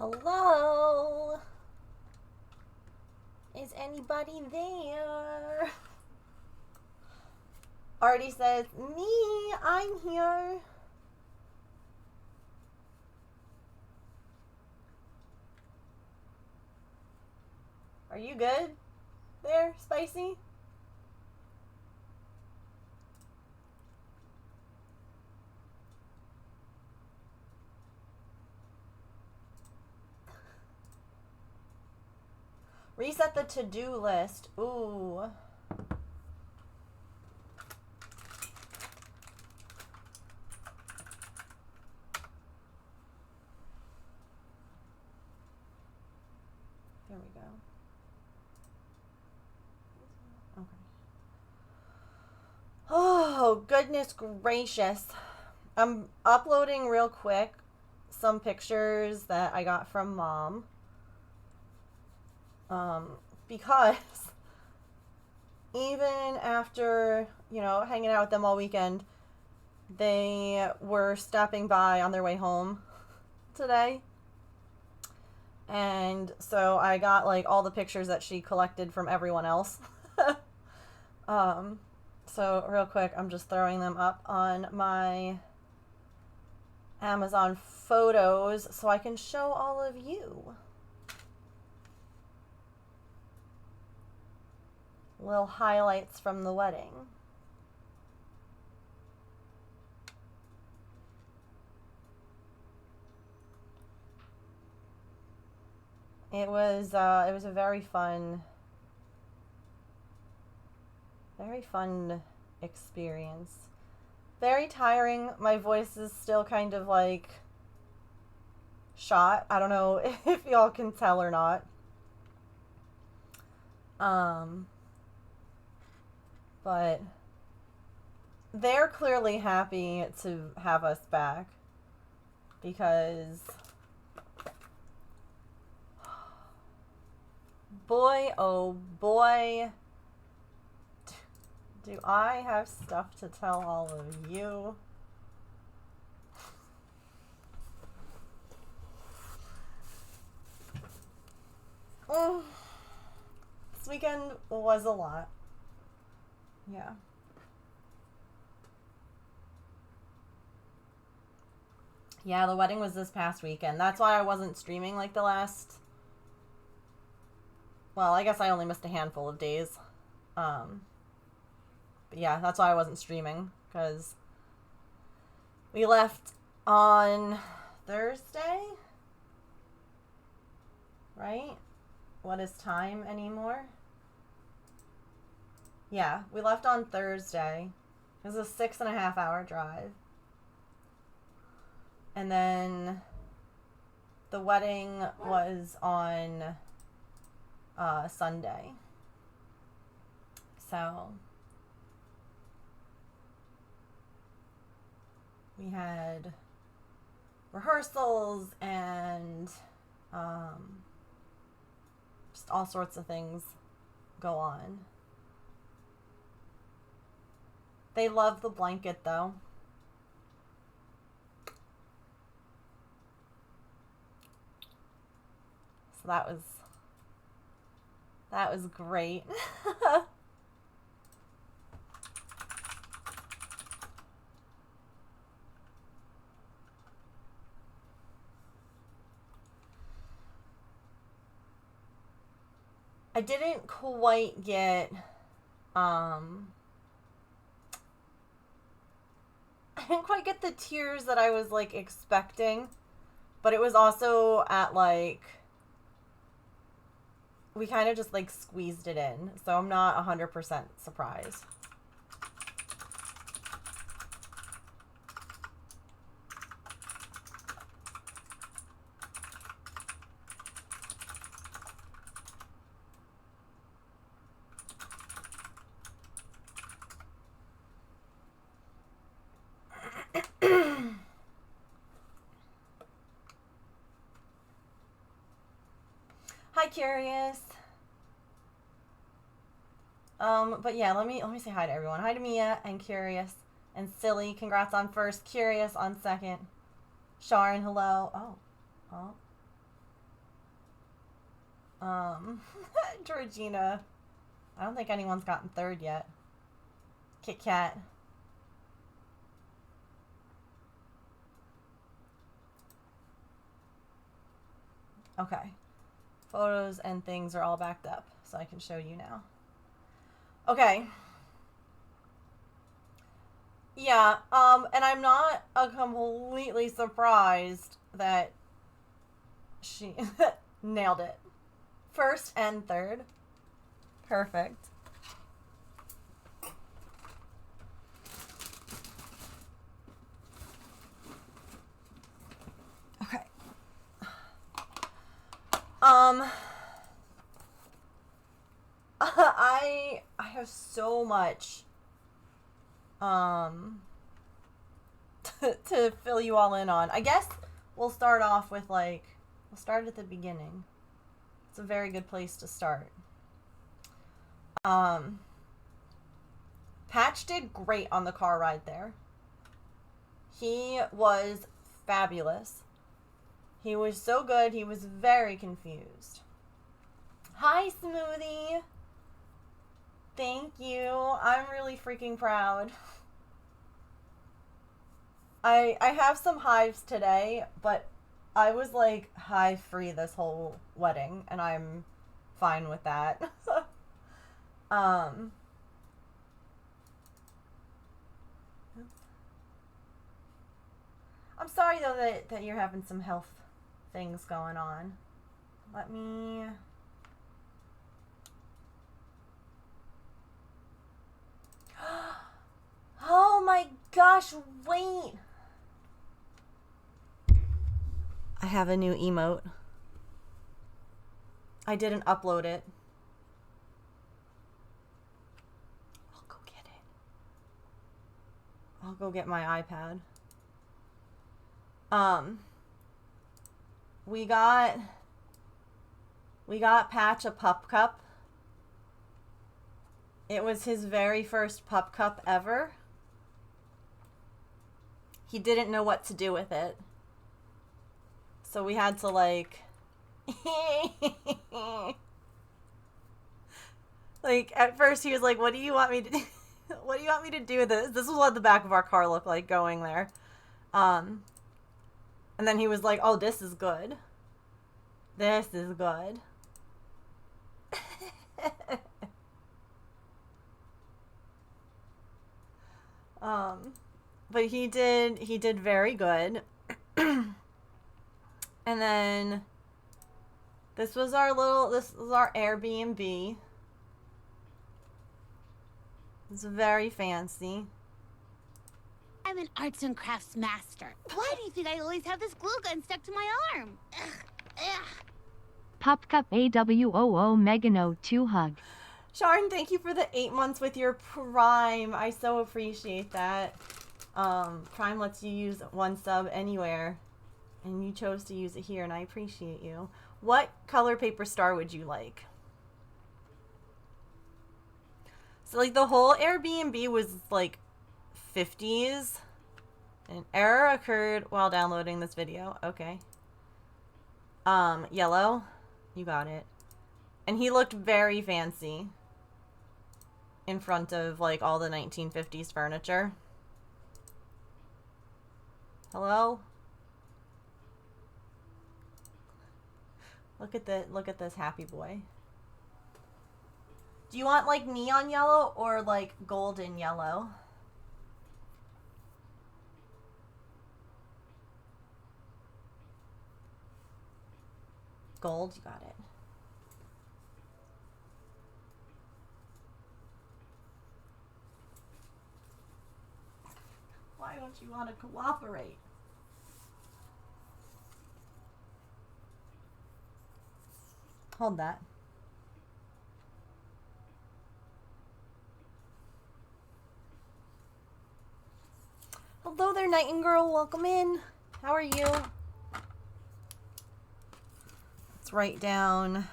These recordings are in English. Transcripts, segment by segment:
Hello? Is anybody there? Artie says, me, I'm here. Are you good there, Spicy? Reset the to-do list. Ooh. There we go. Okay. Oh, goodness gracious. I'm uploading real quick some pictures that I got from Mom. Because even after, hanging out with them all weekend, they were stopping by on their way home today. And so I got like all the pictures that she collected from everyone else. So real quick, I'm just throwing them up on my Amazon photos so I can show all of you. Little highlights from the wedding. It was a very fun experience. Very tiring. My voice is still kind of like shot. I don't know if y'all can tell or not. But they're clearly happy to have us back because boy, oh boy, do I have stuff to tell all of you. This weekend was a lot. Yeah. Yeah, the wedding was this past weekend. That's why I wasn't streaming like the last... Well, I guess I only missed a handful of days. But yeah, that's why I wasn't streaming. Because we left on Thursday? Right? What is time anymore? Yeah, we left on Thursday. It was a 6.5 hour drive. And then the wedding was on Sunday. So we had rehearsals and just all sorts of things go on. They love the blanket though. So that was great. I didn't quite get I didn't quite get the tears that I was like expecting, but it was also at like we kind of just like squeezed it in, so I'm not 100% surprised. Hi, Curious. But yeah, let me say hi to everyone. Hi to Mia and Curious and Silly. Congrats on first. Curious on second. Sharon, hello. Oh. Georgina. I don't think anyone's gotten third yet. Kit Kat. Okay. Photos and things are all backed up, so I can show you now. Okay. Yeah, and I'm not completely surprised that she nailed it. First and third. Perfect. Okay. I have so much to fill you all in on. I guess we'll start off with we'll start at the beginning. It's a very good place to start. Patch did great on the car ride there. He was fabulous. He was so good, he was very confused. Hi, Smoothie. Thank you. I'm really freaking proud. I have some hives today, but I was like hive free this whole wedding, and I'm fine with that. I'm sorry though that you're having some health things going on. Let me... Oh my gosh, wait! I have a new emote. I didn't upload it. I'll go get it. I'll go get my iPad. We got Patch a pup cup. It was his very first pup cup ever. He didn't know what to do with it. So we had to like like at first he was like, "What do you want me to do? What do you want me to do with this?" This is what the back of our car looked like going there. And then he was like, "Oh, this is good. This is good." But he did very good. And then this was our Airbnb. It's very fancy. I'm an arts and crafts master. Why do you think I always have this glue gun stuck to my arm? PupCup AWOO Megano 2 hug. Sharon, thank you for the 8 months with your Prime. I so appreciate that. Prime lets you use one sub anywhere, and you chose to use it here, and I appreciate you. What color paper star would you like? So, like, the whole Airbnb was, like, 50s. An error occurred while downloading this video. Okay. Yellow. You got it. And he looked very fancy in front of, like, all the 1950s furniture. Hello? Look at this happy boy. Do you want, like, neon yellow or, like, golden yellow? Gold, you got it. Why don't you want to cooperate? Hold that. Hello there, Nightingale. Welcome in. How are you? Let's write down.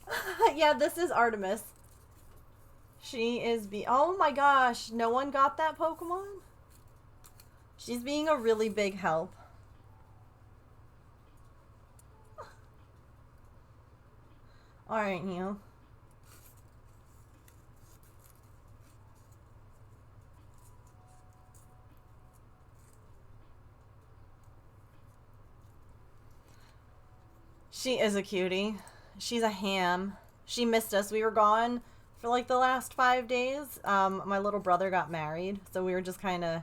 Okay. Yeah, this is Artemis. She is oh my gosh, no one got that Pokemon? She's being a really big help. Alright, Neil. She is a cutie. She's a ham. She missed us. We were gone for like the last 5 days. My little brother got married, so we were just kind of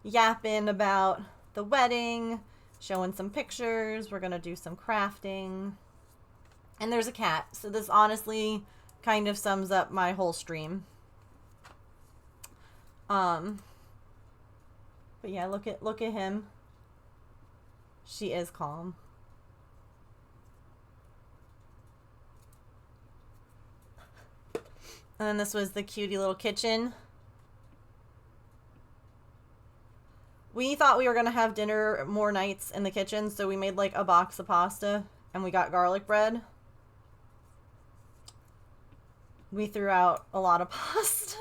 yapping about the wedding, showing some pictures. We're gonna do some crafting. And there's a cat, so this honestly kind of sums up my whole stream. But yeah, look at him. She is calm. And then this was the cutie little kitchen. We thought we were going to have dinner more nights in the kitchen, so we made like a box of pasta and we got garlic bread. We threw out a lot of pasta.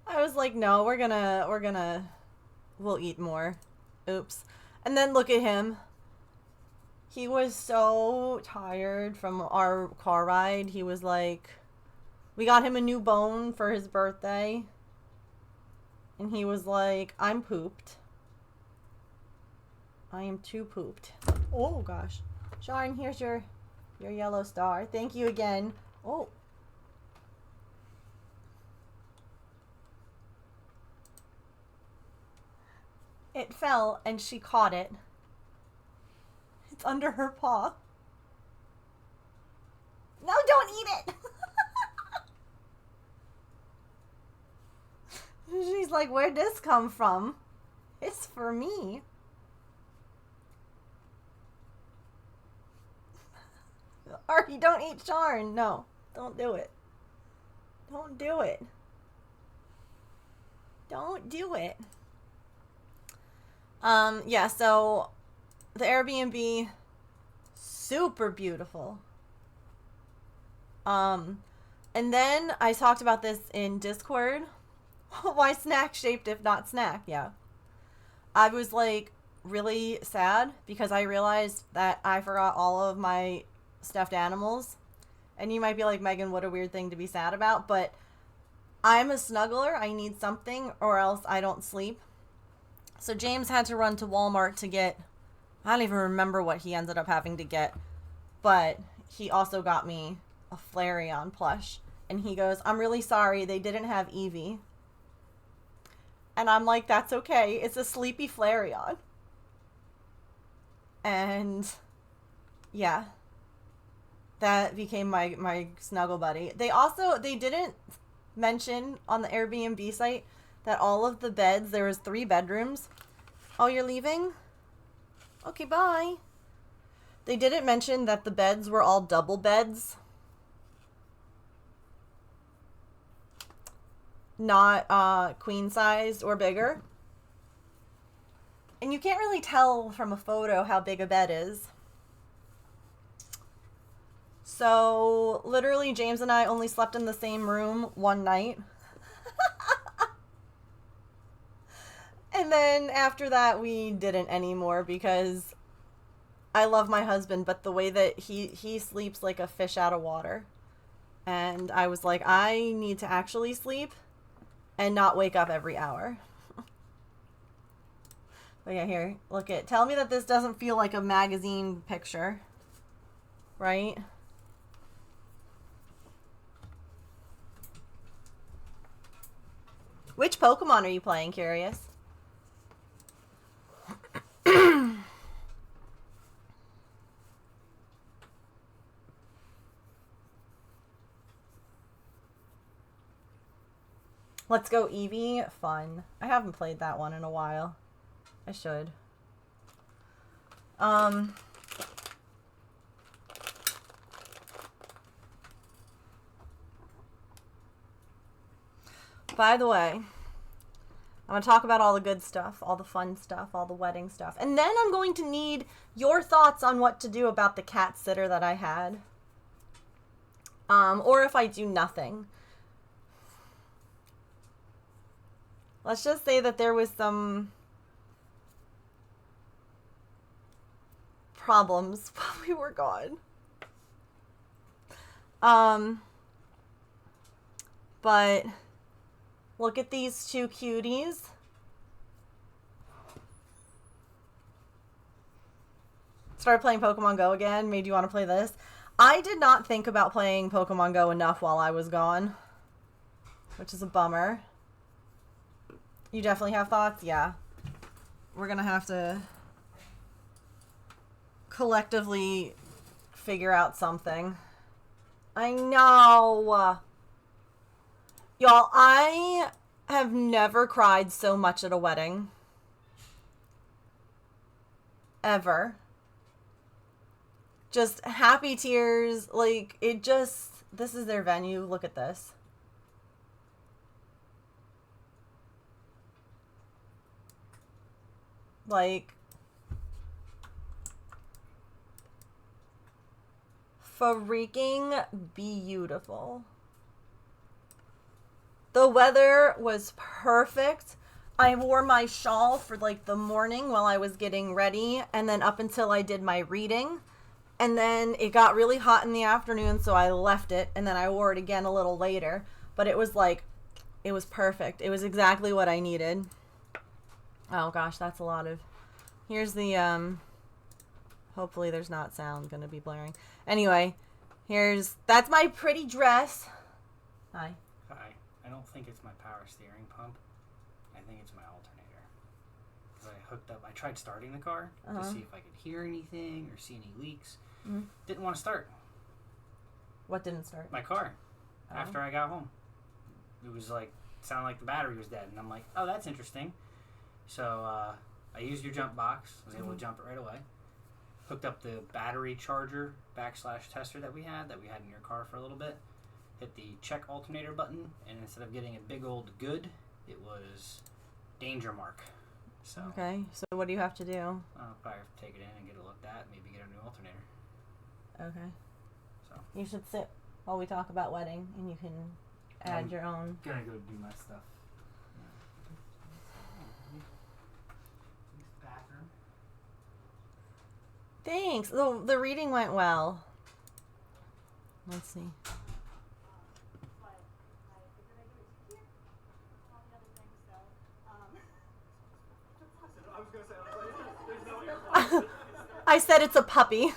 I was like, no, we'll eat more. Oops. And then look at him. He was so tired from our car ride. He was like, we got him a new bone for his birthday. And he was like, I'm pooped. I am too pooped. Oh gosh. Sharon, here's your yellow star. Thank you again. Oh. It fell and she caught it. It's under her paw. No, don't eat it. She's like, where'd this come from? It's for me. Artie, don't eat Sharn. No, don't do it. Don't do it. Don't do it. Yeah, so the Airbnb, super beautiful. And then I talked about this in Discord. Why snack shaped if not snack? Yeah. I was like really sad because I realized that I forgot all of my stuffed animals. And you might be like, Megan, what a weird thing to be sad about. But I'm a snuggler. I need something or else I don't sleep. So James had to run to Walmart to get, I don't even remember what he ended up having to get. But he also got me a Flareon plush. And he goes, I'm really sorry, they didn't have Eevee. And I'm like, that's okay. It's a sleepy Flareon. And yeah, that became my snuggle buddy. They didn't mention on the Airbnb site that all of the beds, there was 3 bedrooms. Oh, you're leaving? Okay, bye. They didn't mention that the beds were all double beds. Not queen sized or bigger. And you can't really tell from a photo how big a bed is. So literally James and I only slept in the same room one night. And then after that we didn't anymore because I love my husband, but the way that he sleeps like a fish out of water. And I was like, I need to actually sleep and not wake up every hour. But yeah, here, look it. Tell me that this doesn't feel like a magazine picture. Right? Which Pokemon are you playing, Curious? Let's Go Eevee. Fun. I haven't played that one in a while. I should. By the way, I'm going to talk about all the good stuff, all the fun stuff, all the wedding stuff. And then I'm going to need your thoughts on what to do about the cat sitter that I had. Or if I do nothing. Let's just say that there was some problems while we were gone. But look at these two cuties. Started playing Pokemon Go again. Made you want to play this. I did not think about playing Pokemon Go enough while I was gone, which is a bummer. You definitely have thoughts? Yeah. We're gonna have to collectively figure out something. I know. Y'all, I have never cried so much at a wedding. Ever. Just happy tears. Like, it just... This is their venue. Look at this. Like... freaking beautiful. The weather was perfect. I wore my shawl for like the morning while I was getting ready, and then up until I did my reading. And then it got really hot in the afternoon, so I left it, and then I wore it again a little later. But it was like, it was perfect. It was exactly what I needed. Oh gosh, that's a lot of... Here's the, hopefully there's not sound gonna be blaring. Anyway, that's my pretty dress. Hi. Hi. I don't think it's my power steering pump. I think it's my alternator. Because I tried starting the car to see if I could hear anything or see any leaks. Mm-hmm. Didn't want to start. What didn't start? My car. After I got home. It was like, sounded like the battery was dead. And I'm like, oh, that's interesting. So I used your jump box. I was able to jump it right away. Hooked up the battery charger / tester that we had in your car for a little bit. Hit the check alternator button, and instead of getting a big old good, it was danger mark. So okay, so what do you have to do? I'll probably have to take it in and get it looked at, maybe get a new alternator. Okay. So you should sit while we talk about wedding, and you can add your own. Gonna go do my stuff. Bathroom. Thanks. The reading went well. Let's see. I said it's a puppy.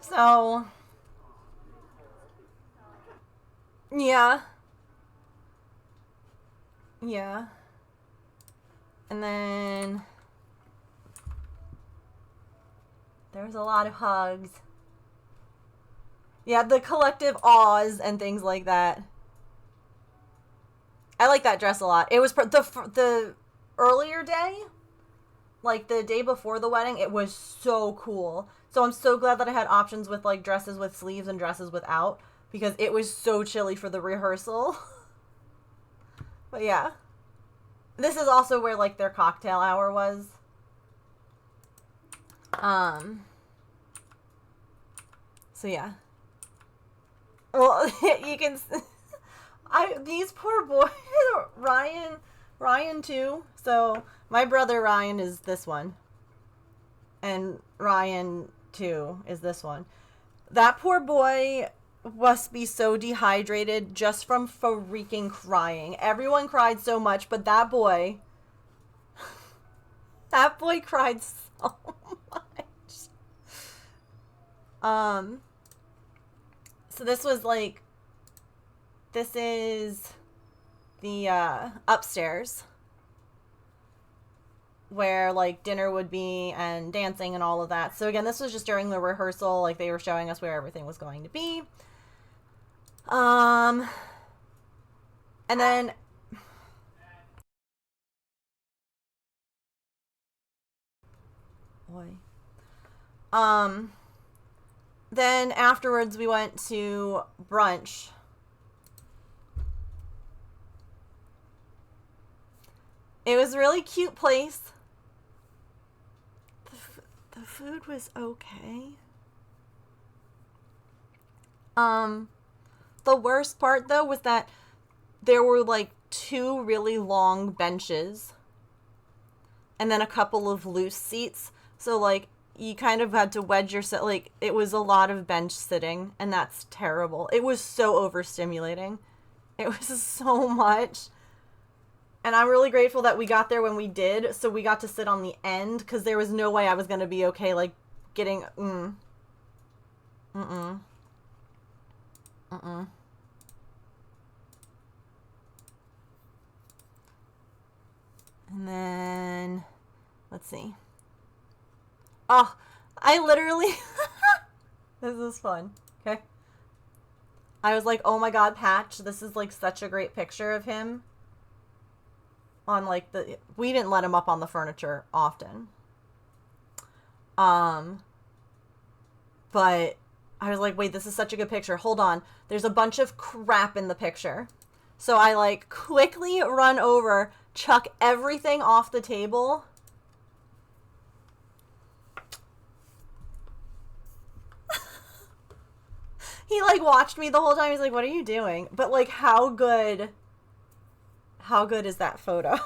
So, yeah. Yeah. And then there was a lot of hugs. Yeah, the collective awes and things like that. I like that dress a lot. It was the earlier day, like the day before the wedding, it was so cool. So I'm so glad that I had options with like dresses with sleeves and dresses without, because it was so chilly for the rehearsal. But yeah. This is also where like their cocktail hour was. So yeah. Well, you can these poor boys, Ryan too. So my brother Ryan is this one. And Ryan too is this one. That poor boy must be so dehydrated just from freaking crying. Everyone cried so much, but that boy cried so much. So this is the upstairs where like dinner would be and dancing and all of that. So again, this was just during the rehearsal, like they were showing us where everything was going to be. And then boy. then afterwards we went to brunch. It was a really cute place. The food was okay. The worst part though was that there were like 2 really long benches and then a couple of loose seats. So like you kind of had to wedge yourself, like it was a lot of bench sitting, and that's terrible. It was so overstimulating. It was so much. And I'm really grateful that we got there when we did, so we got to sit on the end, because there was no way I was going to be okay, like, getting, And then, let's see. Oh, I literally, this is fun, okay? I was like, oh my god, Patch, this is, like, such a great picture of him. On, like, we didn't let him up on the furniture often. But I was like, wait, this is such a good picture. Hold on. There's a bunch of crap in the picture. So I, like, quickly run over, chuck everything off the table. He, like, watched me the whole time. He's like, what are you doing? But, like, how good is that photo?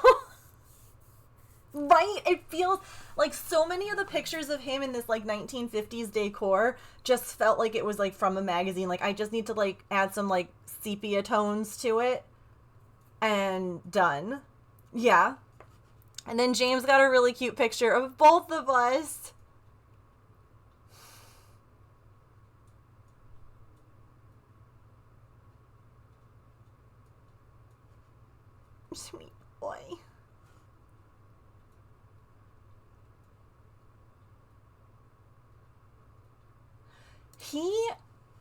Right? It feels like so many of the pictures of him in this, like, 1950s decor just felt like it was, like, from a magazine. Like, I just need to, like, add some, like, sepia tones to it. And done. Yeah. And then James got a really cute picture of both of us. Sweet boy. He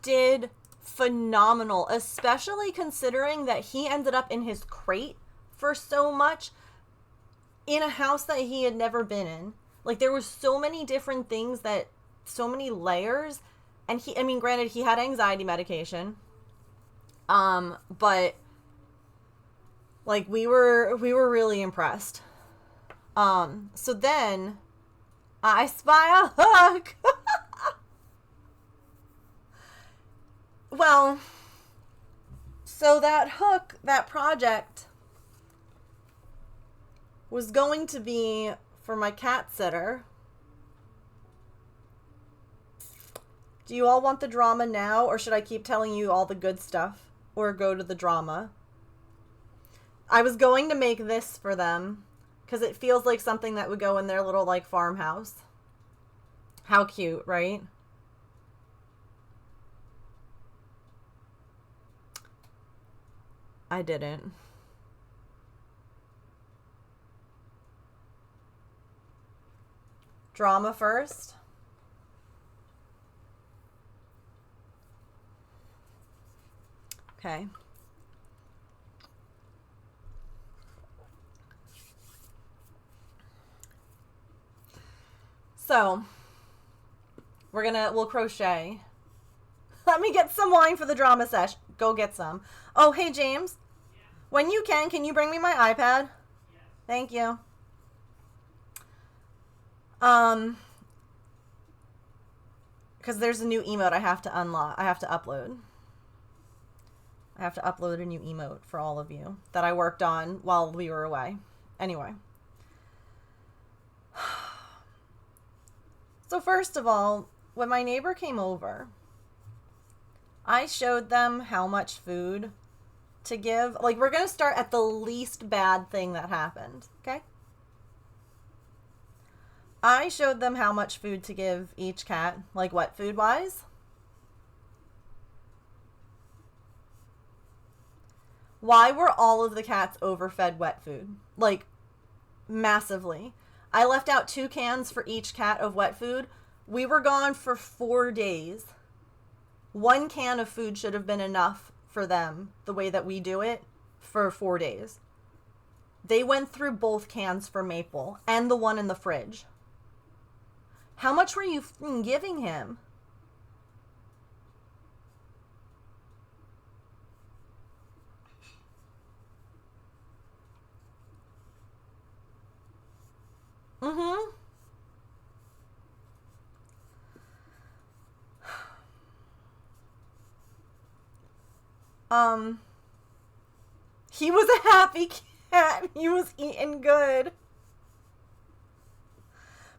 did phenomenal, especially considering that he ended up in his crate for so much in a house that he had never been in. Like, there were so many different things that, so many layers, and I mean, granted, he had anxiety medication, but like, we were really impressed. So then I spy a hook. Well, so that hook, that project was going to be for my cat sitter. Do you all want the drama now, or should I keep telling you all the good stuff, or go to the drama? I was going to make this for them, because it feels like something that would go in their little, like, farmhouse. How cute, right? I didn't. Drama first. Okay. So, we'll crochet. Let me get some wine for the drama sesh. Go get some. Oh, hey, James. Yeah. When you can you bring me my iPad? Yeah. Thank you. Because there's a new emote I have to unlock. I have to upload. I have to upload a new emote for all of you that I worked on while we were away. Anyway. So first of all, when my neighbor came over, I showed them how much food to give. Like, we're going to start at the least bad thing that happened, okay? I showed them how much food to give each cat, like wet food-wise. Why were all of the cats overfed wet food? Like, massively. I left out 2 cans for each cat of wet food. We were gone for 4 days. 1 can of food should have been enough for them, the way that we do it, for 4 days. They went through both cans for Maple, and the one in the fridge. How much were you giving him? He was a happy cat. He was eating good.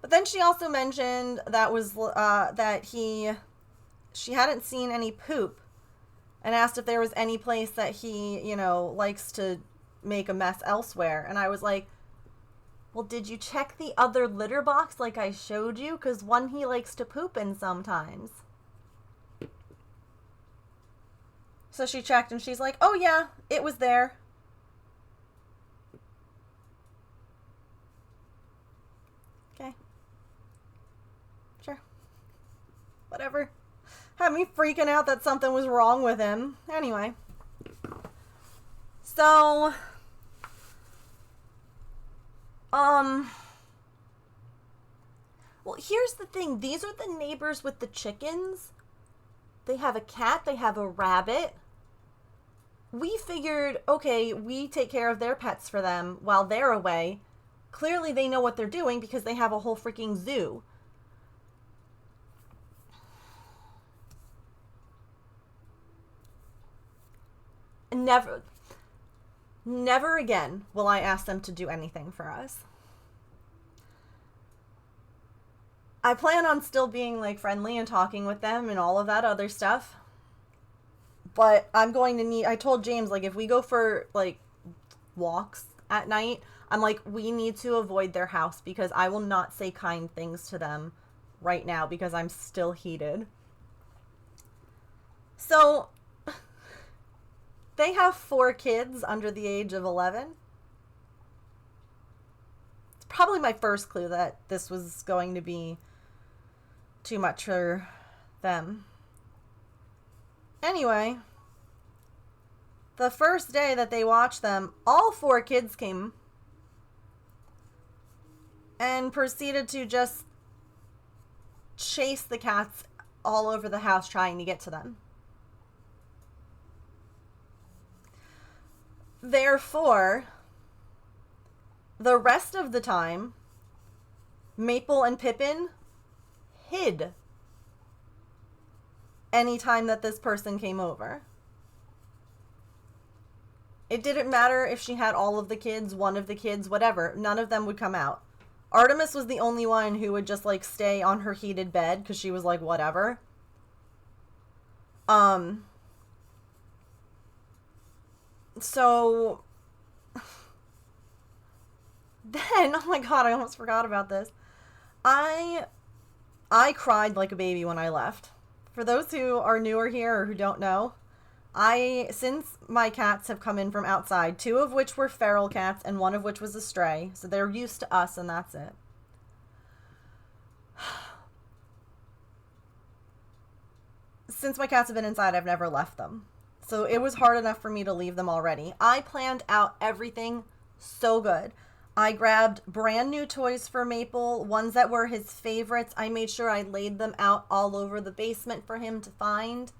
But then she also mentioned that she hadn't seen any poop, and asked if there was any place that he, likes to make a mess elsewhere. And I was like, well, did you check the other litter box like I showed you? Because one he likes to poop in sometimes. So she checked and she's like, oh yeah, it was there. Okay. Sure. Whatever. Had me freaking out that something was wrong with him. Anyway. So, well, here's the thing. These are the neighbors with the chickens. They have a cat. They have a rabbit. We figured, okay, we take care of their pets for them while they're away. Clearly they know what they're doing because they have a whole freaking zoo. Never again will I ask them to do anything for us. I plan on still being, like, friendly and talking with them and all of that other stuff. But I'm going to need... I told James, like, if we go for, like, walks at night, I'm like, we need to avoid their house because I will not say kind things to them right now because I'm still heated. So, they have 4 kids under the age of 11. It's probably my first clue that this was going to be too much for them. Anyway, the first day that they watched them, all 4 kids came and proceeded to just chase the cats all over the house trying to get to them. Therefore, the rest of the time, Maple and Pippin hid anytime that this person came over. It didn't matter if she had all of the kids, one of the kids, whatever. None of them would come out. Artemis was the only one who would just, like, stay on her heated bed because she was like, whatever. So, then, oh my god, I almost forgot about this. I cried like a baby when I left. For those who are newer here or who don't know, since my cats have come in from outside, 2 of which were feral cats and 1 of which was a stray, so they're used to us and that's it. Since my cats have been inside, I've never left them. So it was hard enough for me to leave them already. I planned out everything so good. I grabbed brand new toys for Maple, ones that were his favorites. I made sure I laid them out all over the basement for him to find.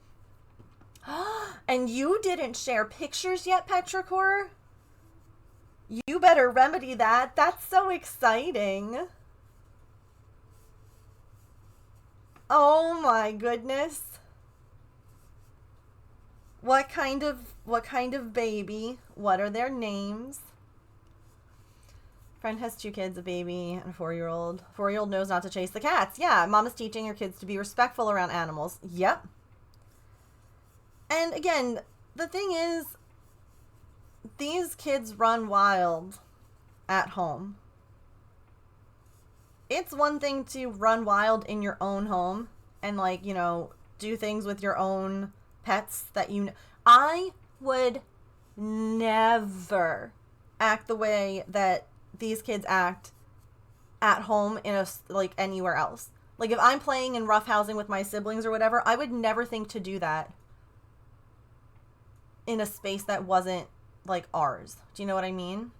And you didn't share pictures yet, Petrichor? You better remedy that. That's so exciting. Oh my goodness. What kind of baby? What are their names? Friend has 2 kids, a baby and a 4-year-old. 4-year-old knows not to chase the cats. Yeah, mom is teaching her kids to be respectful around animals. Yep. And again, the thing is, these kids run wild at home. It's one thing to run wild in your own home and, like, do things with your own pets that I would never act the way that these kids act at home anywhere else. Like, if I'm playing in roughhousing with my siblings or whatever, I would never think to do that in a space that wasn't, like, ours. Do you know what I mean?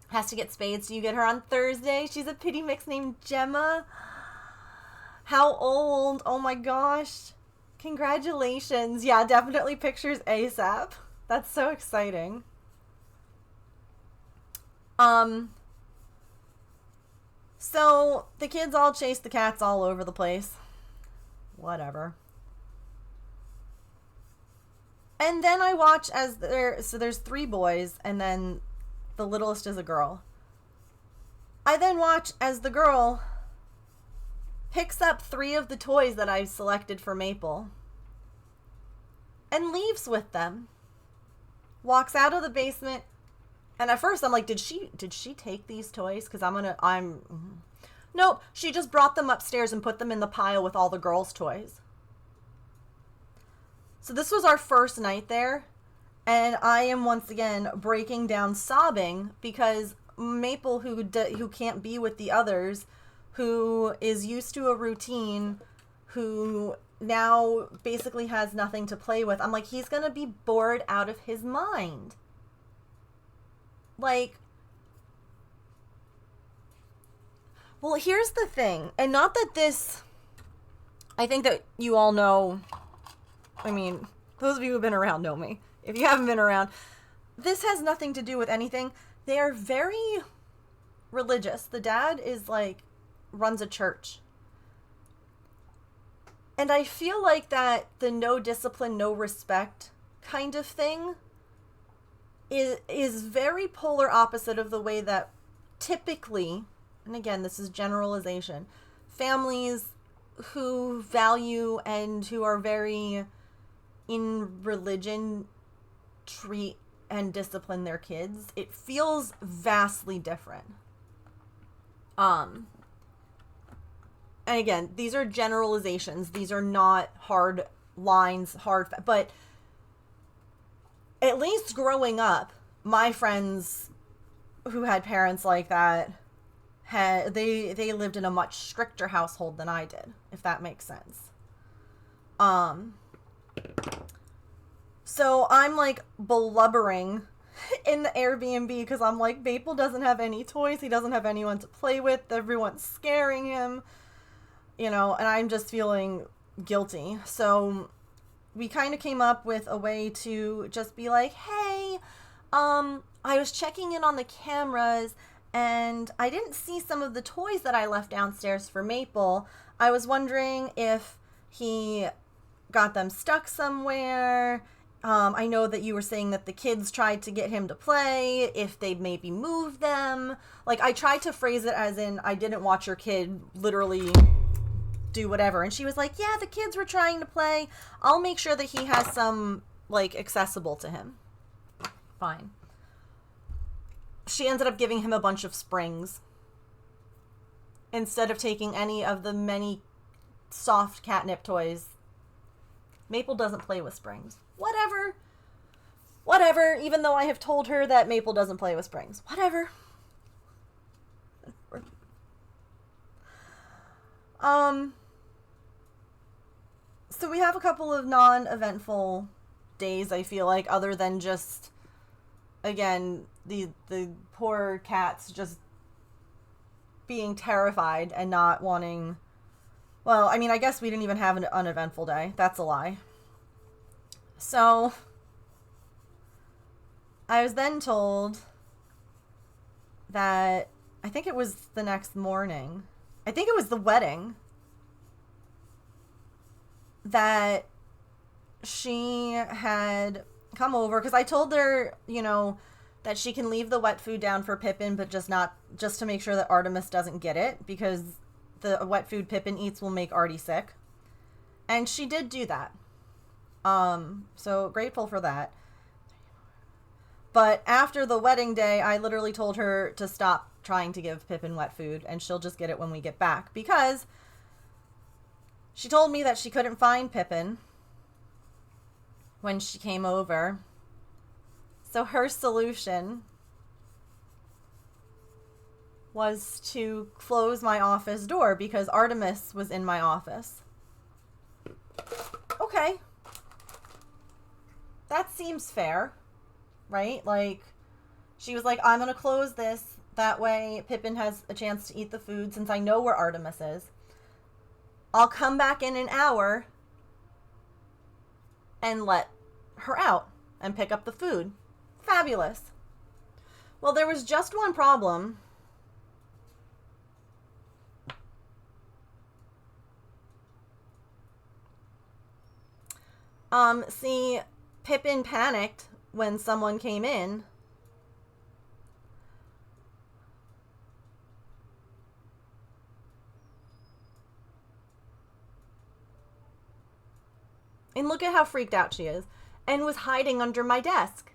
Has to get spayed, so you get her on Thursday. She's a pitty mix named Gemma. How old? Oh my gosh. Congratulations. Yeah, definitely pictures ASAP. That's so exciting. So the kids all chase the cats all over the place. Whatever. And then I watch as there's 3 boys, and then the littlest is a girl. I then watch as the girl picks up 3 of the toys that I selected for Maple and leaves with them. Walks out of the basement, and at first I'm like, did she take these toys? Because nope, she just brought them upstairs and put them in the pile with all the girls' toys. So this was our first night there, and I am once again breaking down sobbing because Maple, who can't be with the others, who is used to a routine, who now basically has nothing to play with. I'm like, he's gonna be bored out of his mind. Like, well, here's the thing, and not that this, I think that you all know, I mean, those of you who've been around know me. If you haven't been around, this has nothing to do with anything. They are very religious. The dad is like, runs a church. And I feel like that the no discipline, no respect kind of thing is very polar opposite of the way that typically, and again, this is generalization, families who value and who are very in religion treat and discipline their kids. It feels vastly different. And again, these are generalizations. These are not hard lines, but at least growing up, my friends who had parents like that they lived in a much stricter household than I did, if that makes sense. So I'm like blubbering in the Airbnb because I'm like, Maple doesn't have any toys. He doesn't have anyone to play with. Everyone's scaring him, and I'm just feeling guilty. So we kind of came up with a way to just be like, hey, I was checking in on the cameras and I didn't see some of the toys that I left downstairs for Maple. I was wondering if he got them stuck somewhere. I know that you were saying that the kids tried to get him to play, if they'd maybe moved them. Like, I tried to phrase it as in, I didn't watch your kid literally do whatever. And she was like, yeah, the kids were trying to play. I'll make sure that he has some, like, accessible to him. Fine. She ended up giving him a bunch of springs instead of taking any of the many soft catnip toys. Maple doesn't play with springs. Whatever, even though I have told her that Maple doesn't play with springs. Whatever. So we have a couple of non-eventful days, I feel like, other than just, again, the poor cats just being terrified and not wanting... Well, I mean, I guess we didn't even have an uneventful day. That's a lie. So, I was then told that, I think it was the next morning, I think it was the wedding, that she had come over, because I told her, that she can leave the wet food down for Pippin, but just to make sure that Artemis doesn't get it, because the wet food Pippin eats will make Artie sick. And she did do that. So grateful for that. But after the wedding day, I literally told her to stop trying to give Pippin wet food, and she'll just get it when we get back, because she told me that she couldn't find Pippin when she came over. So her solution was to close my office door because Artemis was in my office. Okay. That seems fair, right? Like, she was like, I'm going to close this. That way Pippin has a chance to eat the food since I know where Artemis is. I'll come back in an hour and let her out and pick up the food. Fabulous. Well, there was just one problem. See, Pippin panicked when someone came in. And look at how freaked out she is. And was hiding under my desk.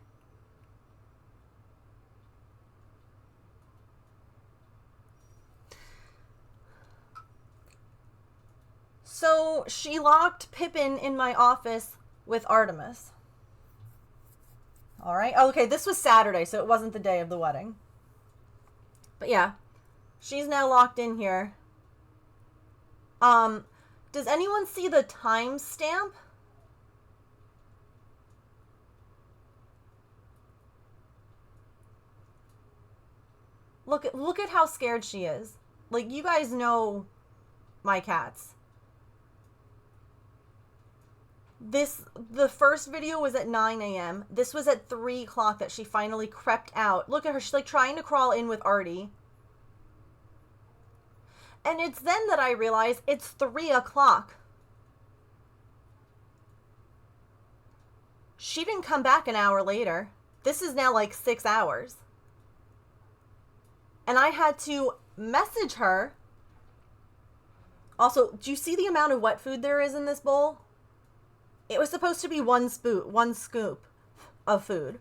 So she locked Pippin in my office with Artemis. All right. Okay, this was Saturday, so it wasn't the day of the wedding. But yeah, she's now locked in here. Does anyone see the timestamp? Look at how scared she is. Like, you guys know my cats. The first video was at 9 a.m. This was at 3 o'clock that she finally crept out. Look at her. She's like trying to crawl in with Artie. And it's then that I realize it's 3 o'clock. She didn't come back an hour later. This is now like 6 hours. And I had to message her. Also, do you see the amount of wet food there is in this bowl? It was supposed to be one scoop of food.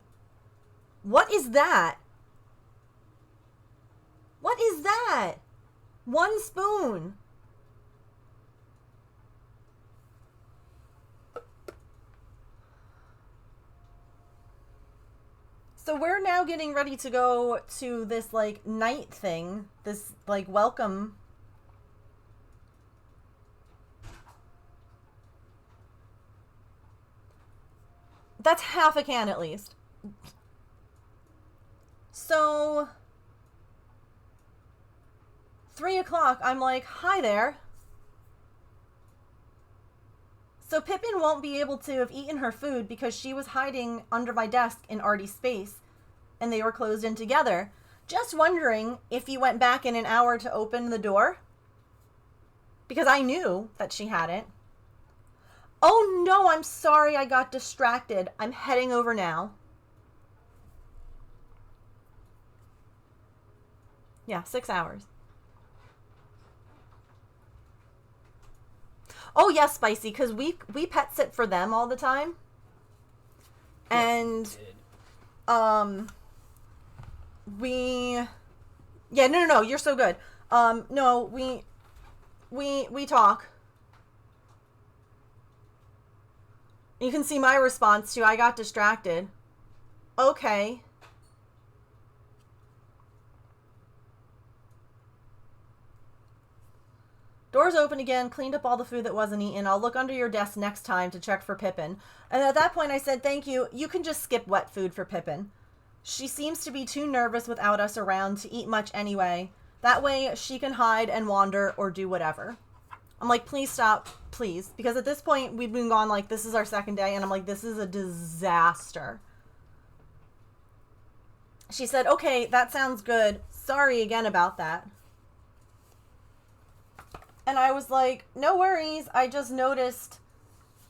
What is that? What is that? 1 spoon. So we're now getting ready to go to this, like, night thing. This, like, welcome. That's half a can, at least. So 3 o'clock, I'm like, hi there. So Pippin won't be able to have eaten her food because she was hiding under my desk in Artie's space, and they were closed in together. Just wondering if you went back in an hour to open the door, because I knew that she hadn't. Oh no, I'm sorry, I got distracted. I'm heading over now. Yeah, 6 hours. Oh yeah, Spicy, because we pet sit for them all the time. And no, you're so good. No, we talk. You can see my response to, I got distracted. Okay. Doors open again, cleaned up all the food that wasn't eaten. I'll look under your desk next time to check for Pippin. And at that point I said, thank you. You can just skip wet food for Pippin. She seems to be too nervous without us around to eat much anyway. That way she can hide and wander or do whatever. I'm like, please stop, please. Because at this point we've been gone, like, this is our second day, and I'm like, this is a disaster. She said, okay, that sounds good. Sorry again about that. And I was like, no worries. I just noticed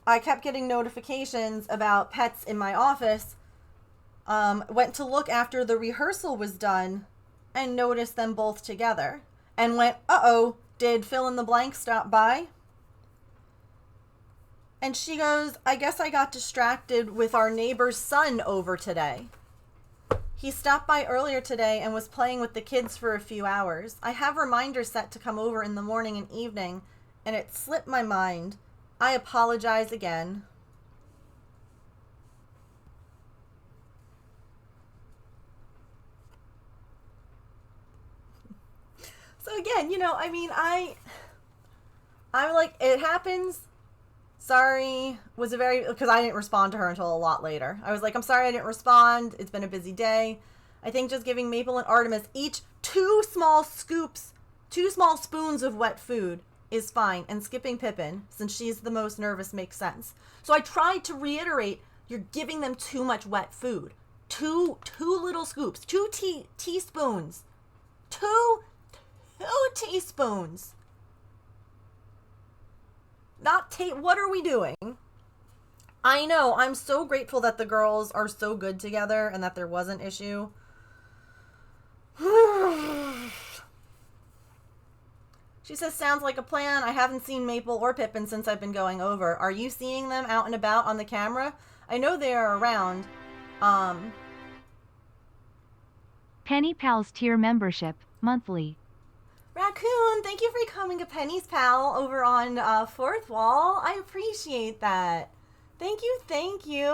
I kept getting notifications about pets in my office. Went to look after the rehearsal was done and noticed them both together. And went, uh-oh, did fill in the blank stop by? And she goes, I guess I got distracted with our neighbor's son over today. He stopped by earlier today and was playing with the kids for a few hours. I have reminders set to come over in the morning and evening, and it slipped my mind. I apologize again. So again, you know, I mean, I'm like, it happens. Sorry, because I didn't respond to her until a lot later. I was like, I'm sorry I didn't respond. It's been a busy day. I think just giving Maple and Artemis each 2 small spoons of wet food is fine. And skipping Pippin, since she's the most nervous, makes sense. So I tried to reiterate, you're giving them too much wet food. Two little scoops, 2 teaspoons. 2 teaspoons. What are we doing? I know. I'm so grateful that the girls are so good together and that there was an issue. She says, sounds like a plan. I haven't seen Maple or Pippin since I've been going over. Are you seeing them out and about on the camera? I know they are around. Penny Pals tier membership, monthly. Raccoon, thank you for becoming a Penny's Pal over on Fourth Wall. I appreciate that. Thank you, thank you.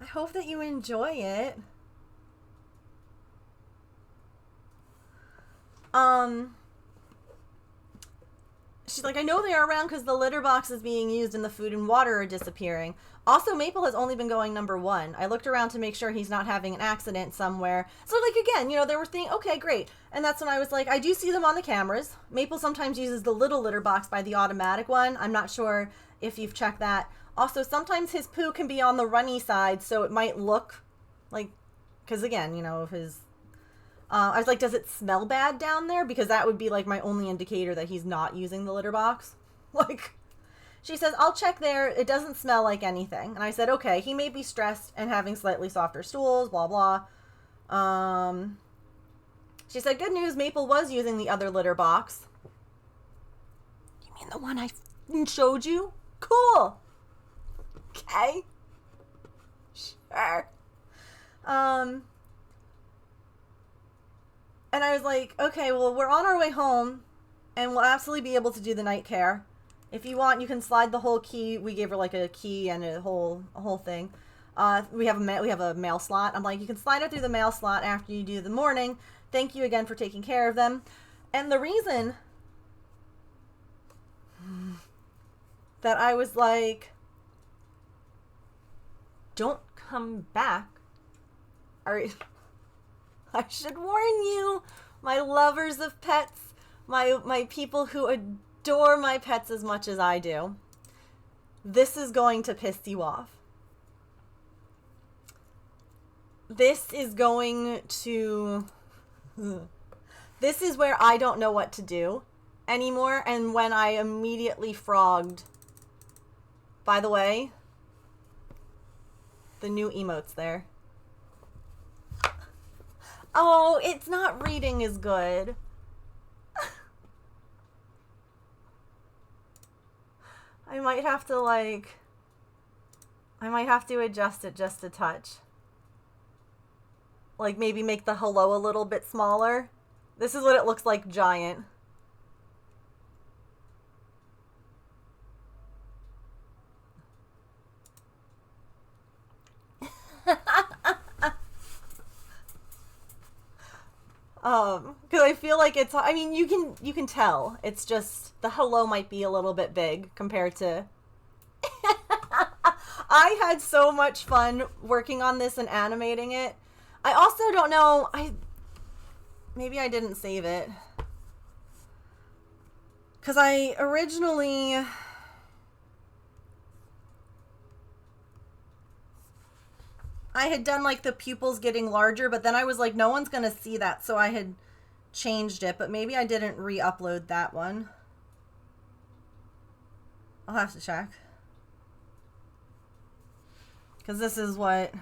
I hope that you enjoy it. She's like, I know they are around because the litter box is being used and the food and water are disappearing. Also, Maple has only been going number 1. I looked around to make sure he's not having an accident somewhere. So, like, again, you know, they were thinking, okay, great. And that's when I was like, I do see them on the cameras. Maple sometimes uses the little litter box by the automatic one. I'm not sure if you've checked that. Also, sometimes his poo can be on the runny side, so it might look like, because again, you know, if his... I was like, does it smell bad down there? Because that would be, like, my only indicator that he's not using the litter box. Like, she says, I'll check there. It doesn't smell like anything. And I said, okay, he may be stressed and having slightly softer stools, blah, blah. She said, good news, Maple was using the other litter box. You mean the one I showed you? Cool. Okay. Sure. And I was like, okay, well, we're on our way home, and we'll absolutely be able to do the night care. If you want, you can slide the whole key. We gave her like a key and a whole thing. We have a mail slot. I'm like, you can slide it through the mail slot after you do the morning. Thank you again for taking care of them. And the reason that I was like, don't come back. I should warn you, my lovers of pets, my people who adore my pets as much as I do. This is going to piss you off. This is going to... This is where I don't know what to do anymore, and when I immediately frogged... By the way, the new emotes there. Oh, it's not reading as good. I might have to adjust it just a touch. Like maybe make the hello a little bit smaller. This is what it looks like giant. Because I feel like it's, I mean, you can tell. It's just, the hello might be a little bit big compared to... I had so much fun working on this and animating it. I also don't know, maybe I didn't save it. Because I originally... I had done like the pupils getting larger, but then I was like, no one's going to see that. So I had changed it, but maybe I didn't re-upload that one. I'll have to check. Because this is what...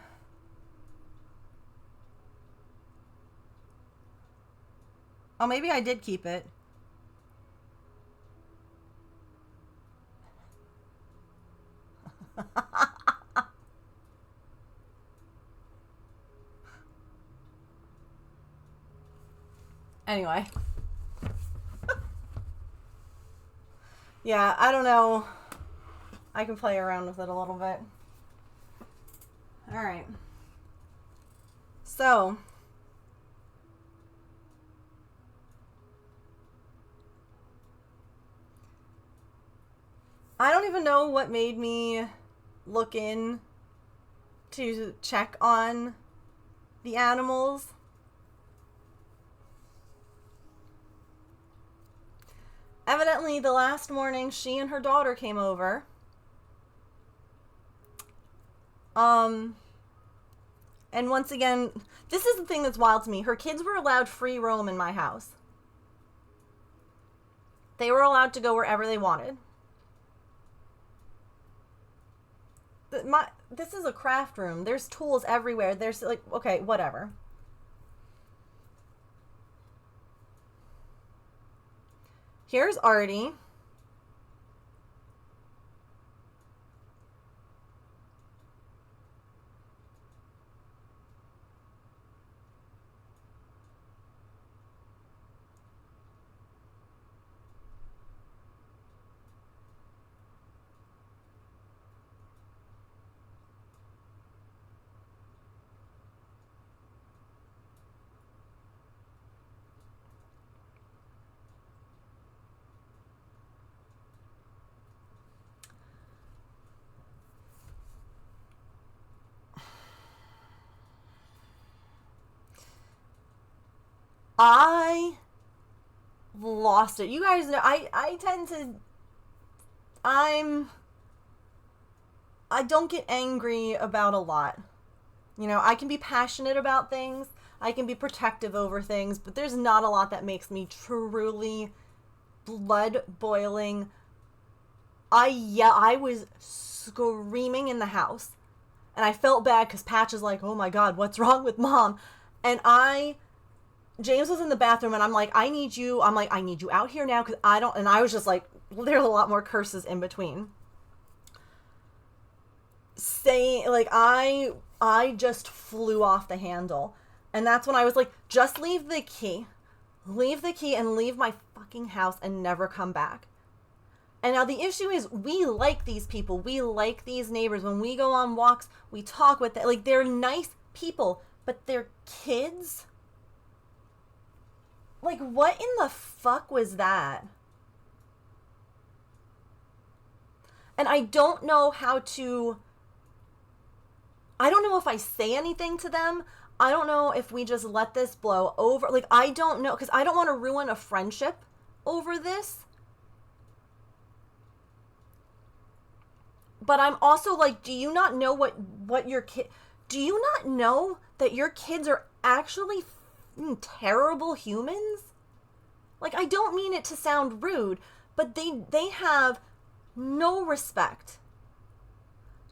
Oh, maybe I did keep it. Anyway. Yeah, I don't know. I can play around with it a little bit. Alright. So. I don't even know what made me look in to check on the animals. Evidently, the last morning, she and her daughter came over. And once again, this is the thing that's wild to me. Her kids were allowed free roam in my house. They were allowed to go wherever they wanted. this is a craft room. There's tools everywhere. There's like, okay, whatever. Here's Artie. I lost it. You guys know I tend to I don't get angry about a lot. You know, I can be passionate about things. I can be protective over things, but there's not a lot that makes me truly blood boiling. I was screaming in the house. And I felt bad because Patch is like, oh my God, what's wrong with Mom? And James was in the bathroom and I'm like, I need you out here now because and I was just like, there's a lot more curses in between. Saying, like, I just flew off the handle. And that's when I was like, just leave the key. Leave the key and leave my fucking house and never come back. And now the issue is we like these people. We like these neighbors. When we go on walks, we talk with them. Like, they're nice people, but they're kids. Like, what in the fuck was that? And I don't know if I say anything to them. I don't know if we just let this blow over. Like, I don't know, because I don't want to ruin a friendship over this. But I'm also like, do you not know what your kid... Do you not know that your kids are actually terrible humans? Like, I don't mean it to sound rude, but they have no respect.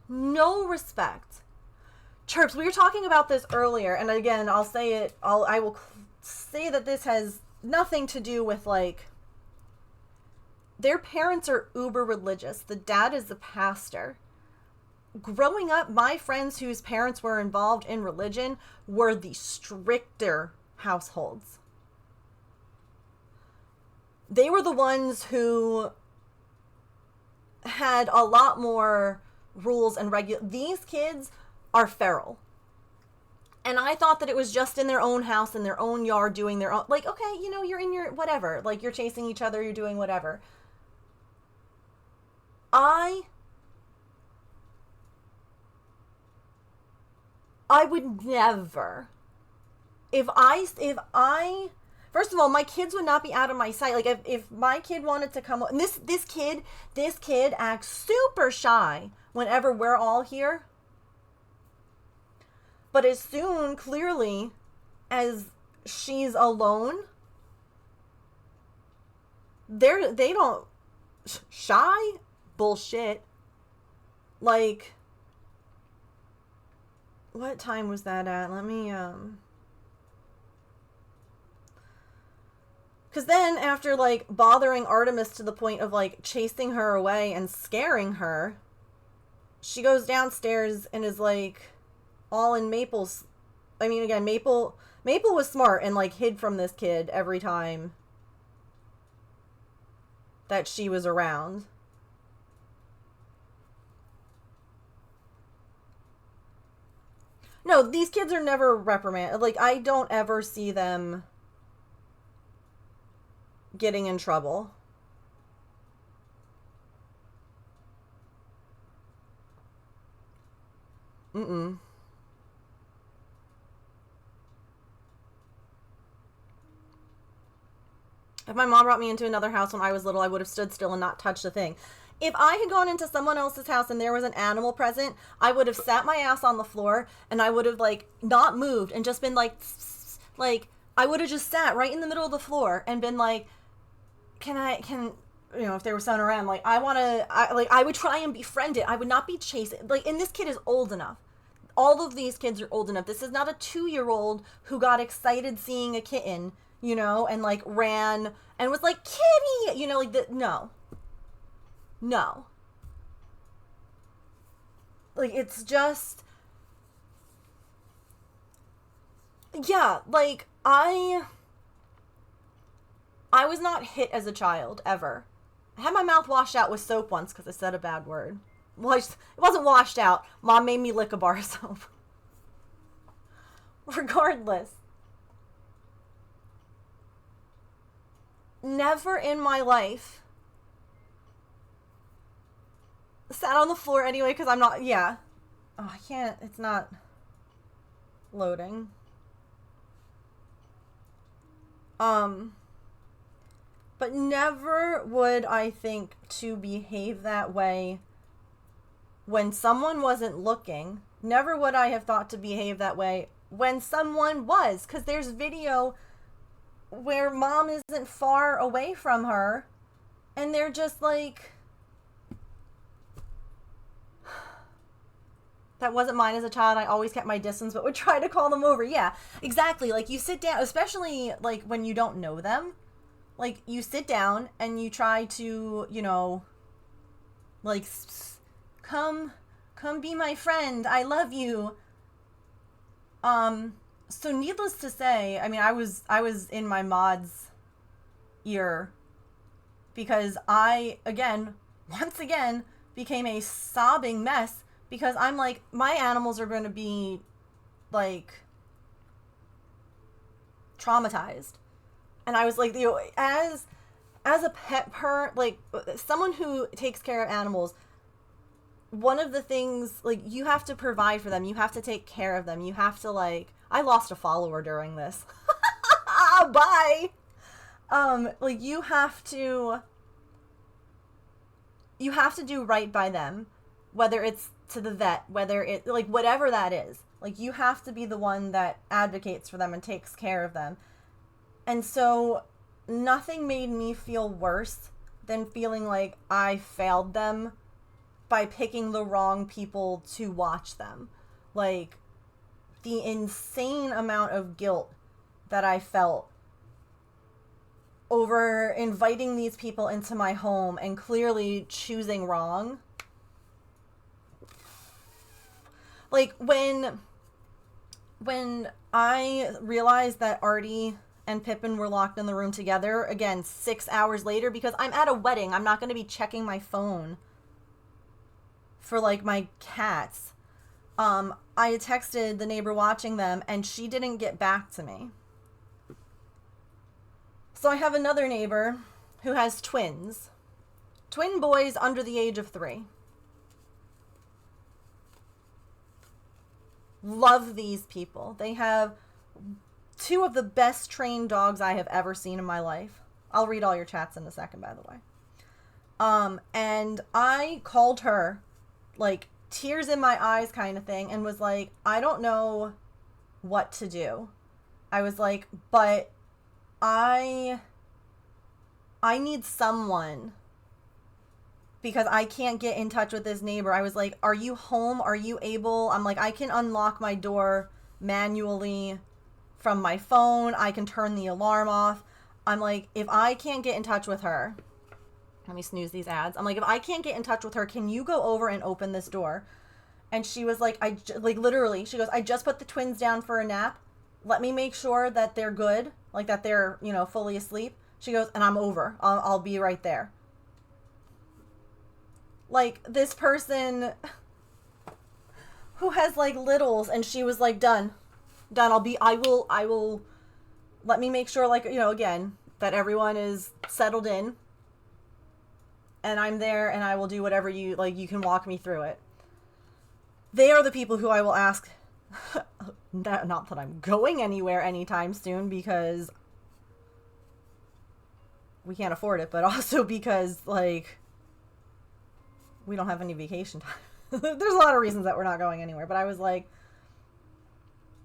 No respect. Chirps, we were talking about this earlier, and again, I will say that this has nothing to do with, like, their parents are uber religious. The dad is the pastor. Growing up, my friends whose parents were involved in religion were the stricter households. They were the ones who had a lot more rules and These kids are feral. And I thought that it was just in their own house, in their own yard, doing their own... Like, okay, you know, you're in your... Whatever. Like, you're chasing each other, you're doing whatever. I would never... If I... First of all, my kids would not be out of my sight. Like, if my kid wanted to come... And this kid acts super shy whenever we're all here. But as soon, clearly, as she's alone, they don't... Shy? Bullshit. Like... What time was that at? Let me, Because then, after, like, bothering Artemis to the point of, like, chasing her away and scaring her, she goes downstairs and is, like, all in Maple's... I mean, again, Maple was smart and, like, hid from this kid every time that she was around. No, these kids are never reprimanded. Like, I don't ever see them getting in trouble. Mm-mm. If my mom brought me into another house when I was little, I would have stood still and not touched a thing. If I had gone into someone else's house and there was an animal present, I would have sat my ass on the floor and I would have, like, not moved and just been like, I would have just sat right in the middle of the floor and been like, can if there was someone around, like, I would try and befriend it. I would not be chasing, like, and this kid is old enough. All of these kids are old enough. This is not a 2-year-old who got excited seeing a kitten, and, like, ran and was like, kitty, no. No. Like, it's just, yeah, like, I was not hit as a child, ever. I had my mouth washed out with soap once because I said a bad word. Well, it wasn't washed out. Mom made me lick a bar of soap. Regardless. Never in my life sat on the floor anyway because I'm not, yeah. Oh, I can't, it's not loading. But never would I think to behave that way when someone wasn't looking. Never would I have thought to behave that way when someone was, because there's video where mom isn't far away from her and they're just like, that wasn't mine as a child. I always kept my distance, but would try to call them over. Yeah, exactly. Like, you sit down, especially like when you don't know them. Like, you sit down and you try to, like, come be my friend. I love you. So needless to say, I mean, I was in my mod's ear because I, once again, became a sobbing mess because I'm like, my animals are going to be, like, traumatized. And I was like, as a pet parent, like, someone who takes care of animals, one of the things, like, you have to provide for them. You have to take care of them. You have to, like, I lost a follower during this. Bye. Like, you have to do right by them, whether it's to the vet, whether it, like, whatever that is. Like, you have to be the one that advocates for them and takes care of them. And so nothing made me feel worse than feeling like I failed them by picking the wrong people to watch them. Like, the insane amount of guilt that I felt over inviting these people into my home and clearly choosing wrong. Like, when I realized that Artie and Pippin were locked in the room together, again, 6 hours later, because I'm at a wedding. I'm not going to be checking my phone for, like, my cats. I texted the neighbor watching them, and she didn't get back to me. So I have another neighbor who has twins. Twin boys under the age of 3. Love these people. They have 2 of the best trained dogs I have ever seen in my life. I'll read all your chats in a second, by the way. And I called her, like, tears in my eyes kind of thing, and was like, I don't know what to do. I was like, but I need someone because I can't get in touch with this neighbor. I was like, are you home? Are you able? I'm like, I can unlock my door manually from my phone. I can turn the alarm off. I'm like, if I can't get in touch with her, let me snooze these ads. I'm like, if I can't get in touch with her, can you go over and open this door? And she was like, literally, she goes, I just put the twins down for a nap. Let me make sure that they're good, like that they're, fully asleep. She goes, and I'm over. I'll be right there. Like, this person who has, like, littles, and she was like, done. I will, let me make sure, like, again, that everyone is settled in. And I'm there, and I will do whatever you can walk me through it. They are the people who I will ask, not that I'm going anywhere anytime soon, because we can't afford it, but also because, like, we don't have any vacation time. There's a lot of reasons that we're not going anywhere, but I was like,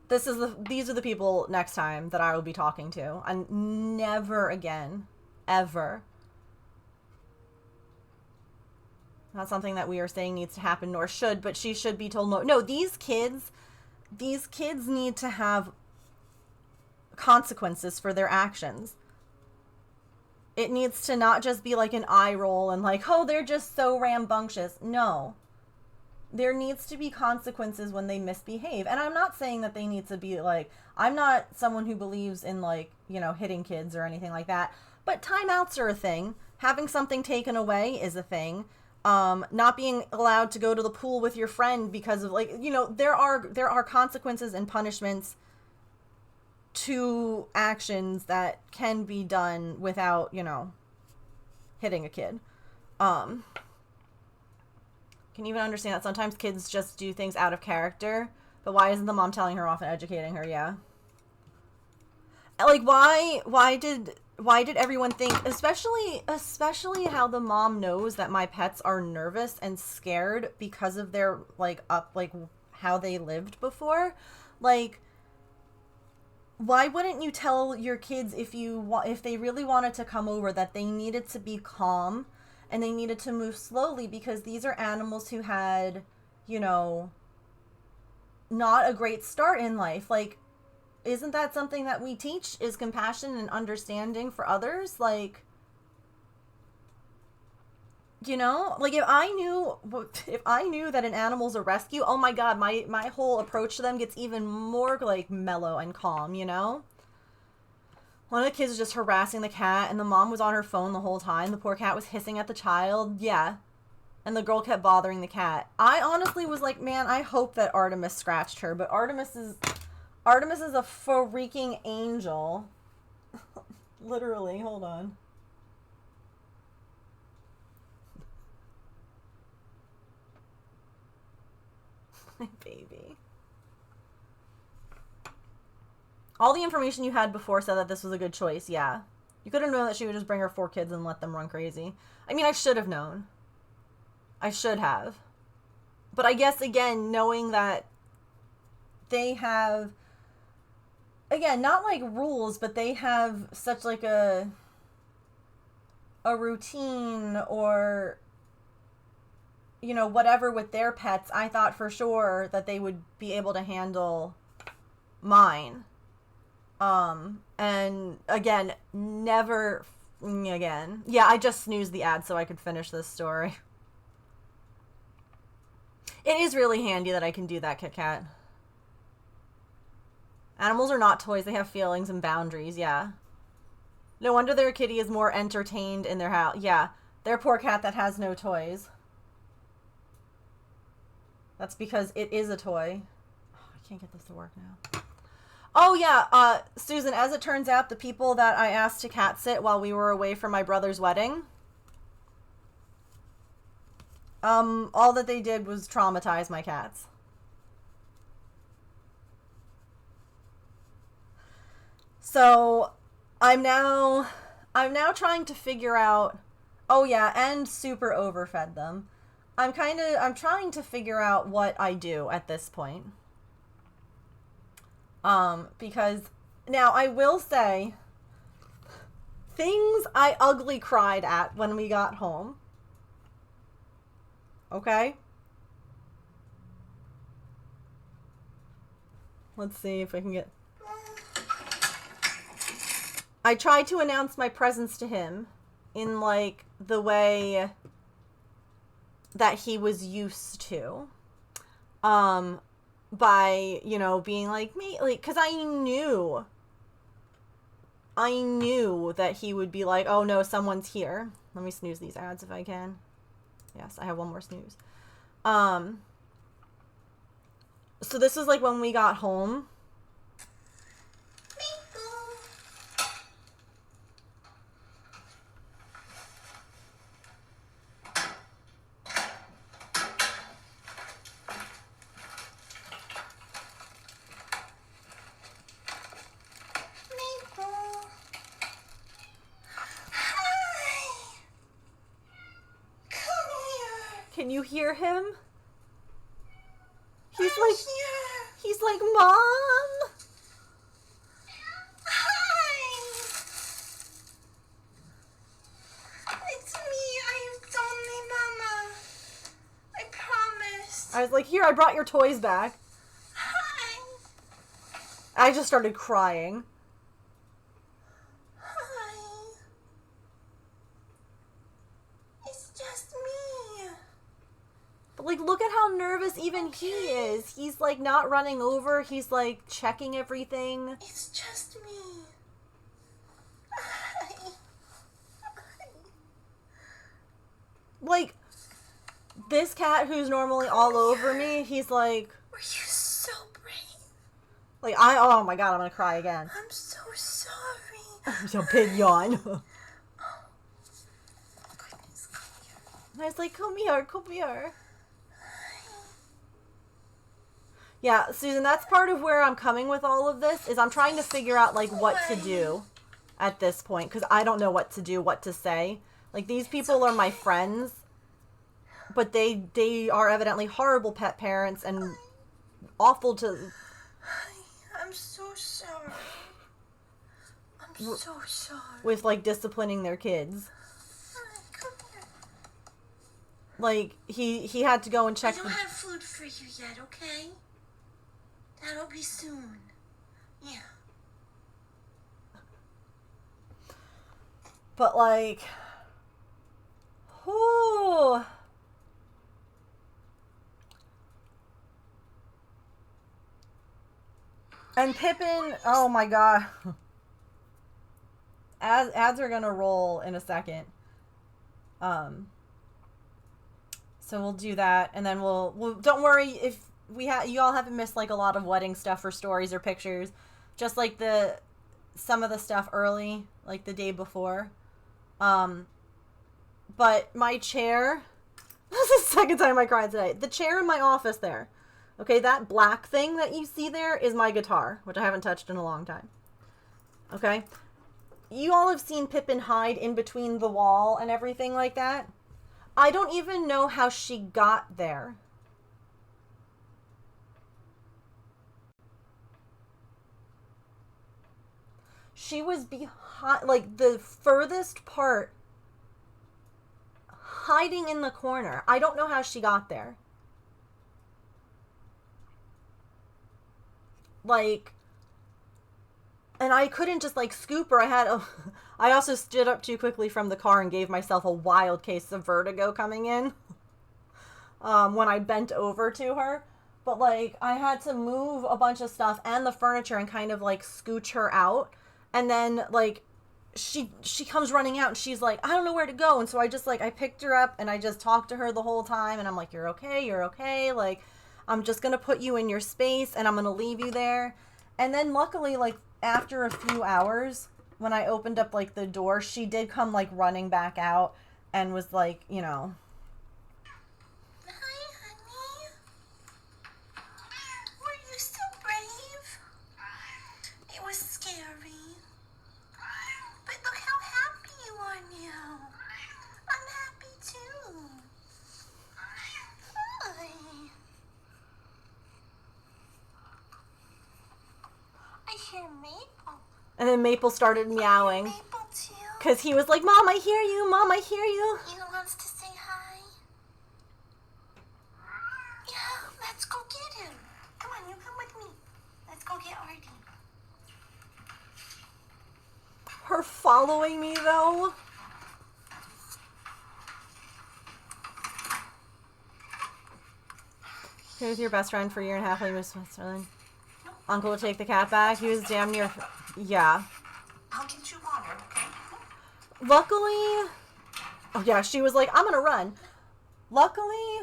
these are the people next time that I will be talking to, and never again, ever, Not something that we are saying needs to happen, nor should, but she should be told no. No, these kids need to have consequences for their actions. It needs to not just be like an eye roll and like, oh, they're just so rambunctious. No. There needs to be consequences when they misbehave. And I'm not saying that they need to be like, I'm not someone who believes in like, you know, hitting kids or anything like that. But timeouts are a thing. Having something taken away is a thing. Not being allowed to go to the pool with your friend because of like, you know, there are consequences and punishments to actions that can be done without, you know, hitting a kid. Can even understand that sometimes kids just do things out of character, but why isn't the mom telling her off and educating her? Yeah. Like, why did everyone think, especially how the mom knows that my pets are nervous and scared because of their, like, how they lived before? Like, why wouldn't you tell your kids if they really wanted to come over that they needed to be calm and they needed to move slowly, because these are animals who had, you know, not a great start in life. Like, isn't that something that we teach, is compassion and understanding for others? Like, you know, like if I knew that an animal's a rescue, oh my God, my whole approach to them gets even more like mellow and calm, you know? One of the kids was just harassing the cat and the mom was on her phone the whole time. The poor cat was hissing at the child. Yeah. And the girl kept bothering the cat. I honestly was like, man, I hope that Artemis scratched her, but Artemis is a freaking angel. Literally, hold on. My baby. All the information you had before said that this was a good choice, yeah. You could have known that she would just bring her 4 kids and let them run crazy. I mean, I should have known. I should have. But I guess, again, knowing that they have, again, not like rules, but they have such like a routine or, you know, whatever with their pets, I thought for sure that they would be able to handle mine. And again, never again. Yeah, I just snoozed the ad so I could finish this story. It is really handy that I can do that, Kit Kat. Animals are not toys. They have feelings and boundaries, yeah. No wonder their kitty is more entertained in their house. Yeah, their poor cat that has no toys. That's because it is a toy. Oh, I can't get this to work now. Oh, yeah, Susan, as it turns out, the people that I asked to cat sit while we were away for my brother's wedding, all that they did was traumatize my cats. So, I'm now trying to figure out, oh yeah, and super overfed them. I'm trying to figure out what I do at this point. Because now I will say things I ugly cried at when we got home. Okay? Let's see if I can get... I tried to announce my presence to him in, like, the way that he was used to. By, you know, being like, me, like, because I knew that he would be like, oh no, someone's here. Let me snooze these ads if I can. Yes, I have one more snooze. So this was like when we got home. Can you hear him? He's like, Mom? Hi! It's me, I'm Donny Mama. I was like, here, I brought your toys back. Hi. I just started crying. Hi. It's just me. But, like, look at how nervous even he is. He's, like, not running over. He's, like, checking everything. It's just me. Hi. Like, this cat who's normally all over me, he's like, Were you so brave? like, oh my god, I'm gonna cry again. I'm so sorry. So big yawn. Goodness, come here. I was like, come here, come here. Yeah, Susan, that's part of where I'm coming with all of this, is I'm trying to figure out, like, what to do at this point, because I don't know what to do, what to say. Like, these people are my friends, but they are evidently horrible pet parents and awful to... I'm so sorry. I'm so sorry. with, like, disciplining their kids. Hi, come here. Like, he had to go and I check don't the... have food for you yet, okay? That'll be soon. Yeah. But, like... Whew... And Pippin, oh my god. Ads are gonna roll in a second. So we'll do that, and then we'll don't worry if you all haven't missed like a lot of wedding stuff or stories or pictures, just like some of the stuff early, like the day before. But my chair, this is the second time I cried today. The chair in my office there. Okay, that black thing that you see there is my guitar, which I haven't touched in a long time. Okay? You all have seen Pippin hide in between the wall and everything like that. I don't even know how she got there. She was behind, like, the furthest part, hiding in the corner. I don't know how she got there. Like, and I couldn't just, like, scoop her. I also stood up too quickly from the car and gave myself a wild case of vertigo coming in when I bent over to her. But, like, I had to move a bunch of stuff and the furniture and kind of, like, scooch her out. And then, like, she comes running out and she's like, I don't know where to go. And so I just, like, I picked her up and I just talked to her the whole time. And I'm like, you're okay. Like, I'm just going to put you in your space and I'm going to leave you there. And then luckily, like, after a few hours, when I opened up, like, the door, she did come, like, running back out and was like, you know. Hi, honey. Were you so brave? It was scary. But look how happy you are now. I'm happy too. Hi. I hear Maple. And then Maple started meowing. Maple too. Because he was like, Mom, I hear you. Mom, I hear you. You wants to say hi? Yeah, let's go get him. Come on, you come with me. Let's go get Artie. Her following me, though. Here's your best friend for a year and a half, like Miss Switzerland. Uncle will take the cat back. He was damn near... Yeah. I'll get you water, okay? Luckily... Oh, yeah, she was like, I'm gonna run. Luckily,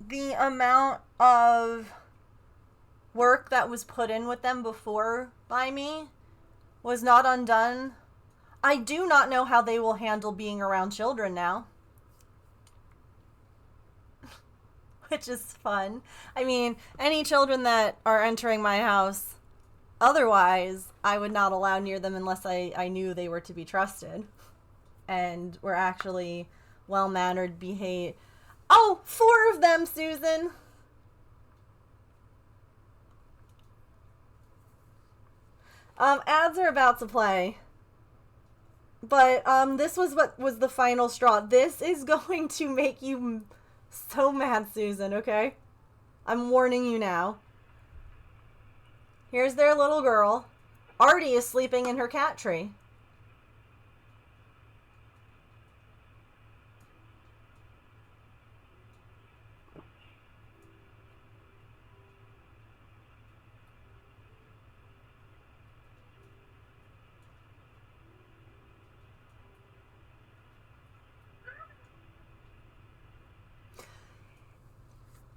the amount of work that was put in with them before by me was not undone. I do not know how they will handle being around children now. Which is fun. I mean, any children that are entering my house, otherwise, I would not allow near them unless I knew they were to be trusted. And were actually well-mannered, behaved. Oh, 4 of them, Susan! Ads are about to play. But, this was what was the final straw. This is going to make you so mad, Susan, okay? I'm warning you now. Here's their little girl. Artie is sleeping in her cat tree.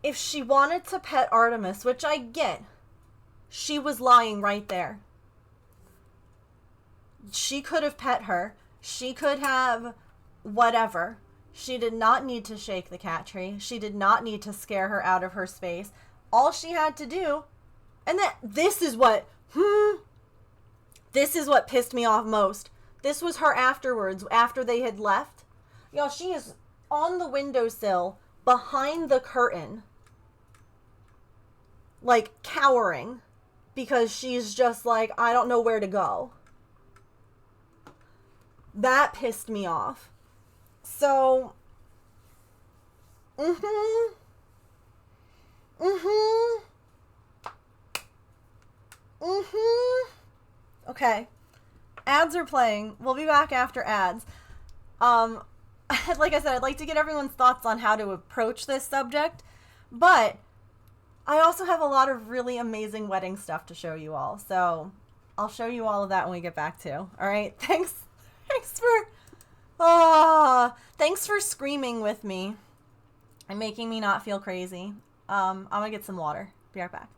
If she wanted to pet Artemis, which I get, she was lying right there. She could have pet her. She could have whatever. She did not need to shake the cat tree. She did not need to scare her out of her space. All she had to do, and this is what pissed me off most. This was her afterwards, after they had left. Y'all, she is on the windowsill behind the curtain, like cowering, because she's just like, I don't know where to go. That pissed me off. So, okay. Ads are playing. We'll be back after ads. Like I said, I'd like to get everyone's thoughts on how to approach this subject, but I also have a lot of really amazing wedding stuff to show you all. So I'll show you all of that when we get back to. All right. Thanks for screaming with me and making me not feel crazy. I'm gonna get some water. Be right back.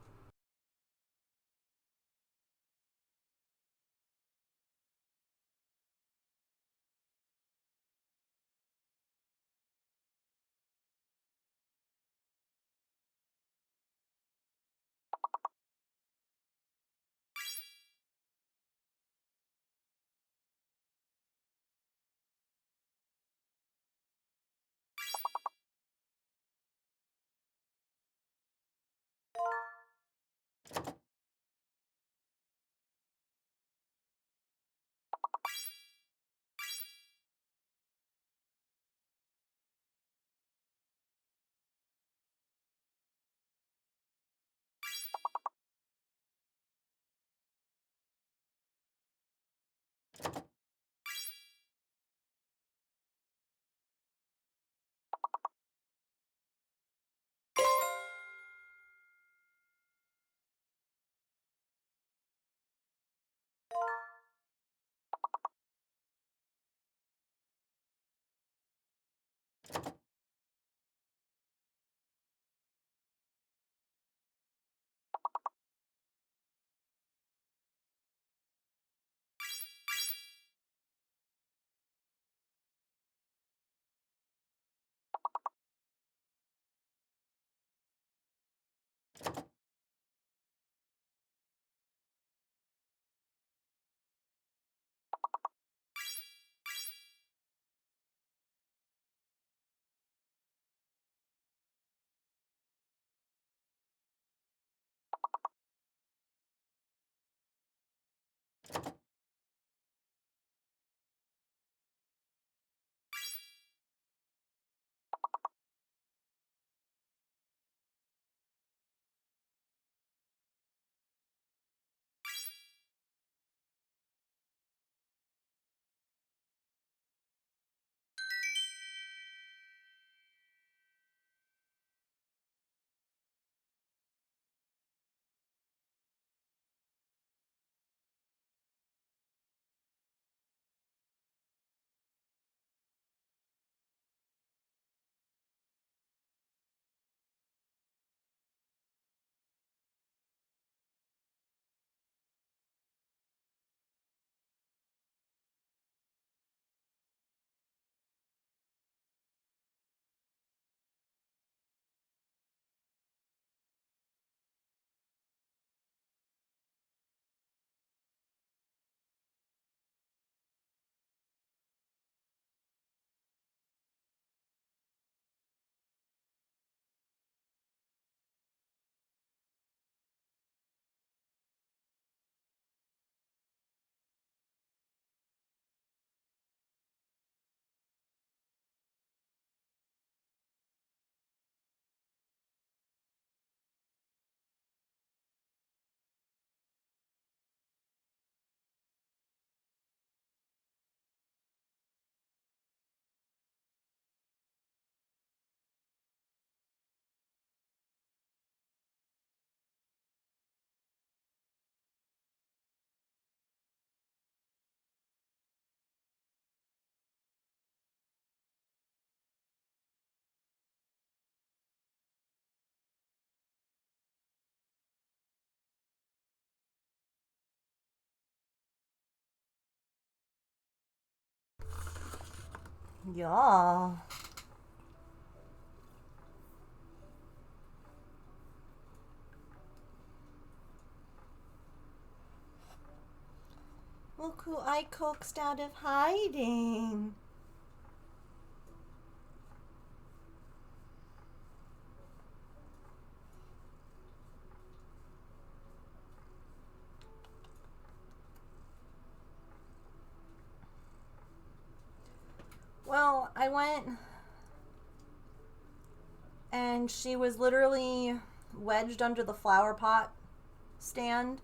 Y'all. Look who I coaxed out of hiding. Well, I went and she was literally wedged under the flower pot stand.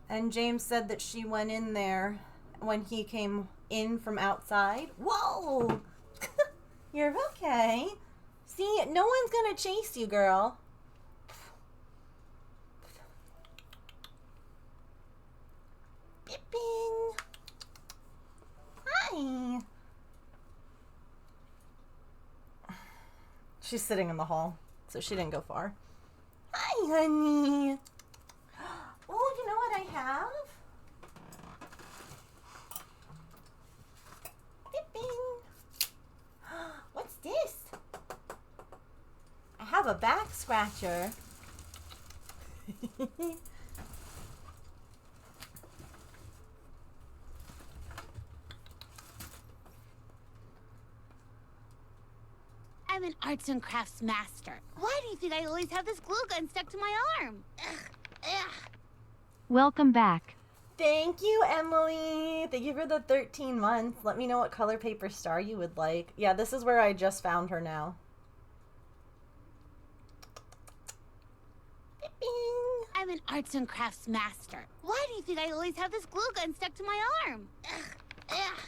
And James said that she went in there when he came in from outside. Whoa! You're okay. See, no one's gonna chase you, girl. Beeping. Hi. She's sitting in the hall, so she didn't go far. Hi, honey. Oh, you know what I have? Beeping. What's this? I have a back scratcher. I'm an arts and crafts master. Why do you think I always have this glue gun stuck to my arm? Ugh, ugh. Welcome back. Thank you, Emily. Thank you for the 13 months. Let me know what color paper star you would like. Yeah, this is where I just found her now. Beeping. I'm an arts and crafts master. Why do you think I always have this glue gun stuck to my arm? Ugh, ugh.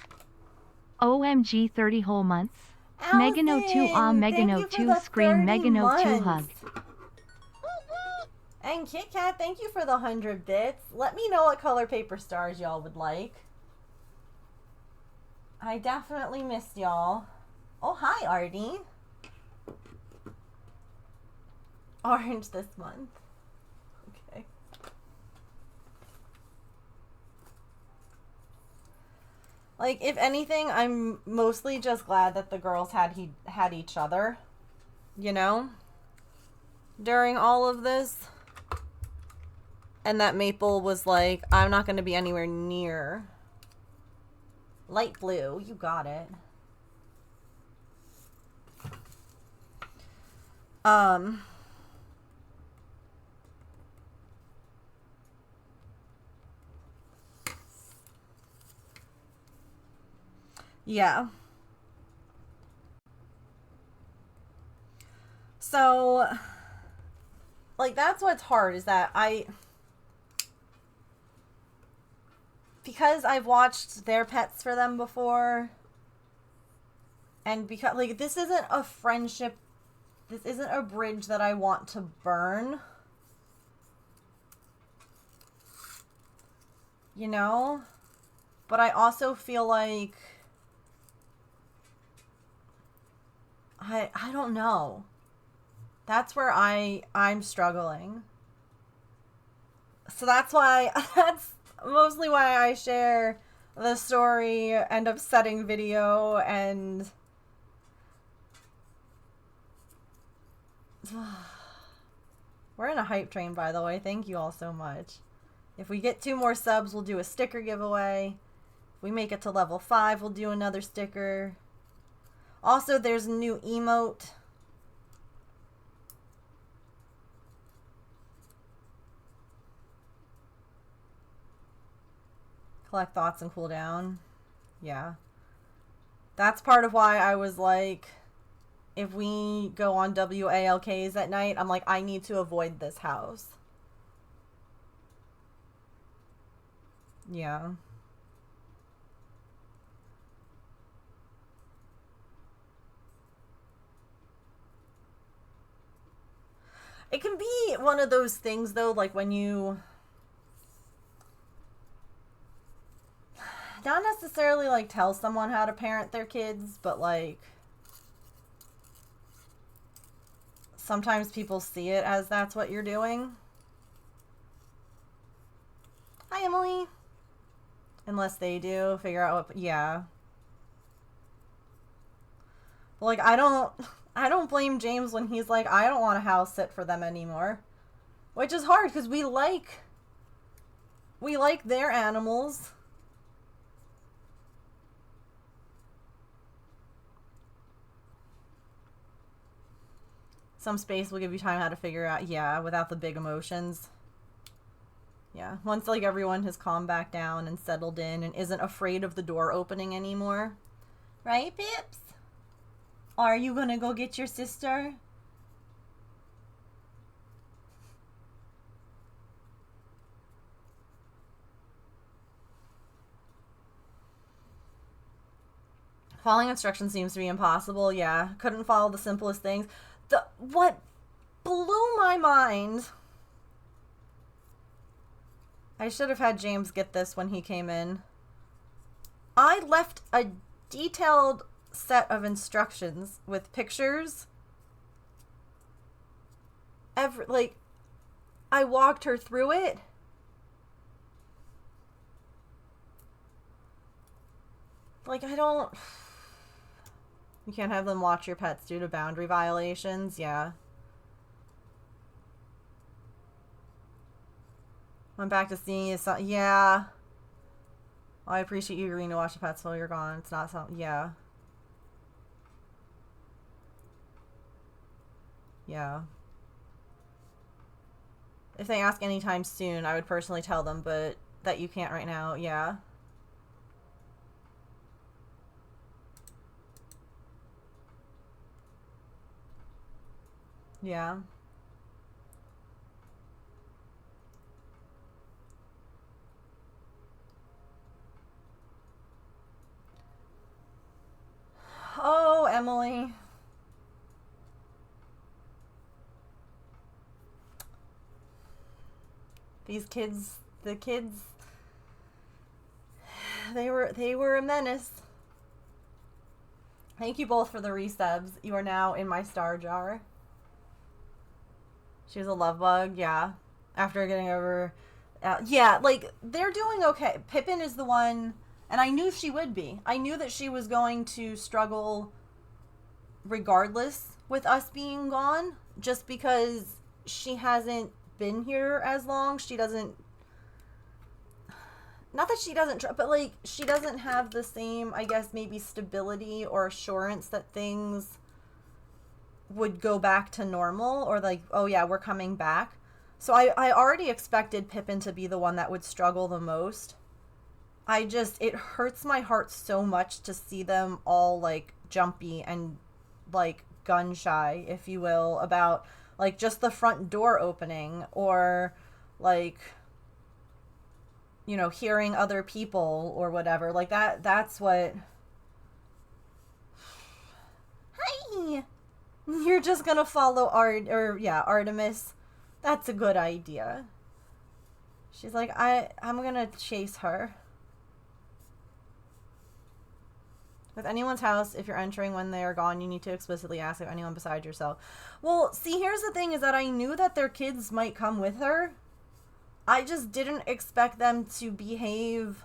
OMG 30 whole months. Allison, Megano 2 thank Megano you for 2 the scream 30 Megano 2 hug. months. And Kit Kat, thank you for the 100 bits. Let me know what color paper stars y'all would like. I definitely missed y'all. Oh, hi, Artie. Orange this month. Okay. Like, if anything, I'm mostly just glad that the girls had each other, you know, during all of this. And that Maple was like, I'm not going to be anywhere near. Light blue, you got it. Yeah. So, like, that's what's hard is that because I've watched their pets for them before, and because, like, this isn't a friendship, this isn't a bridge that I want to burn, you know, but I also feel like, I don't know, that's where I'm struggling, so that's mostly why I share the story and upsetting video and we're in a hype train, by the way. Thank you all so much. If we get 2 more subs, we'll do a sticker giveaway. If we make it to level 5, we'll do another sticker. Also, there's a new emote. Collect thoughts and cool down. Yeah. That's part of why I was like, if we go on WALKs at night, I'm like, I need to avoid this house. Yeah. It can be one of those things, though, like when you... not necessarily, like, tell someone how to parent their kids, but, like, sometimes people see it as that's what you're doing. Hi, Emily. Unless they do, figure out what... yeah. But like I don't blame James when he's like, I don't want to house sit for them anymore. Which is hard because we like their animals. Some space will give you time how to figure out, yeah, without the big emotions. Yeah, once like everyone has calmed back down and settled in and isn't afraid of the door opening anymore. Right, Pips? Are you gonna go get your sister? Following instructions seems to be impossible. Yeah, couldn't follow the simplest things. What blew my mind. I should have had James get this when he came in. I left a detailed set of instructions with pictures. I walked her through it. Like, I don't... You can't have them watch your pets due to boundary violations. Yeah. Went back to seeing you. Yeah. Well, I appreciate you agreeing to watch the pets while you're gone. It's not something. Yeah. Yeah. If they ask anytime soon, I would personally tell them, but that you can't right now. Yeah. Yeah. Oh, Emily. These kids, the kids, they were a menace. Thank you both for the resubs. You are now in my star jar. She was a love bug, yeah. After getting over... yeah, like, they're doing okay. Pippin is the one... And I knew she would be. I knew that she was going to struggle regardless with us being gone. Just because she hasn't been here as long. She doesn't... Not that she doesn't... But, like, she doesn't have the same, I guess, maybe stability or assurance that things would go back to normal, or like, oh yeah, we're coming back. So I already expected Pippin to be the one that would struggle the most. It hurts my heart so much to see them all like jumpy and like gun shy, if you will, about like just the front door opening, or like, you know, hearing other people or whatever. Like that's what... Hi! You're just gonna follow Artemis. That's a good idea. She's like, I'm gonna chase her. With anyone's house, if you're entering when they are gone, you need to explicitly ask if anyone besides yourself. Well, see, here's the thing, is that I knew that their kids might come with her. I just didn't expect them to behave,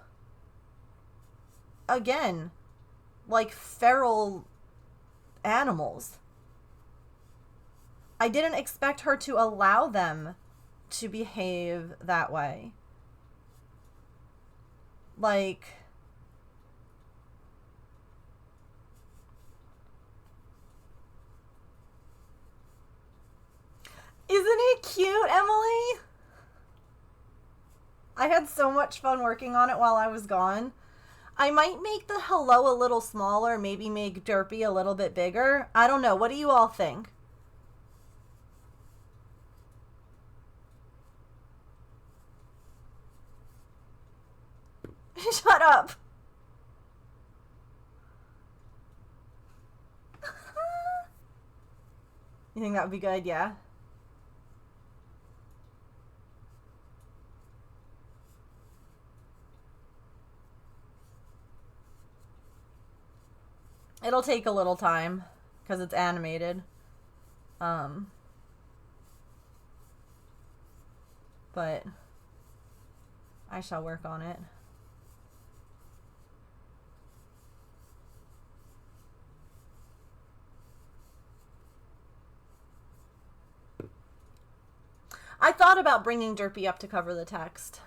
again, like feral animals. I didn't expect her to allow them to behave that way. Like... Isn't it cute, Emily? I had so much fun working on it while I was gone. I might make the hello a little smaller, maybe make Derpy a little bit bigger. I don't know. What do you all think? Shut up. You think that would be good? Yeah. It'll take a little time because it's animated. But I shall work on it. thought about bringing Derpy up to cover the text.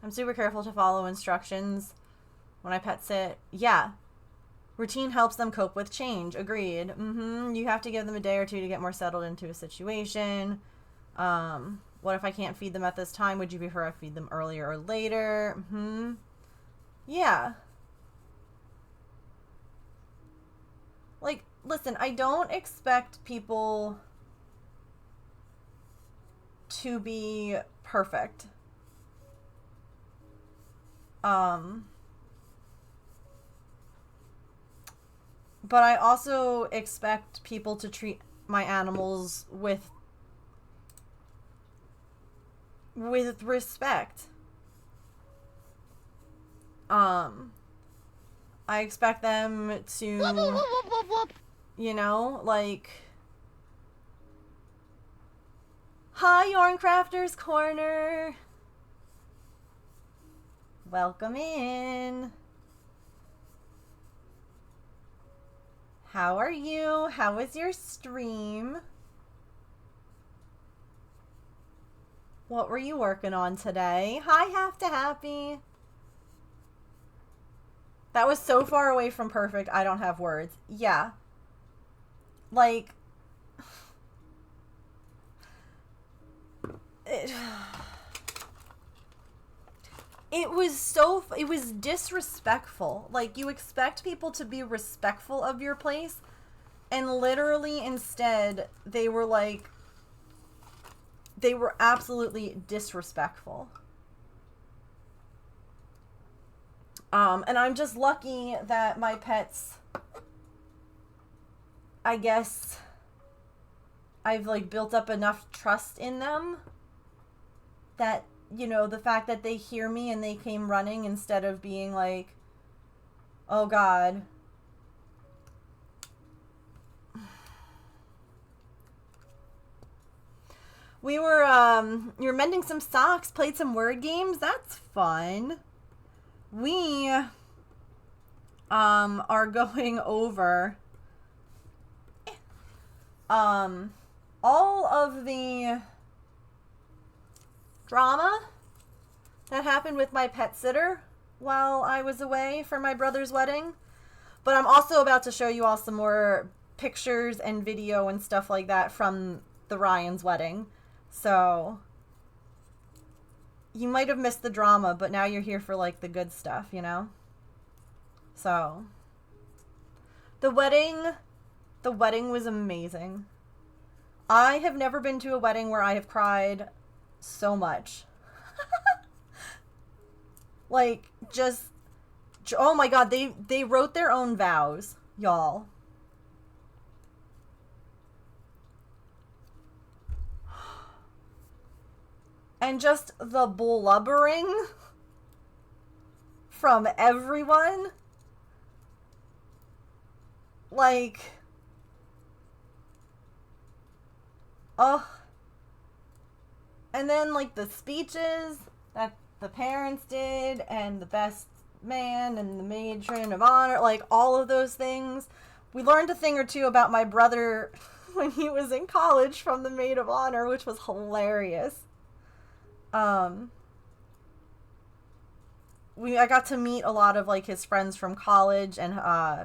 I'm super careful to follow instructions when I pet sit. Yeah. Routine helps them cope with change. Agreed. You have to give them a day or two to get more settled into a situation. What if I can't feed them at this time? Would you prefer I feed them earlier or later? Yeah. Like, listen, I don't expect people to be perfect. But I also expect people to treat my animals with respect. I expect them to, Whoop, whoop, whoop, whoop, whoop. you know, like, hi, Yarncrafters Corner. Welcome in. How are you? How was your stream? What were you working on today? Hi, Half to Happy. That was so far away from perfect, I don't have words. Yeah. Like... It was disrespectful. Like, you expect people to be respectful of your place, and literally instead, they were like... They were absolutely disrespectful. And I'm just lucky that my pets, I guess, I've, like, built up enough trust in them that, you know, the fact that they hear me and they came running instead of being like, oh God. We were mending some socks, played some word games. That's fun. We, are going over, all of the drama that happened with my pet sitter while I was away for my brother's wedding. But I'm also about to show you all some more pictures and video and stuff like that from the Ryan's wedding. So you might have missed the drama, but now you're here for, like, the good stuff, you know? So the wedding was amazing. I have never been to a wedding where I have cried so much. Like, just, oh my God, they wrote their own vows, y'all. And just the blubbering from everyone. Like, oh. And then, like, the speeches that the parents did, and the best man, and the matron of honor, like, all of those things. We learned a thing or two about my brother when he was in college from the maid of honor, which was hilarious. I got to meet a lot of, like, his friends from college and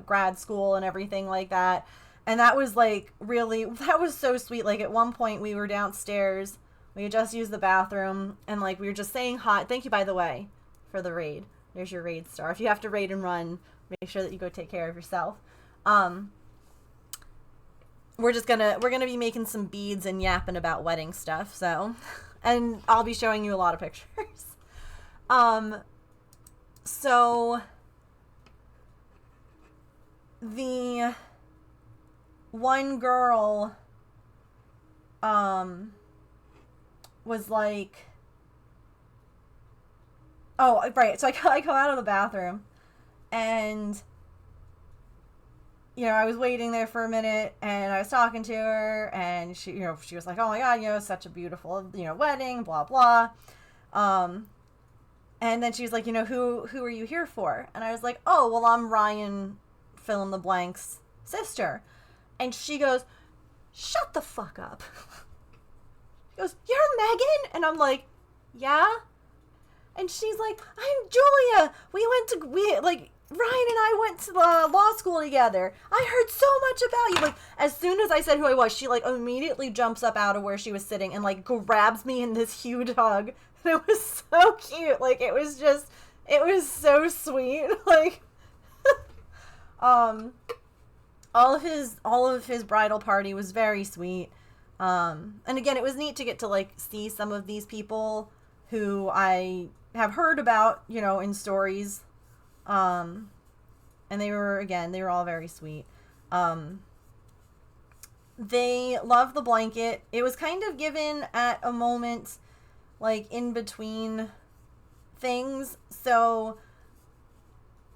grad school and everything like that. And that was, like, really, that was so sweet. Like, at one point we were downstairs. We had just used the bathroom, and, like, we were just saying hi. Thank you, by the way, for the raid. There's your raid star. If you have to raid and run, make sure that you go take care of yourself. We're gonna be making some beads and yapping about wedding stuff, so... And I'll be showing you a lot of pictures. So the one girl, was like, oh, right. So I go out of the bathroom, and, you know, I was waiting there for a minute, and I was talking to her, and she, you know, she was like, oh my God, you know, such a beautiful, you know, wedding, blah, blah. And then she was like, you know, who are you here for? And I was like, oh, well, I'm Ryan, fill in the blank's sister. And she goes, shut the fuck up. He goes, you're Megan? And I'm like, yeah. And she's like, I'm Julia. Ryan and I went to the law school together. I heard so much about you. Like, as soon as I said who I was, she, like, immediately jumps up out of where she was sitting and, like, grabs me in this huge hug. And it was so cute. Like, it was so sweet. Like, all of his bridal party was very sweet. And again, it was neat to get to, like, see some of these people who I have heard about, you know, in stories. And they were all very sweet. They loved the blanket. It was kind of given at a moment, like, in between things. So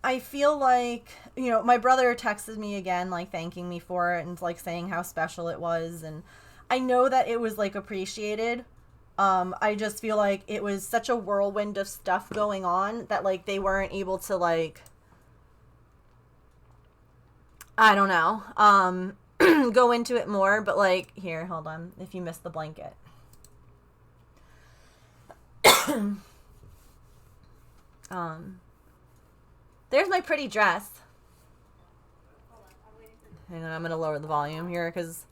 I feel like, you know, my brother texted me again, like, thanking me for it and, like, saying how special it was. And I know that it was, like, appreciated. I just feel like it was such a whirlwind of stuff going on that, like, they weren't able to, like, I don't know, go into it more. But, like, here, hold on, if you missed the blanket. There's my pretty dress. Hang on, I'm gonna lower the volume here, because,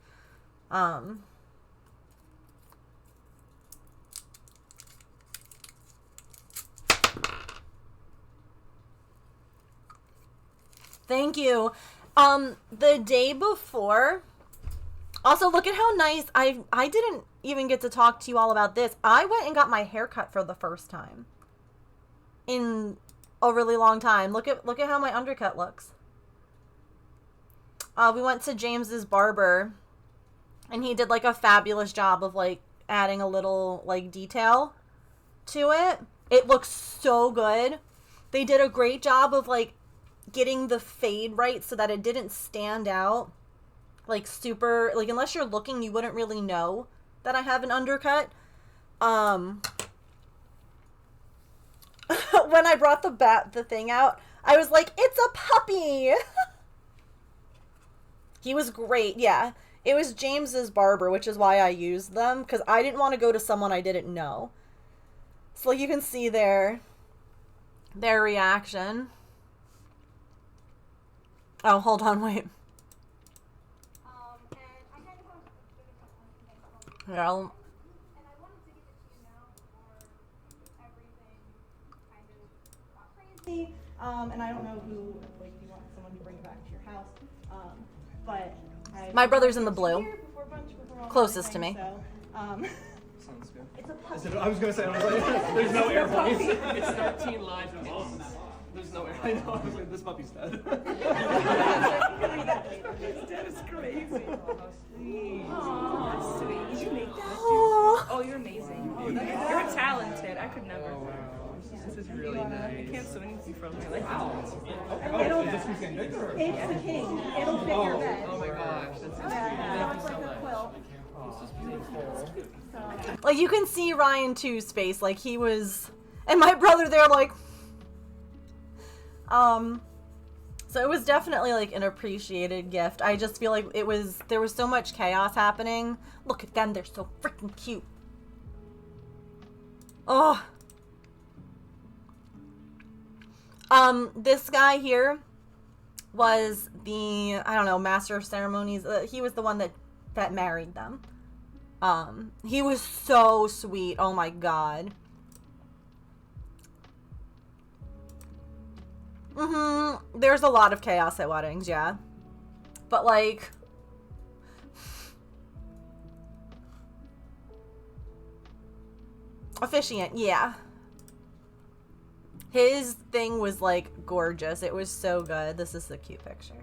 thank you. The day before, also, look at how nice, I didn't even get to talk to you all about this. I went and got my hair cut for the first time in a really long time. Look at how my undercut looks. We went to James's barber, and he did, like, a fabulous job of, like, adding a little, like, detail to it. It looks so good. They did a great job of, like, getting the fade right so that it didn't stand out, like, super, like, unless you're looking, you wouldn't really know that I have an undercut. When I brought the thing out, I was like, it's a puppy. He was great. Yeah, it was James's barber, which is why I used them, because I didn't want to go to someone I didn't know. So, like, you can see their reaction. Oh, hold on, wait. Yeah, And I wanted to give it to you now before everything kind of got crazy. And I don't know who, like, you want someone to bring it back to your house. But my brother's in the blue. here before all Closest to everything, me. So, Sounds good. it's a puppy. I was gonna say, I was like, there's no airplanes. It's 13 live kittens. There's no air. I know. I was like, this puppy's dead. You can read that later. That is crazy. Sweet. Sweet. Did you make that? Oh, Oh, you're amazing. You're talented. I could never. This is really nice. I can't sew anything from here. Like, wow. It'll, it's the king. It'll fit your bed. Oh my gosh. That's so Yeah, sweet. it's like a quilt. like, you can see Ryan too's face, like, he was, and my brother there, like, so it was definitely, like, an appreciated gift. I just feel like there was so much chaos happening. Look at them, they're so freaking cute. Oh. This guy here was the, I don't know, master of ceremonies. He was the one that married them. He was so sweet. Oh my god. There's a lot of chaos at weddings, yeah. But, like, officiant, yeah. His thing was, like, gorgeous. It was so good. This is the cute picture.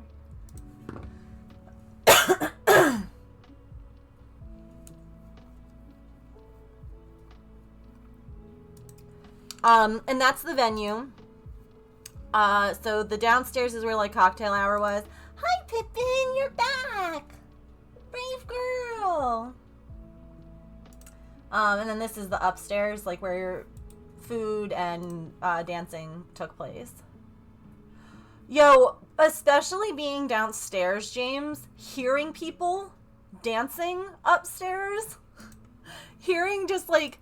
And that's the venue. So the downstairs is where, like, cocktail hour was. Hi, Pippin, you're back! Brave girl! And then this is the upstairs, like, where your food and dancing took place. Yo, especially being downstairs, James, hearing people dancing upstairs, hearing just like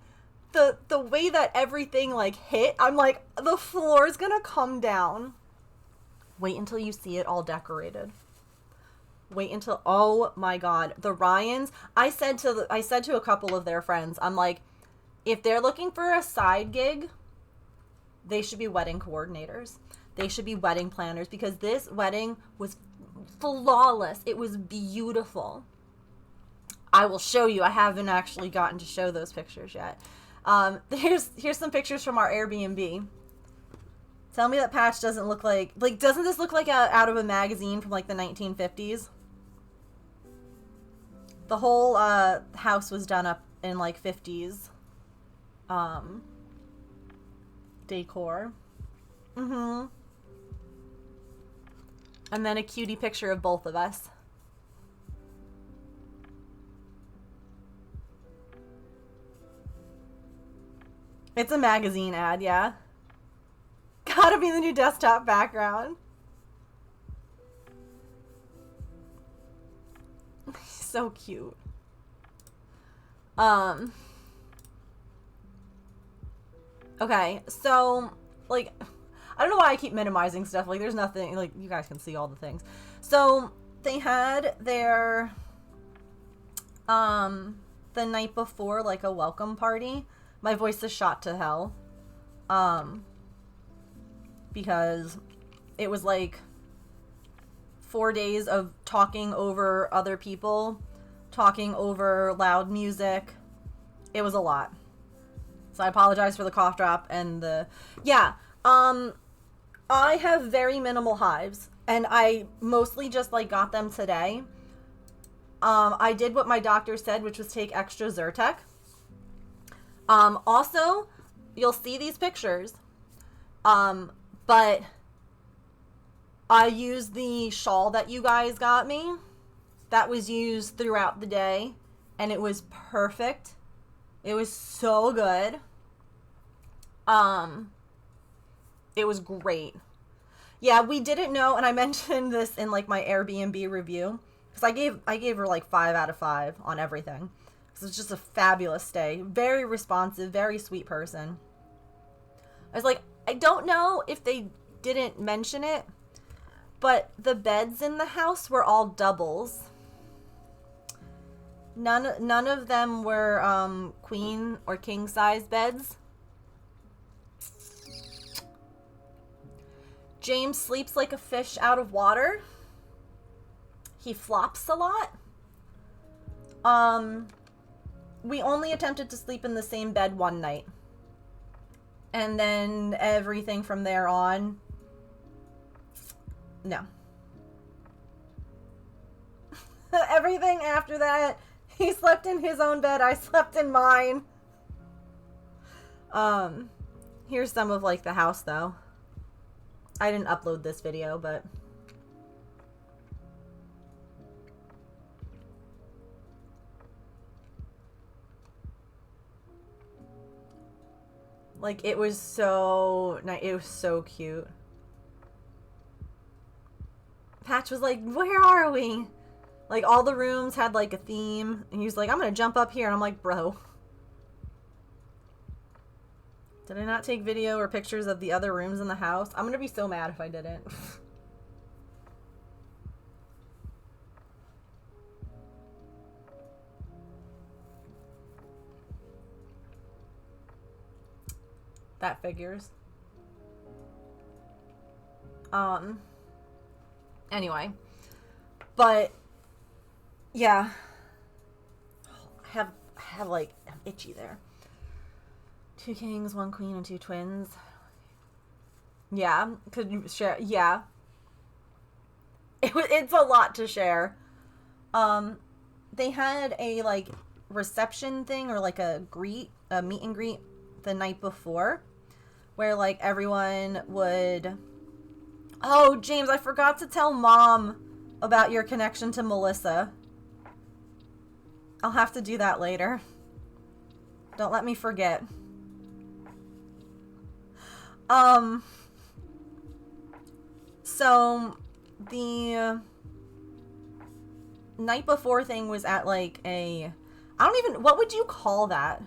the way that everything like hit, I'm like, the floor is gonna come down. Wait until you see it all decorated. Wait until, oh my God, the Ryans. I said to a couple of their friends, I'm like, if they're looking for a side gig, they should be wedding coordinators. They should be wedding planners, because this wedding was flawless. It was beautiful. I will show you. I haven't actually gotten to show those pictures yet. Here's some pictures from our Airbnb. Tell me that Patch doesn't look like doesn't this look like out of a magazine from like the 1950s? The whole house was done up in like 50s decor. Mm-hmm. And then a cutie picture of both of us. It's a magazine ad, yeah. Gotta be the new desktop background. So cute. Okay, so, like, I don't know why I keep minimizing stuff. Like, there's nothing, like, you guys can see all the things. So, they had their, the night before, like, a welcome party. My voice is shot to hell. Because it was, like, 4 days of talking over other people, talking over loud music. It was a lot. So I apologize for the cough drop and the... Yeah, I have very minimal hives, and I mostly just, like, got them today. I did what my doctor said, which was take extra Zyrtec. Also, you'll see these pictures, but I used the shawl that you guys got me. That was used throughout the day, and it was perfect. It was so good. It was great. Yeah, we didn't know, and I mentioned this in like my Airbnb review, because I gave her like 5 out of 5 on everything. Because it's just a fabulous stay. Very responsive, very sweet person. I was like, I don't know if they didn't mention it, but the beds in the house were all doubles. None of them were queen or king size beds. James sleeps like a fish out of water. He flops a lot. We only attempted to sleep in the same bed one night. And then everything from there on, no. Everything after that, he slept in his own bed, I slept in mine. Here's some of like the house though. I didn't upload this video, but like it was so nice. It was so cute. Patch was like, where are we? Like all the rooms had like a theme, and he was like, I'm gonna jump up here, and I'm like, bro, did I not take video or pictures of the other rooms in the house? I'm gonna be so mad if I didn't. That figures. Anyway. But yeah. I have like, I'm itchy there. 2 kings, 1 queen, and 2 twins. Yeah. Could you share? Yeah. It's a lot to share. They had a like reception thing, or like a meet and greet the night before, where like everyone would... Oh, James, I forgot to tell Mom about your connection to Melissa. I'll have to do that later. Don't let me forget. So night before thing was at like a, I don't even, what would you call that?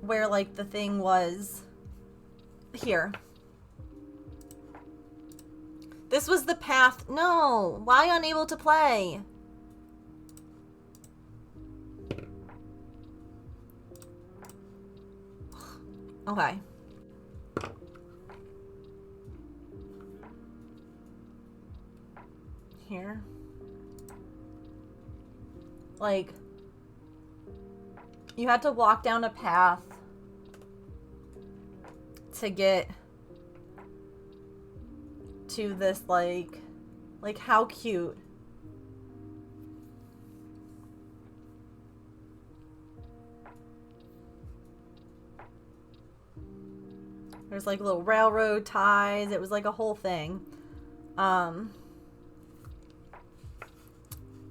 Where like the thing was here. This was the path. No, why unable to play? Okay. Here. Like, you had to walk down a path to get to this, like how cute. There's like little railroad ties. It was like a whole thing.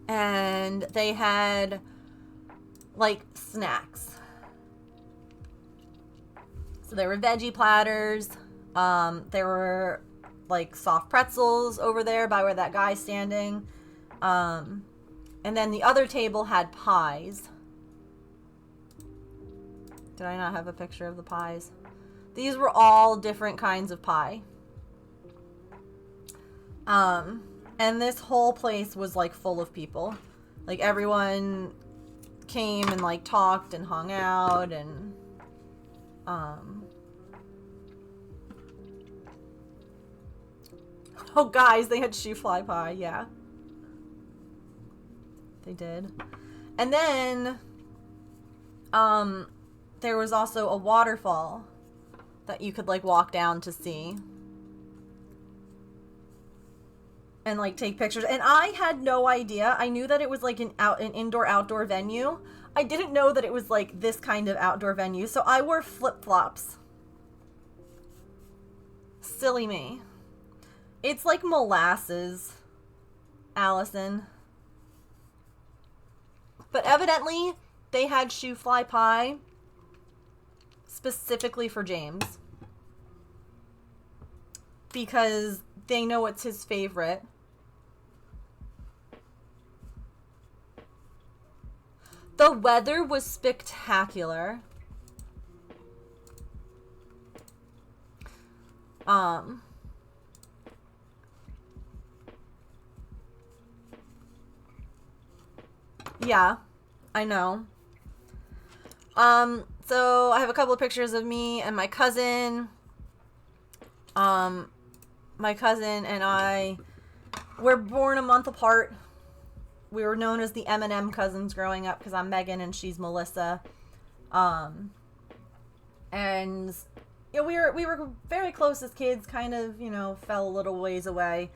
And they had like snacks. So there were veggie platters. There were like soft pretzels over there by where that guy's standing. And then the other table had pies. Did I not have a picture of the pies? These were all different kinds of pie. And this whole place was like full of people. Like everyone came and like talked and hung out and oh guys, they had shoe fly pie, yeah. They did. And then there was also a waterfall that you could like walk down to see. And like take pictures. And I had no idea. I knew that it was like an indoor-outdoor venue. I didn't know that it was like this kind of outdoor venue. So I wore flip-flops. Silly me. It's like molasses, Allison. But evidently, they had shoe fly pie specifically for James. Because they know it's his favorite. The weather was spectacular. Yeah, I know. So I have a couple of pictures of me and my cousin. My cousin and I were born a month apart. We were known as the M&M cousins growing up because I'm Megan and she's Melissa. And you know, we were very close as kids, kind of, you know, fell a little ways away.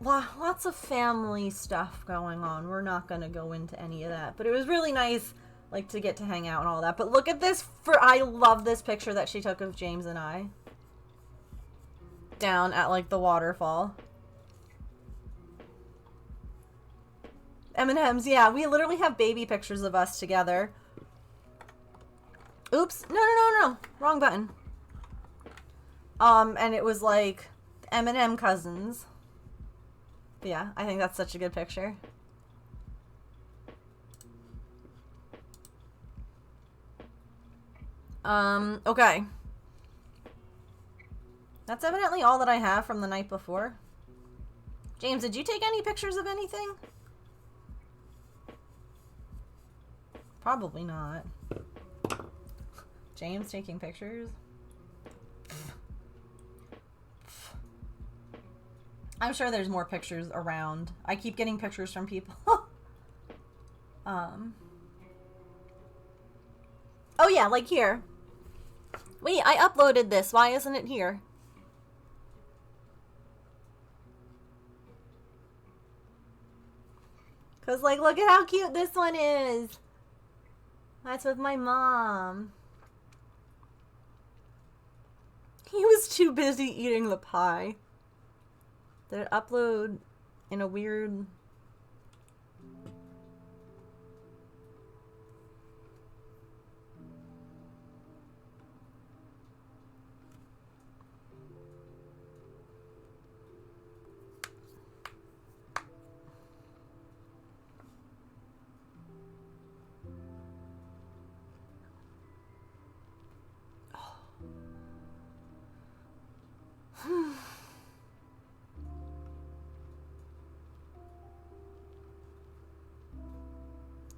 Lots of family stuff going on. We're not going to go into any of that. But it was really nice, like, to get to hang out and all that. But look at this. I love this picture that she took of James and I. Down at, like, the waterfall. M&M's, yeah. We literally have baby pictures of us together. Oops. No. Wrong button. And it was, like, M&M cousins. But yeah, I think that's such a good picture. Okay. That's evidently all that I have from the night before. James, did you take any pictures of anything? Probably not. James taking pictures? I'm sure there's more pictures around. I keep getting pictures from people. Oh yeah, like here. Wait, I uploaded this. Why isn't it here? Cause like, look at how cute this one is. That's with my mom. He was too busy eating the pie. Did it upload in a weird...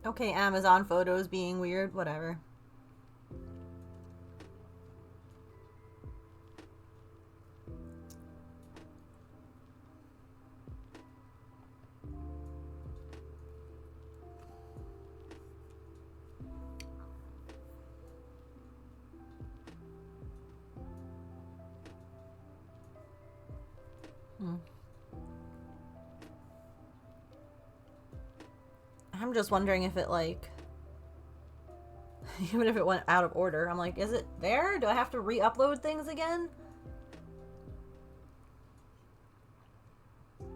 Okay, Amazon photos being weird, whatever. I'm just wondering if it, like, even if it went out of order, I'm like, is it there? Do I have to re-upload things again?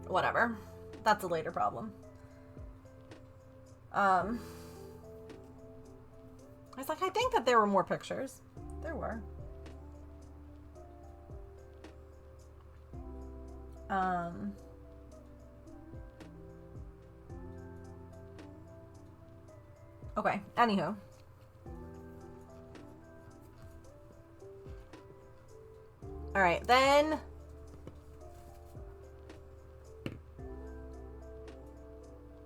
Whatever. That's a later problem. I was like, I think that there were more pictures. There were. Okay, anywho. Alright, then...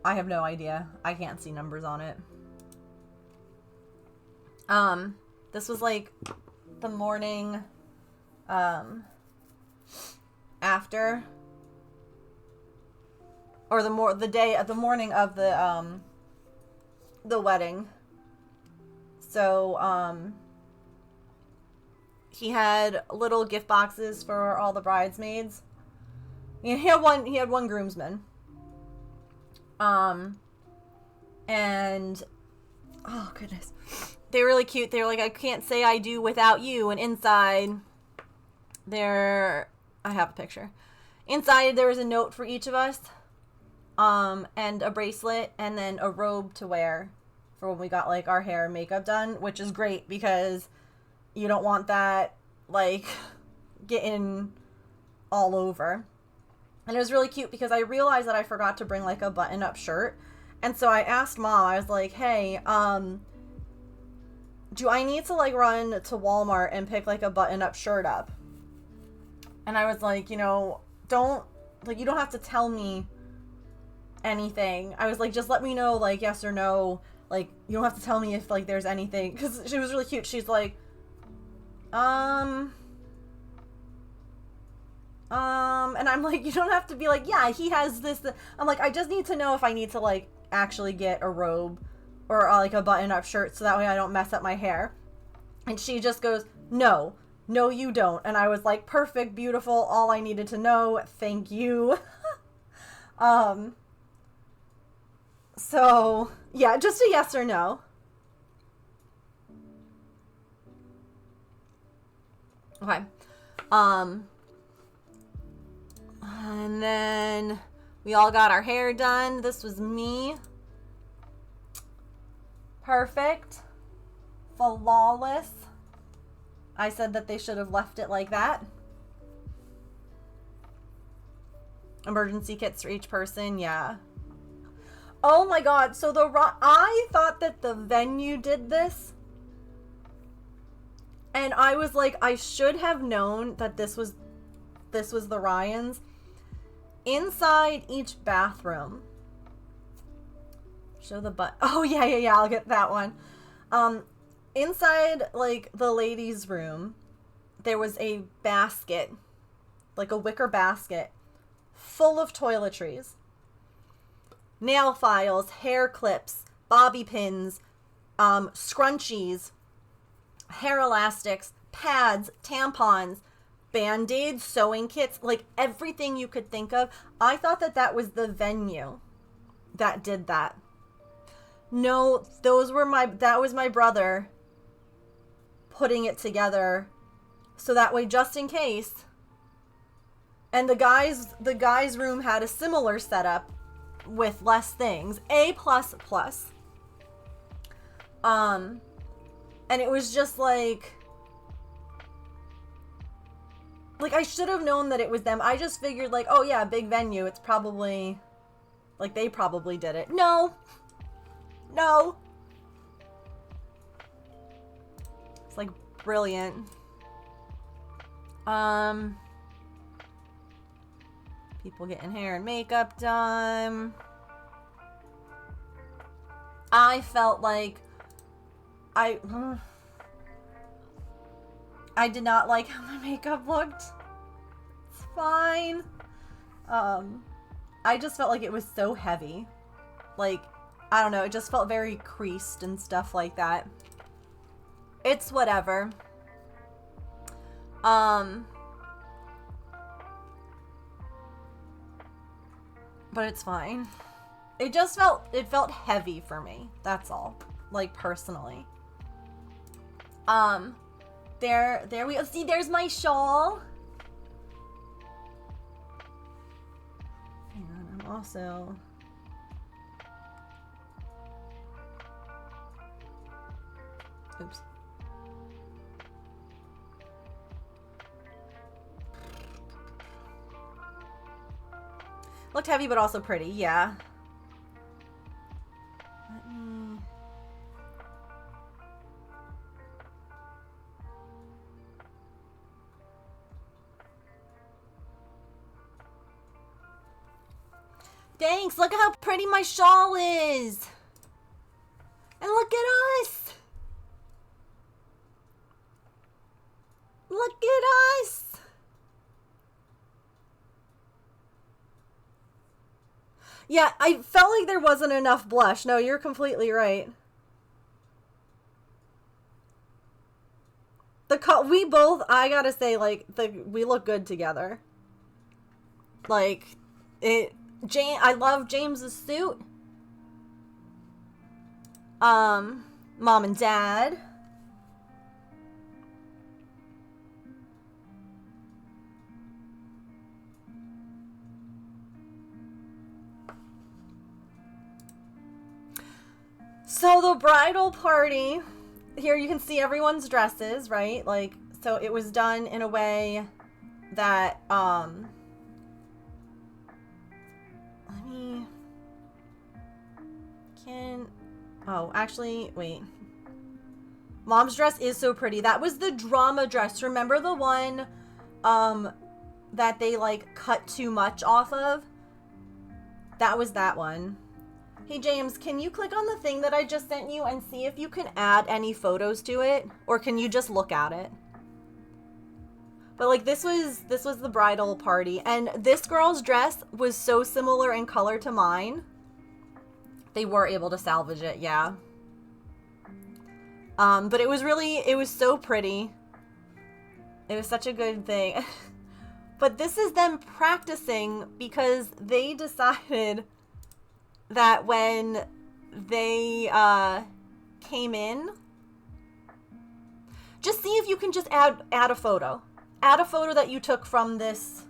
I have no idea. I can't see numbers on it. This was like the morning, after, or the morning of the wedding. So, he had little gift boxes for all the bridesmaids. He had one groomsman. And, oh goodness, they were really cute. They were like, I can't say I do without you. And inside I have a picture. Inside there was a note for each of us, and a bracelet, and then a robe to wear for when we got like our hair and makeup done, which is great because you don't want that like getting all over. And it was really cute because I realized that I forgot to bring like a button-up shirt. And so I asked Mom, I was like, hey, do I need to like run to Walmart and pick like a button-up shirt up? And I was like, you know, you don't have to tell me anything. I was like, just let me know like yes or no. Like, you don't have to tell me if like there's anything. Because she was really cute. She's like, and I'm like, you don't have to be like, yeah, he has this. I'm like, I just need to know if I need to like actually get a robe or like a button-up shirt so that way I don't mess up my hair. And she just goes, no, you don't. And I was like, perfect, beautiful, all I needed to know, thank you. So yeah, just a yes or no. Okay. And then we all got our hair done. This was me. Perfect. Flawless. I said that they should have left it like that. Emergency kits for each person, yeah. Oh my god, so I thought that the venue did this. And I was like, I should have known that this was the Ryans. Inside each bathroom. Show the butt. Oh, yeah, I'll get that one. Inside, like, the ladies' room, there was a basket, like a wicker basket, full of toiletries. Nail files, hair clips, bobby pins, scrunchies, hair elastics, pads, tampons, Band-Aids, sewing kits, like everything you could think of. I thought that that was the venue that did that. No, that was my brother putting it together so that way just in case. And the guys' room had a similar setup with less things. A++. And it was just like I should have known that it was them. I just figured like, oh yeah, big venue. It's probably like they probably did it. No. It's like brilliant. People getting hair and makeup done. I felt like I did not like how my makeup looked. It's fine. I just felt like it was so heavy. Like, I don't know, it just felt very creased and stuff like that. It's whatever. But it's fine. It just felt heavy for me. That's all. Like, personally. There we go. See, there's my shawl. Hang on, I'm also... Oops. Looked heavy, but also pretty, yeah. Let me... Thanks! Look at how pretty my shawl is! And look at us! Look at us! Yeah, I felt like there wasn't enough blush. No, you're completely right. We both, I gotta say, like, we look good together. Like, I love James's suit. Mom and Dad. So the bridal party, here you can see everyone's dresses, right? Like, so it was done in a way that, oh, actually, wait. Mom's dress is so pretty. That was the drama dress. Remember the one, that they, like, cut too much off of? That was that one. Hey, James, can you click on the thing that I just sent you and see if you can add any photos to it? Or can you just look at it? But, like, this was the bridal party. And this girl's dress was so similar in color to mine. They were able to salvage it, yeah. But it was so pretty. It was such a good thing. But this is them practicing because they decided that when they came in, just see if you can just add a photo. Add a photo that you took from this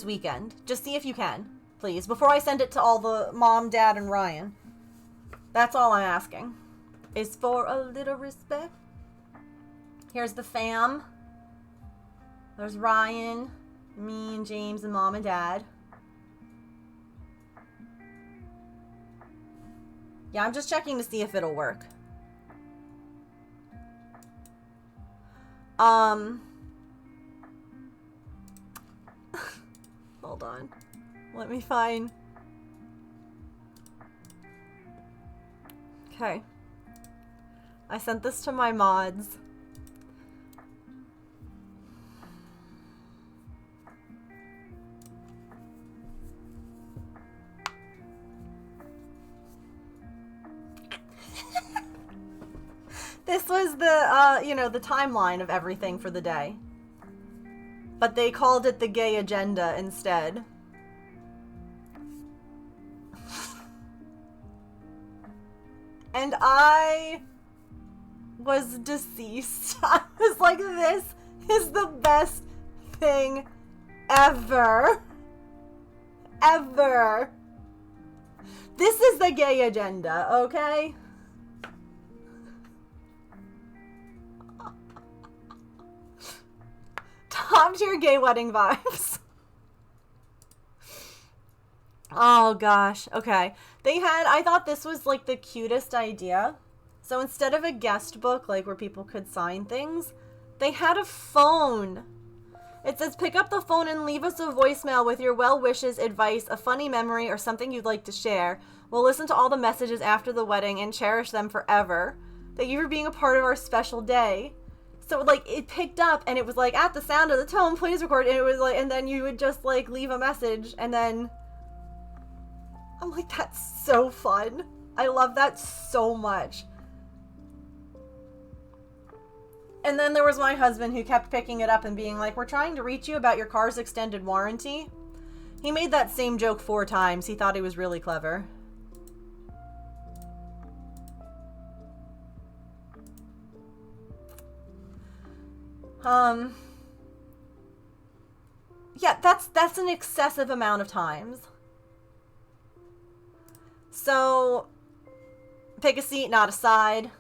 weekend. Just see if you can, please, before I send it to all the mom, dad, and Ryan. That's all I'm asking, is for a little respect. Here's the fam. There's Ryan, me and James, and mom and dad. Yeah, I'm just checking to see if it'll work. Hold on. Let me find. Okay. I sent this to my mods. This was the, the timeline of everything for the day. But they called it the gay agenda instead. And I was deceased. I was like, this is the best thing ever. Ever. This is the gay agenda, okay? Top tier gay wedding vibes. Oh gosh, okay. I thought this was like the cutest idea. So instead of a guest book, like where people could sign things, they had a phone. It says, pick up the phone and leave us a voicemail with your well wishes, advice, a funny memory, or something you'd like to share. We'll listen to all the messages after the wedding and cherish them forever. Thank you for being a part of our special day. So, like, it picked up, and it was like, at the sound of the tone, please record. And it was like, and then you would just, like, leave a message, and then... I'm like, that's so fun. I love that so much. And then there was my husband who kept picking it up and being like, we're trying to reach you about your car's extended warranty. He made that same joke 4 times. He thought he was really clever. Yeah, that's an excessive amount of times. So, pick a seat, not a side.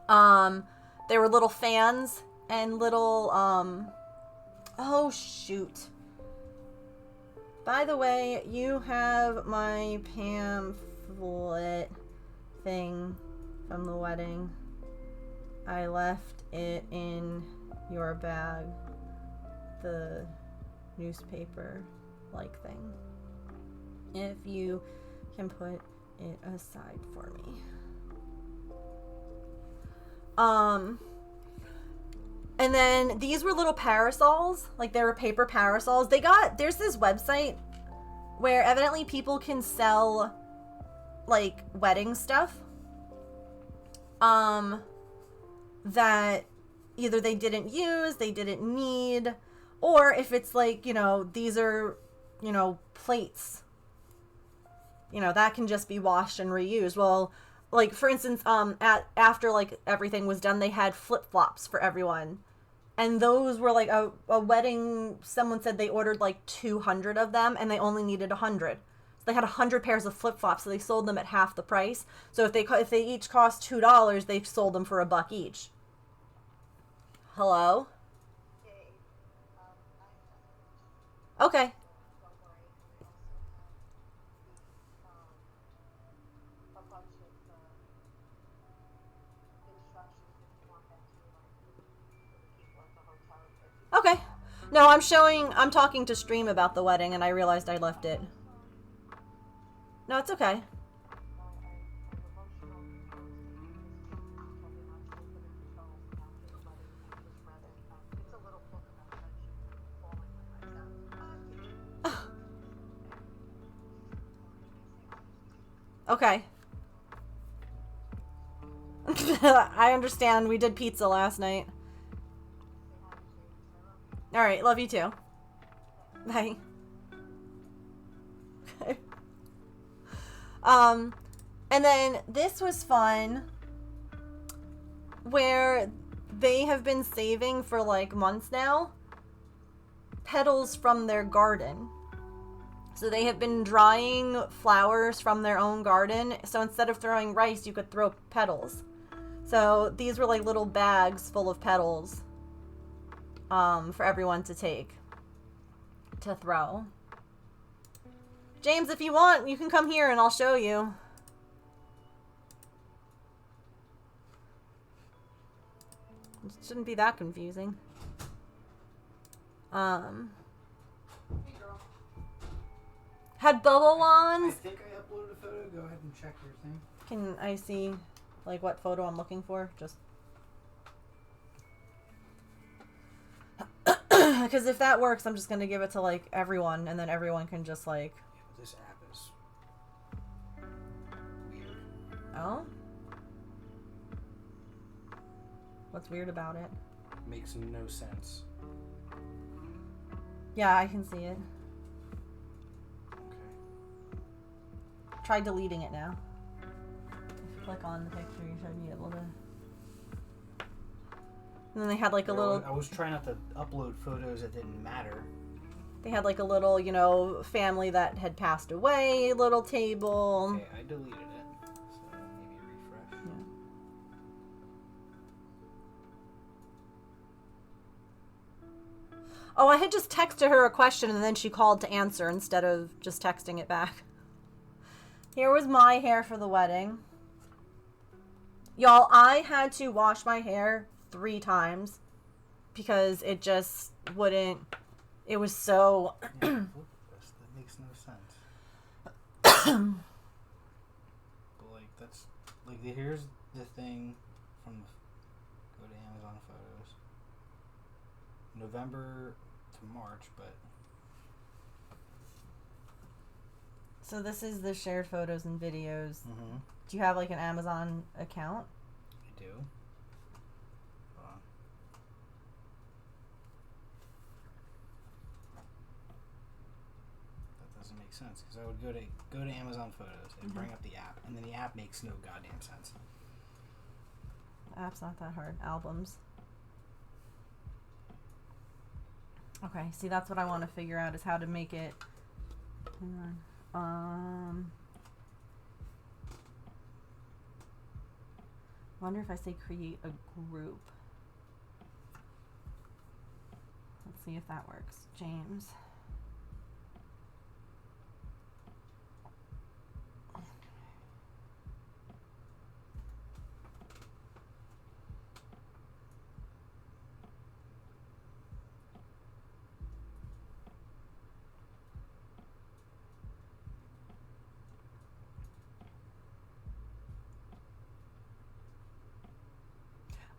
There were little fans and little, oh shoot. By the way, you have my pamphlet thing from the wedding. I left it in your bag. The newspaper-like thing. If you can put it aside for me. And then these were little parasols, like they were paper parasols. There's this website where evidently people can sell like wedding stuff. That either they didn't use, they didn't need, or if it's like, you know, these are, you know, plates. You know, that can just be washed and reused. Well, like for instance, after like everything was done, they had flip-flops for everyone. And those were like a wedding, someone said they ordered like 200 of them and they only needed 100. So they had 100 pairs of flip-flops, so they sold them at half the price. So if they each cost $2, they sold them for $1 each. Hello? Okay. Okay. No, I'm talking to Stream about the wedding and I realized I left it. No, it's okay. Okay. I understand. We did pizza last night. Alright, love you too. Bye. Okay. And then this was fun, where they have been saving for like months now petals from their garden. So they have been drying flowers from their own garden. So instead of throwing rice, you could throw petals. So these were like little bags full of petals for everyone to take, to throw. James, if you want, you can come here and I'll show you. It shouldn't be that confusing. Had bubble wands. I think I uploaded a photo. Go ahead and check your thing. Can I see, like, what photo I'm looking for? Just because if that works, I'm just gonna give it to like everyone, and then everyone can just like. Yeah, but this app is weird. Oh. What's weird about it? Makes no sense. Yeah, I can see it. Okay. Try deleting it now. If you click on the picture, you should be able to. And then they had like a little. I was trying not to upload photos that didn't matter. They had like a little, you know, family that had passed away, little table. Okay, I deleted it. So maybe refresh. Yeah. Oh, I had just texted her a question and then she called to answer instead of just texting it back. Here was my hair for the wedding. Y'all, I had to wash my hair 3 times because it just wouldn't. It was so. Yeah, look at this. That makes no sense. But like that's like here's the thing from go to Amazon Photos. November to March, but So this is the shared photos and videos. mm-hmm. Do you have like an Amazon account? I do. Hold on. That doesn't make sense because I would go to Amazon Photos and bring up the app, and then the app makes no goddamn sense. App's not that hard. Albums. Okay, see that's what I want to figure out is how to make it. Hang on. Wonder if I say create a group. Let's see if that works. James.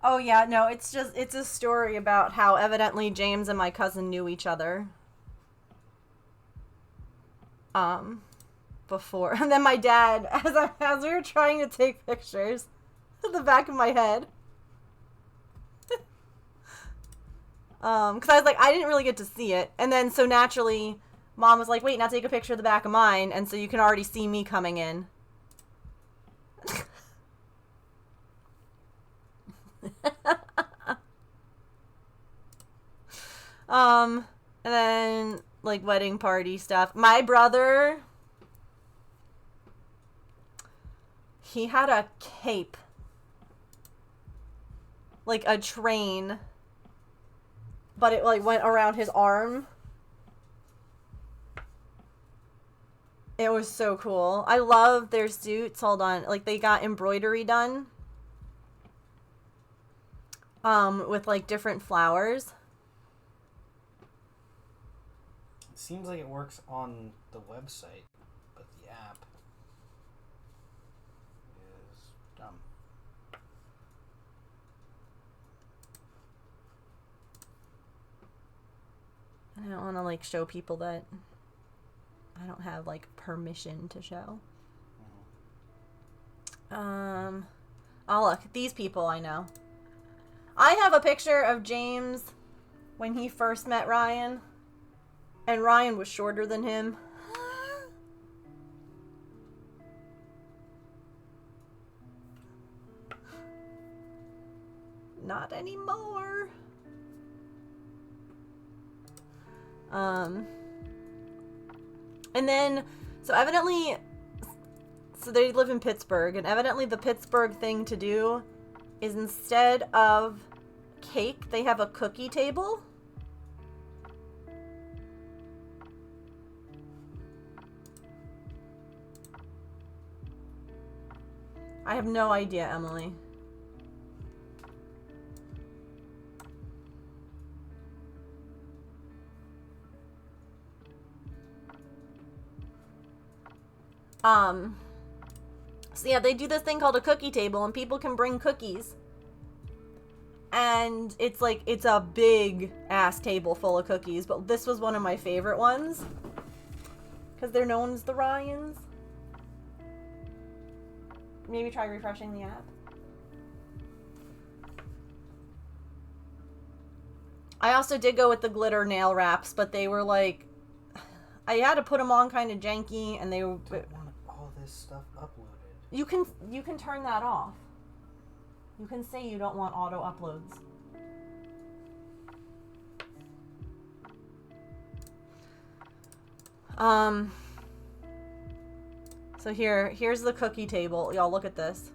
Oh yeah, no, it's a story about how evidently James and my cousin knew each other. Before. And then my dad, as we were trying to take pictures, at the back of my head. Because I was like, I didn't really get to see it. And then so naturally, Mom was like, wait, now take a picture of the back of mine. And so you can already see me coming in. And then like wedding party stuff. My brother, he had a cape, like a train, but it like went around his arm. It was so cool. I love their suits. Hold on, like they got embroidery done. With like different flowers. It seems like it works on the website, but the app is dumb. I don't want to like show people that I don't have like permission to show. Oh look, these people I know. I have a picture of James when he first met Ryan, and Ryan was shorter than him. Not anymore. And then, so evidently, so they live in Pittsburgh, and evidently the Pittsburgh thing to do is instead of cake, they have a cookie table. I have no idea, Emily. So yeah, they do this thing called a cookie table, and people can bring cookies. And it's like, it's a big ass table full of cookies, but this was one of my favorite ones. Because they're known as the Ryans. Maybe try refreshing the app. I also did go with the glitter nail wraps, but they were like, I had to put them on kind of janky, and they were. I don't want all this stuff uploaded. You can turn that off. You can say you don't want auto uploads. So here's the cookie table. Y'all look at this.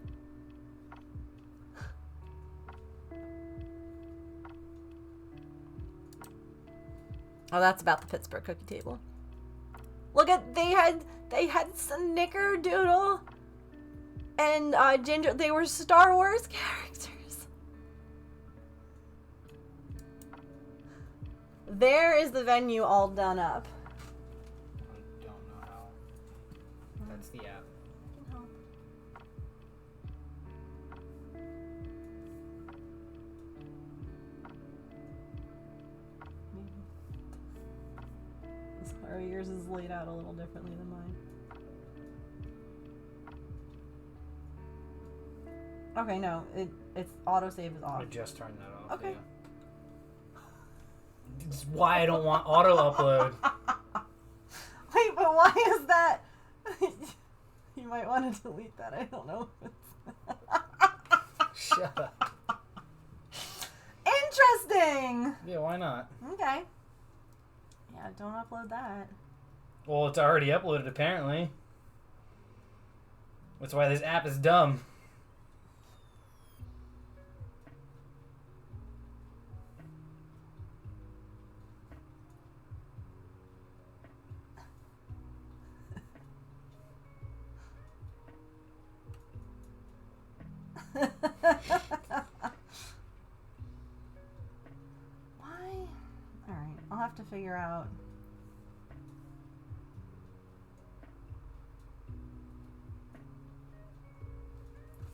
Oh, that's about the Pittsburgh cookie table. Look at, they had Snickerdoodle and Ginger. They were Star Wars characters. there is the venue all done up. I don't know how. That's the app. Sorry, yours is laid out a little differently than mine. Okay, no, it's autosave is off. I just turned that off. Okay. Yeah. This is why I don't want auto upload. Wait, but why is that? You might want to delete that. I don't know. Shut up. Interesting. Yeah, why not? Okay. Yeah, don't upload that. Well, it's already uploaded apparently. That's why this app is dumb. Why? Alright, I'll have to figure out.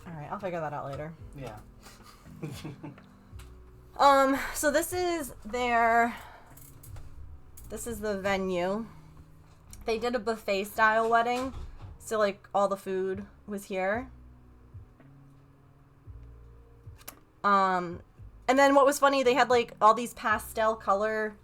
Alright, I'll figure that out later. Yeah. So this is the venue. They did a buffet style wedding, so like all the food was here. And then what was funny, they had like all these pastel color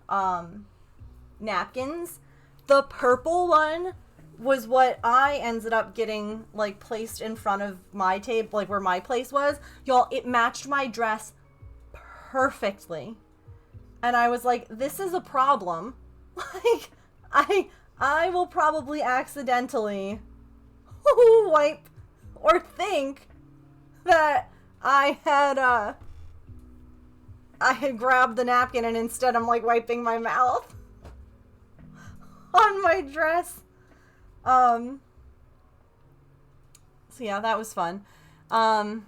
napkins. The purple one was what I ended up getting like placed in front of my table, like where my place was. Y'all, it matched my dress perfectly. And I was like, this is a problem. Like, I will probably accidentally wipe or think that I had grabbed the napkin and instead I'm like wiping my mouth on my dress. So yeah, that was fun. But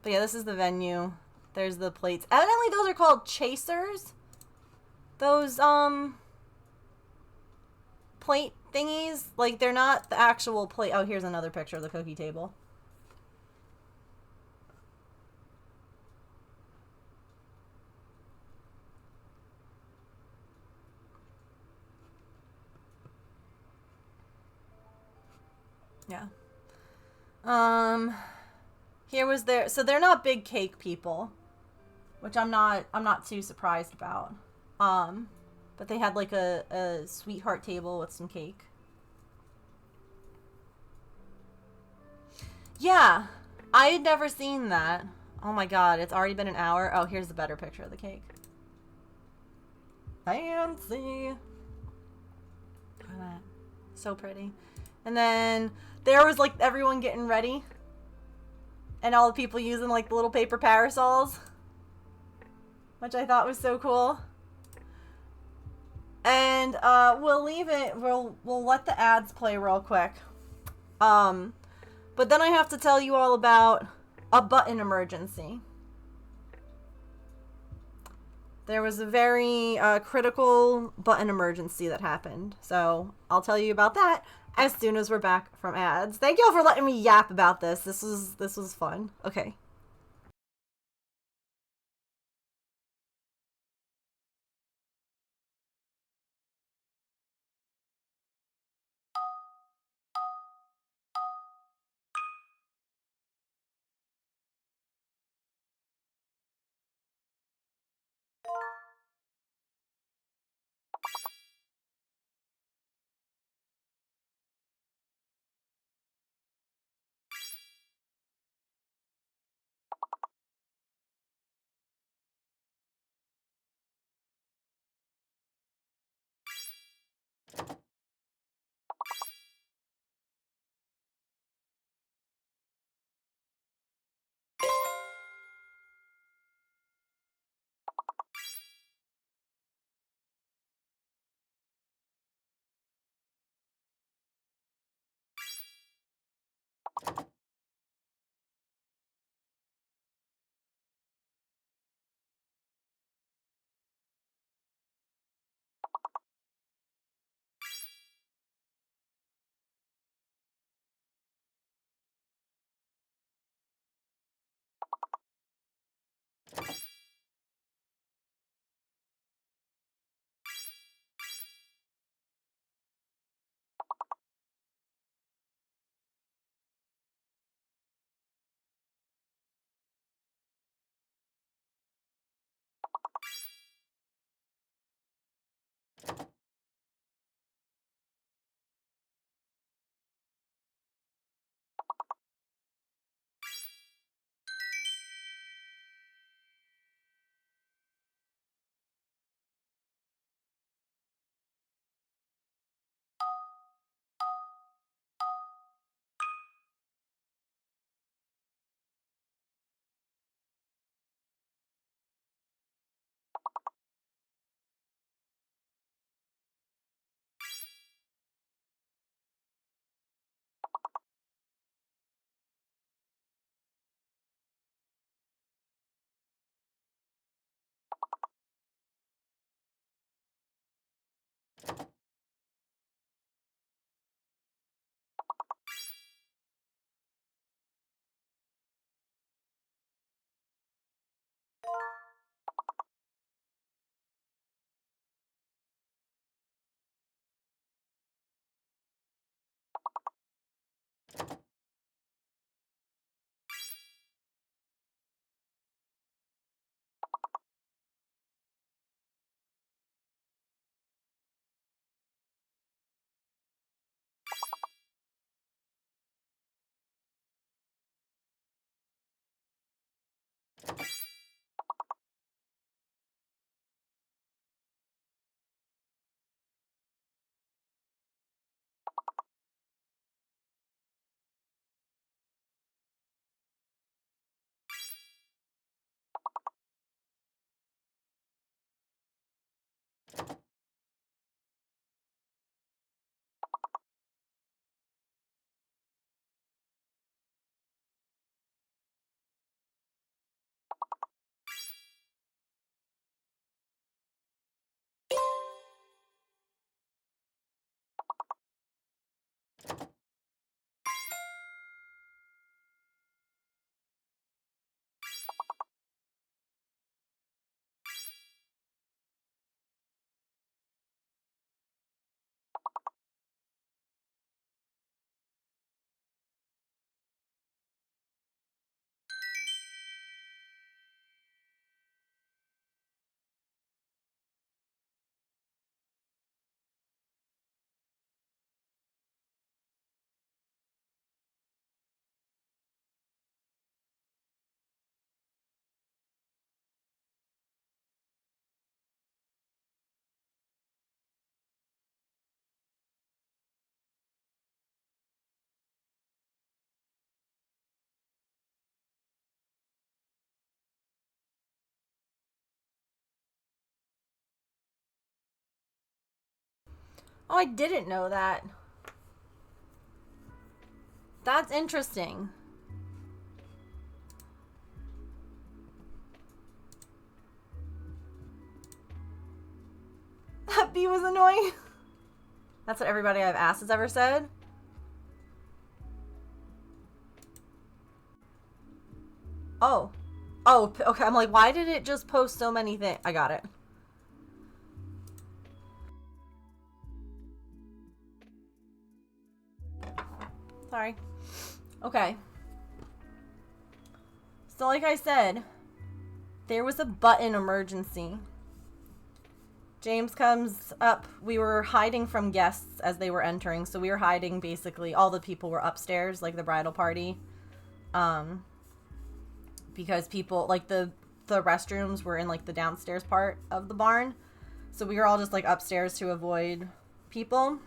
yeah, this is the venue. There's the plates. Evidently those are called chasers. Those plate thingies, like they're not the actual plate. Oh, here's another picture of the cookie table. Yeah. Here was their, so they're not big cake people, which I'm not too surprised about. But they had like a sweetheart table with some cake. Yeah, I had never seen that. Oh my god, it's already been an hour. Oh, here's the better picture of the cake. Fancy. Look at that. So pretty. And then there was like everyone getting ready. And all the people using like the little paper parasols. Which I thought was so cool. And we'll leave it, we'll let the ads play real quick. But then I have to tell you all about a button emergency. There was a very critical button emergency that happened. So I'll tell you about that as soon as we're back from ads. Thank y'all for letting me yap about this. This was fun. Okay. Oh, I didn't know that. That's interesting. That bee was annoying. That's what everybody I've asked has ever said. Oh. Oh, okay. I'm like, why did it just post so many things? I got it. Sorry. Okay. So like I said, there was a button emergency. James comes up. We were hiding from guests as they were entering. So we were hiding basically. All the people were upstairs, like the bridal party. Because people, like the restrooms were in like the downstairs part of the barn. So we were all just like upstairs to avoid people.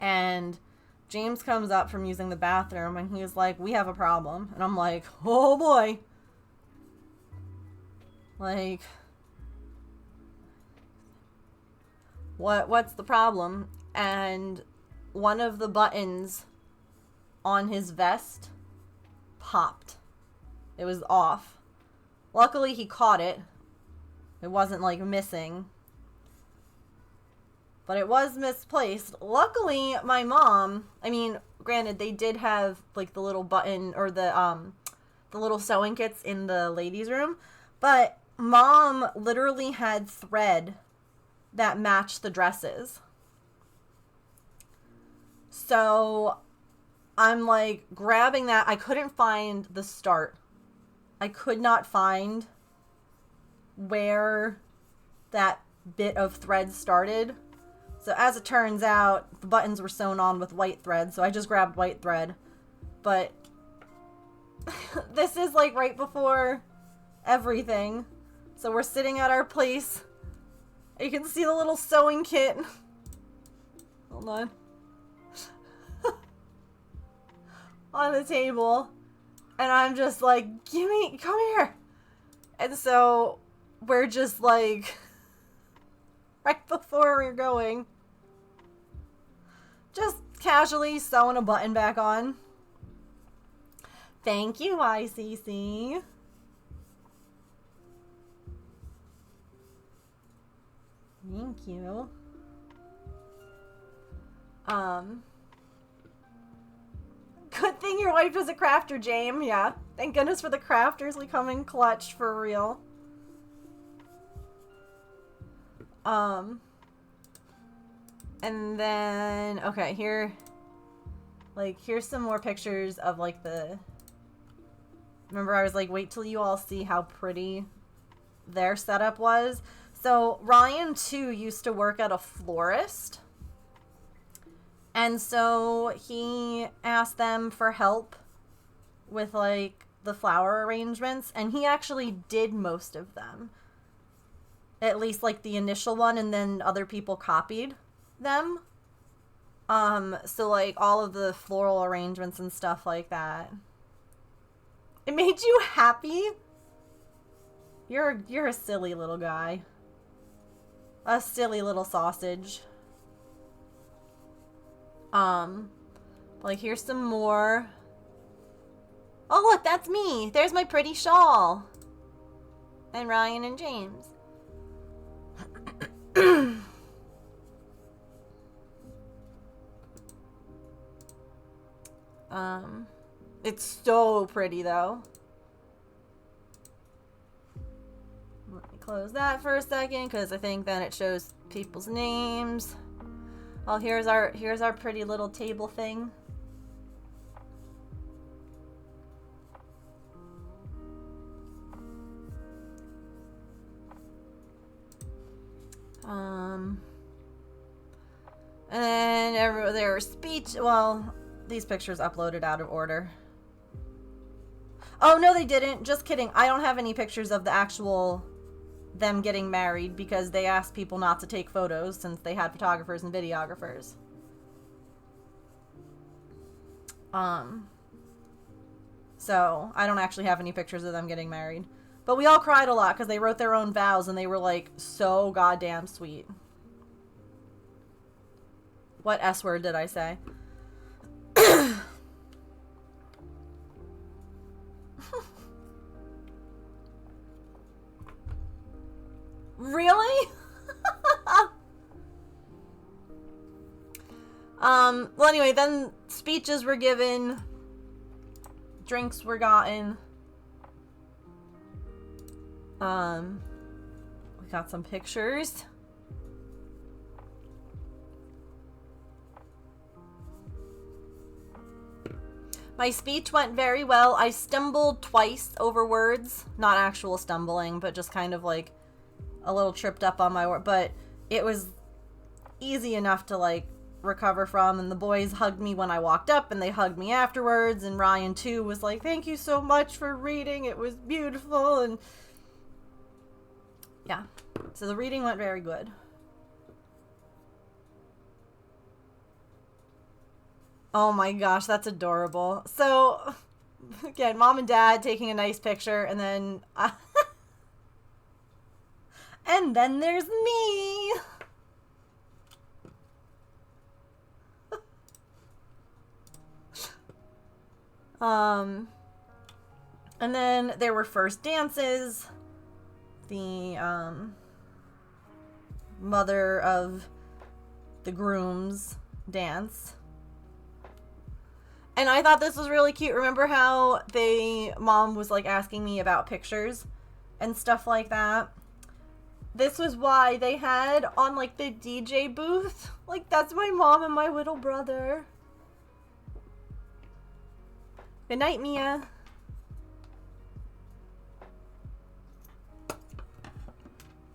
And James comes up from using the bathroom and he's like, we have a problem. And I'm like, oh boy. Like, what's the problem? And one of the buttons on his vest popped. It was off. Luckily he caught it. It wasn't like missing. But it was misplaced. Luckily, my mom, I mean, granted, they did have like the little button or the little sewing kits in the ladies' room, but Mom literally had thread that matched the dresses. So I'm like grabbing that. I couldn't find the start. I could not find where that bit of thread started. So as it turns out, the buttons were sewn on with white thread, so I just grabbed white thread. But this is like right before everything. So we're sitting at our place. You can see the little sewing kit. Hold on. On the table. And I'm just like, come here. And so we're just like, right before we're going, just casually sewing a button back on. Thank you, ICC. Thank you. Good thing your wife is a crafter, James. Yeah. Thank goodness for the crafters. We come in clutch for real. And then, okay, here's some more pictures of, like, remember I was like, wait till you all see how pretty their setup was. So, Ryan, too, used to work at a florist. And so, he asked them for help with like the flower arrangements, and he actually did most of them. At least like the initial one, and then other people copied them. So like all of the floral arrangements and stuff like that. It made you happy? You're a silly little guy. A silly little sausage. Like here's some more. Oh look, that's me. There's my pretty shawl. And Ryan and James. It's so pretty though. Let me close that for a second because I think then it shows people's names. Oh, here's our pretty little table thing. And then there were speech. Well, these pictures uploaded out of order. Oh no, they didn't. Just kidding. I don't have any pictures of the actual them getting married because they asked people not to take photos since they had photographers and videographers. So I don't actually have any pictures of them getting married. But we all cried a lot because they wrote their own vows and they were like so goddamn sweet. What S word did I say? Really? Well anyway, then speeches were given, drinks were gotten. We got some pictures. My speech went very well. I stumbled twice over words. Not actual stumbling, but just kind of like a little tripped up on my word. But it was easy enough to like recover from. And the boys hugged me when I walked up and they hugged me afterwards. And Ryan too was like, thank you so much for reading. It was beautiful. And yeah, so the reading went very good. Oh my gosh, that's adorable. So, again, mom and dad taking a nice picture, and then... and then there's me! And then there were first dances. The, mother of the groom's dance. And I thought this was really cute. Remember how mom was like asking me about pictures and stuff like that? This was why they had on like the DJ booth. Like that's my mom and my little brother. Good night, Mia.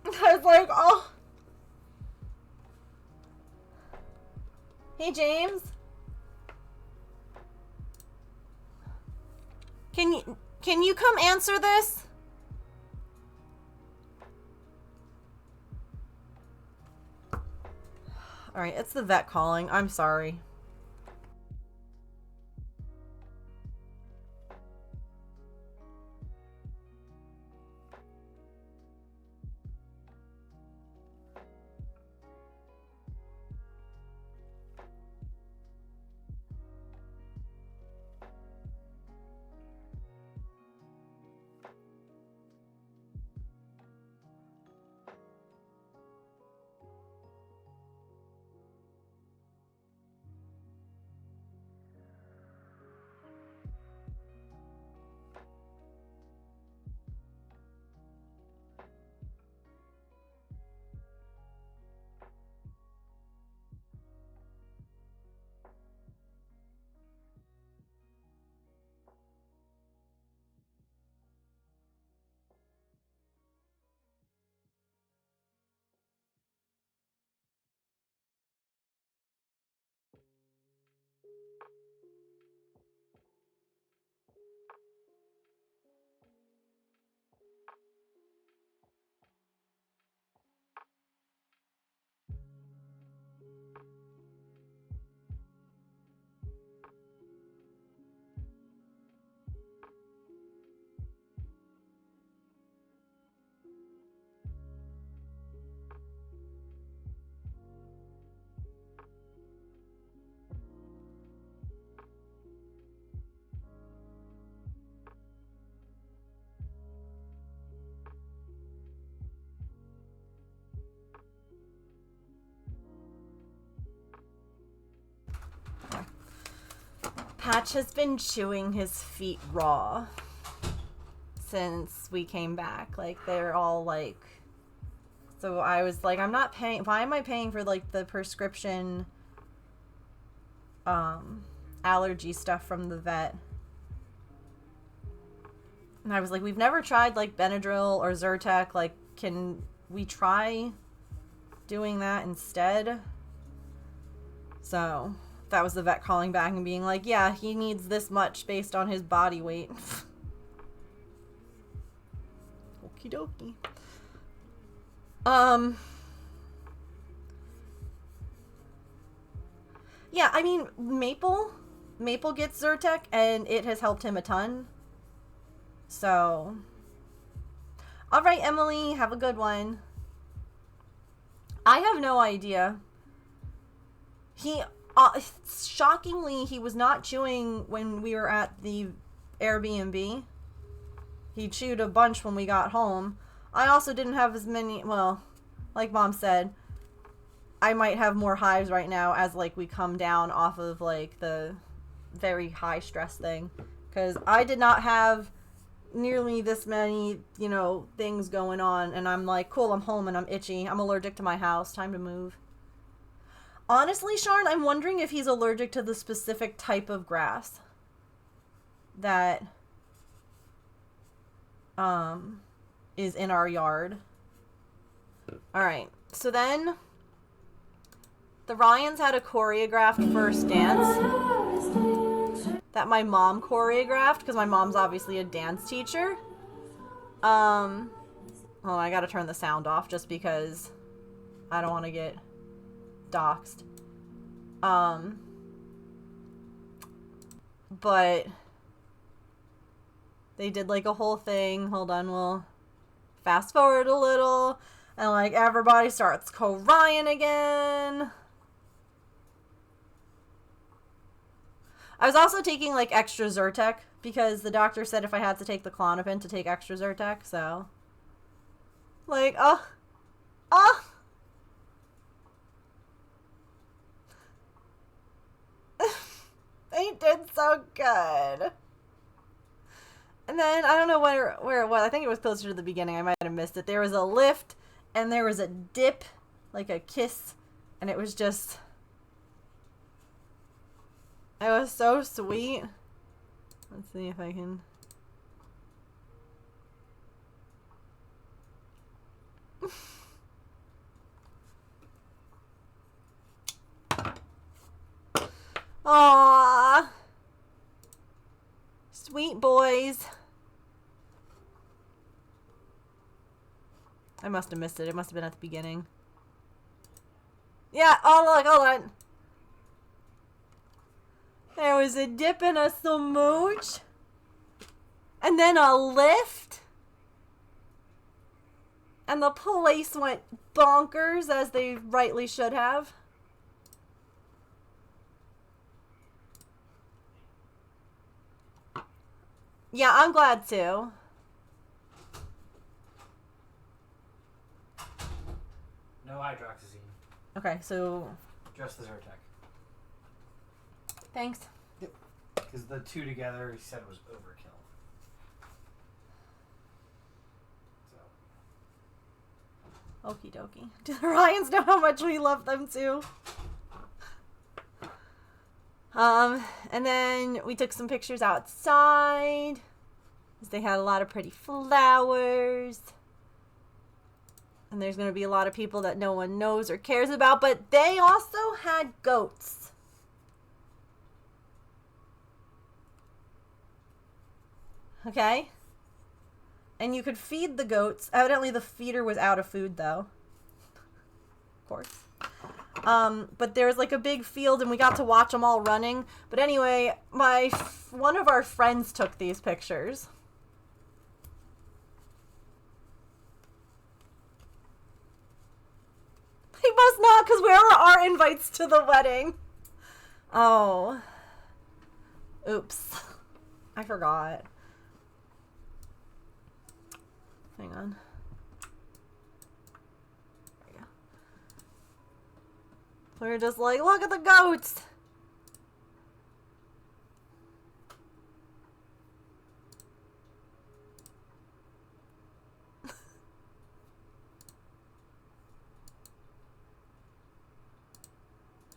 I was like, oh. Hey, James. Can you come answer this? All right, it's the vet calling. I'm sorry. Hatch has been chewing his feet raw since we came back. Like, they're all like... So I was like, I'm not paying... Why am I paying for, like, the prescription allergy stuff from the vet? And I was like, we've never tried, like, Benadryl or Zyrtec. Like, can we try doing that instead? So, that was the vet calling back and being like, yeah, he needs this much based on his body weight. Okie dokie. Yeah, I mean, Maple gets Zyrtec, and it has helped him a ton. So, alright, Emily, have a good one. I have no idea. He, shockingly, he was not chewing when we were at the Airbnb. He chewed a bunch when we got home. I also didn't have as many, well, like Mom said, I might have more hives right now as, like, we come down off of, like, the very high stress thing. Because I did not have nearly this many, you know, things going on. And I'm like, cool, I'm home and I'm itchy. I'm allergic to my house. Time to move. Honestly, Sharn, I'm wondering if he's allergic to the specific type of grass that is in our yard. Alright, so then the Ryans had a choreographed first dance that my mom choreographed, because my mom's obviously a dance teacher. Oh, I gotta turn the sound off just because I don't want to get doxxed. But they did like a whole thing. Hold on, we'll fast forward a little. And like everybody starts crying again. I was also taking like extra Zyrtec because the doctor said if I had to take the Klonopin to take extra Zyrtec, so like they did so good. And then I don't know where it was. I think it was closer to the beginning. I might have missed it. There was a lift and there was a dip, like a kiss, and it was just, it was so sweet. Let's see if I can. Aww. Sweet boys. I must have missed it. It must have been at the beginning. Yeah, oh look, hold on. There was a dip and a smooch. And then a lift. And the place went bonkers, as they rightly should have. Yeah, I'm glad too. No hydroxyzine. Okay, so Just the Zyrtec. thanks. Because the two together, he said, was overkill. So. Okie dokie. Do the Ryans know how much we love them too? And then we took some pictures outside. They had a lot of pretty flowers. And there's going to be a lot of people that no one knows or cares about, but they also had goats. Okay? And you could feed the goats. Evidently the feeder was out of food though. Of course. But there was like a big field and we got to watch them all running. But anyway, one of our friends took these pictures. He must not, because where are our invites to the wedding? Oh. Oops. I forgot. Hang on. There we go. We're just like, look at the goats.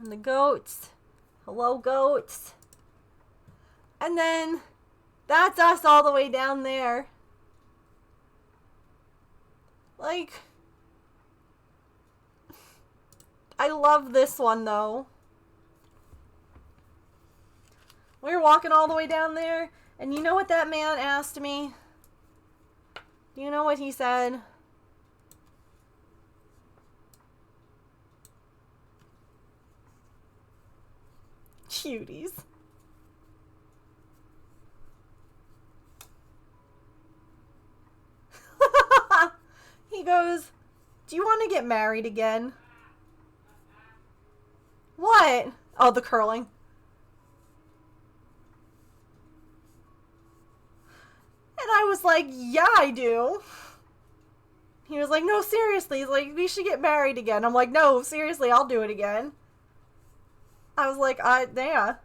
And the goats. Hello, goats. And then that's us all the way down there. Like, I love this one though. We were walking all the way down there, and you know what that man asked me? Do you know what he said? Cuties. He goes, do you want to get married again? What? Oh, the curling. And I was like, yeah, I do. He was like, no, seriously. He's like, we should get married again. I'm like, no, seriously, I'll do it again. I was like, yeah.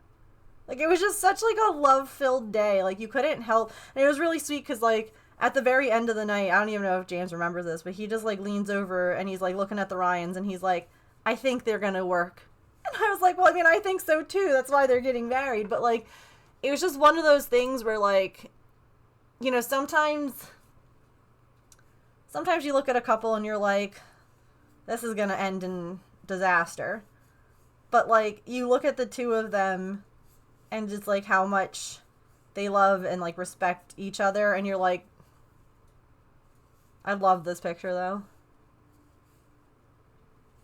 Like, it was just such, like, a love-filled day. Like, you couldn't help. And it was really sweet because, like, at the very end of the night, I don't even know if James remembers this, but he just, like, leans over and he's, like, looking at the Ryans and he's like, I think they're gonna work. And I was like, well, I mean, I think so, too. That's why they're getting married. But, like, it was just one of those things where, like, you know, sometimes you look at a couple and you're like, this is gonna end in disaster. But, like, you look at the two of them and just, like, how much they love and, like, respect each other. And you're like, I love this picture, though.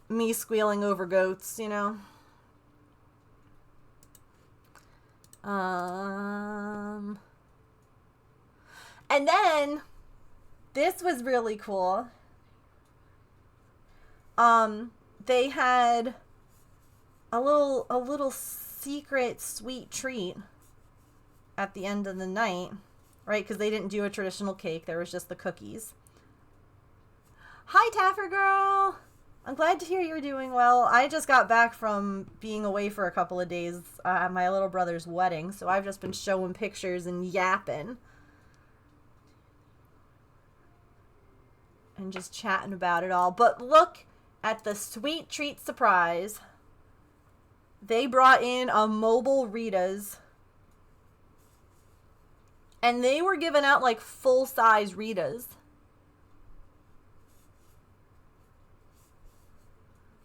Me squealing over goats, you know? And then, this was really cool. They had a little secret sweet treat at the end of the night, right? Because they didn't do a traditional cake. There was just the cookies. Hi, Taffer girl. I'm glad to hear you're doing well. I just got back from being away for a couple of days at my little brother's wedding, so I've just been showing pictures and yapping. And just chatting about it all. But look at the sweet treat surprise. They brought in a mobile Rita's. And they were giving out like full-size Rita's.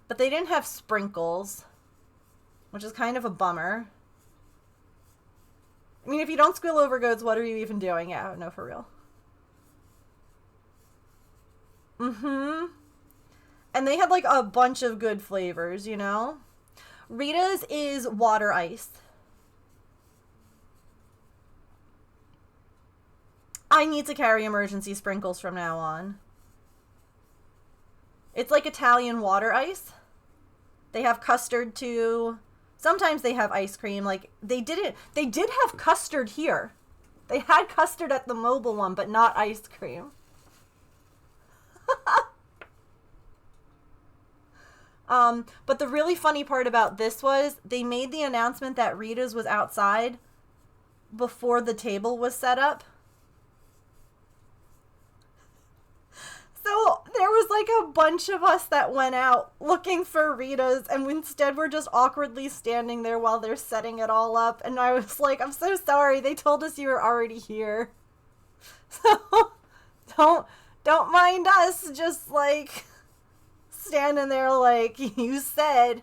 But they didn't have sprinkles, which is kind of a bummer. I mean, if you don't squeal over goats, what are you even doing? Yeah, no, for real. And they had like a bunch of good flavors, you know? Rita's is water ice. I need to carry emergency sprinkles from now on. It's like Italian water ice. They have custard too. Sometimes they have ice cream. Like, they did have custard here. They had custard at the mobile one, but not ice cream. But the really funny part about this was they made the announcement that Rita's was outside before the table was set up. So there was like a bunch of us that went out looking for Rita's, and instead we're just awkwardly standing there while they're setting it all up. And I was like, I'm so sorry. They told us you were already here. So don't mind us just like standing there like, you said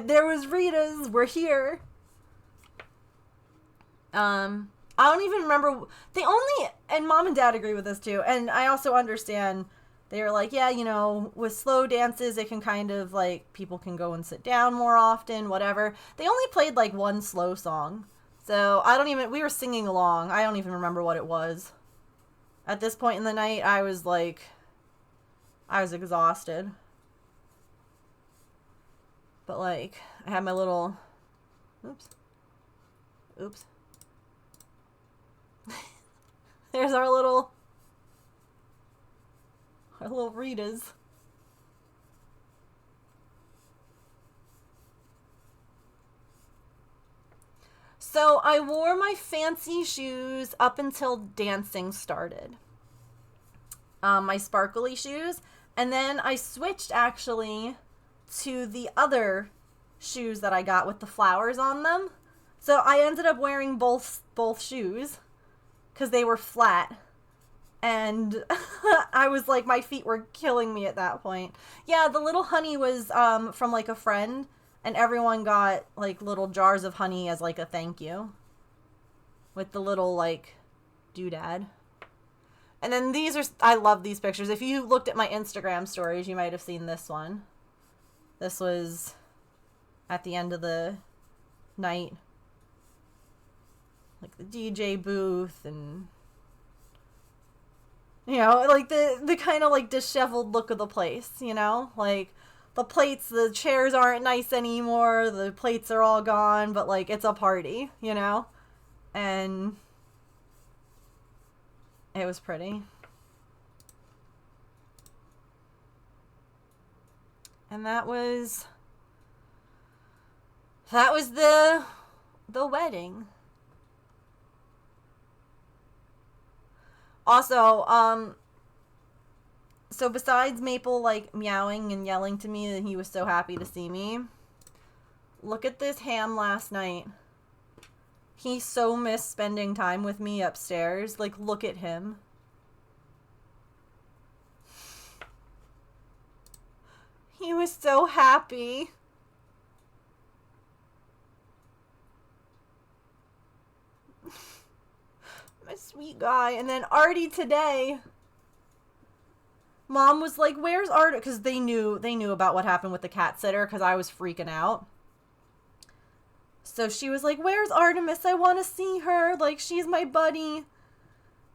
there was Rita's, we're here. I don't even remember. And Mom and Dad agree with this too. And I also understand, they were like, yeah, you know, with slow dances, it can kind of like, people can go and sit down more often, whatever. They only played like one slow song. So we were singing along. I don't even remember what it was. At this point in the night, I was exhausted. But like, I had my little, oops. There's our little Rita's. So I wore my fancy shoes up until dancing started. My sparkly shoes. And then I switched actually to the other shoes that I got with the flowers on them. So I ended up wearing both shoes because they were flat. And I was like, my feet were killing me at that point. Yeah, the little honey was from like a friend, and everyone got like little jars of honey as like a thank you with the little like doodad. And then these are, I love these pictures. If you looked at my Instagram stories, you might have seen this one. This was at the end of the night. Like the DJ booth and, you know, like the kind of like disheveled look of the place, you know? Like the plates, the chairs aren't nice anymore. The plates are all gone, but like it's a party, you know? And it was pretty. And that was the wedding. Also, so besides Maple like meowing and yelling to me that he was so happy to see me, look at this ham last night. He so missed spending time with me upstairs. Like, look at him. He was so happy. My sweet guy. And then Artie today, Mom was like, where's Artie? Because they knew about what happened with the cat sitter because I was freaking out. So she was like, where's Artemis? I want to see her. Like, she's my buddy.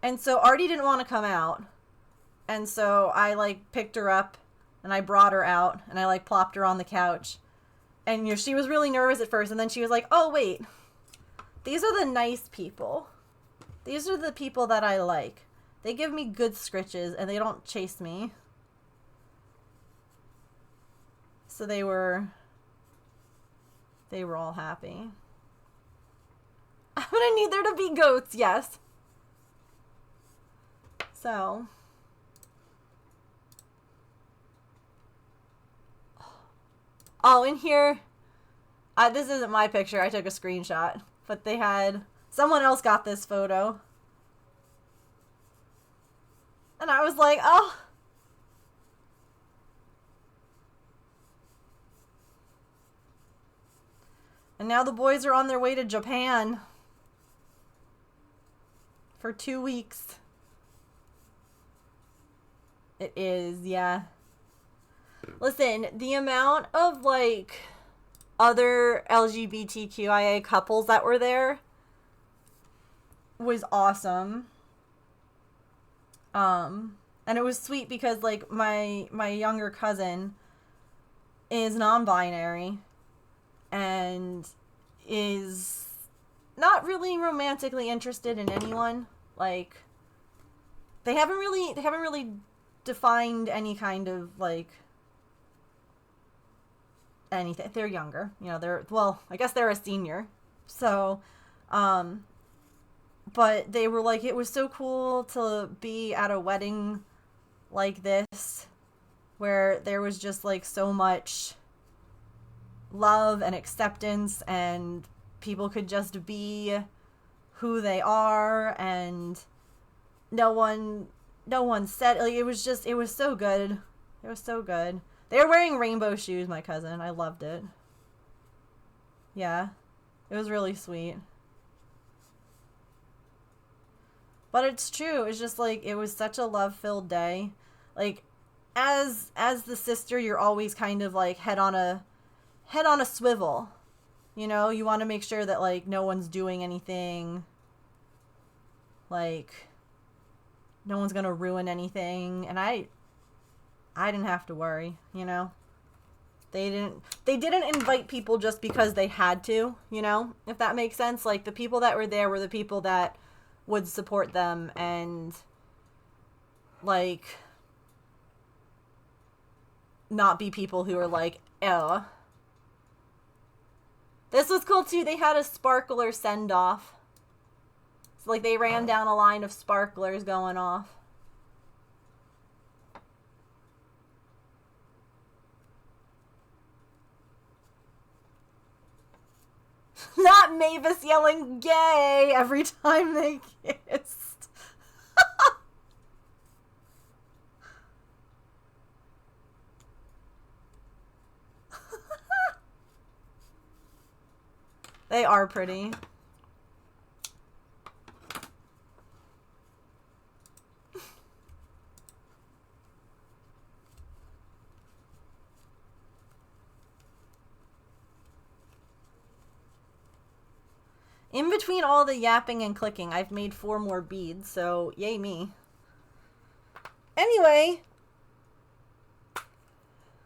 And so Artie didn't want to come out. And so I, like, picked her up and I brought her out and I, like, plopped her on the couch. And, you know, she was really nervous at first. And then she was like, oh, wait. These are the nice people. These are the people that I like. They give me good scritches and they don't chase me. So they were all happy. I'm gonna need there to be goats, yes. So. Oh, in here, this isn't my picture, I took a screenshot, but they had, someone else got this photo. And I was like, oh. And now the boys are on their way to Japan for 2 weeks. It is, yeah. Listen, the amount of, like, other LGBTQIA couples that were there was awesome. And it was sweet because, like, my younger cousin is non-binary and is not really romantically interested in anyone. Like, they haven't really defined any kind of, like, anything. They're younger, you know, well, I guess they're a senior. So, but they were like, it was so cool to be at a wedding like this where there was just, like, so much love and acceptance and people could just be who they are and no one said, like, it was so good. It was so good. They were wearing rainbow shoes, my cousin. I loved it. Yeah. It was really sweet. But it's true. It's just like, it was such a love-filled day. Like, as the sister, you're always kind of like head on a swivel. You know, you want to make sure that, like, no one's doing anything. Like, no one's gonna ruin anything. And I didn't have to worry, you know. They didn't invite people just because they had to, you know, if that makes sense. Like, the people that were there were the people that would support them and, like, not be people who are like, ew. This was cool too. They had a sparkler send-off. So, like, they ran down a line of sparklers going off. not Mavis yelling gay every time they kissed. They are pretty. In between all the yapping and clicking, I've made 4 more beads, so yay me. Anyway,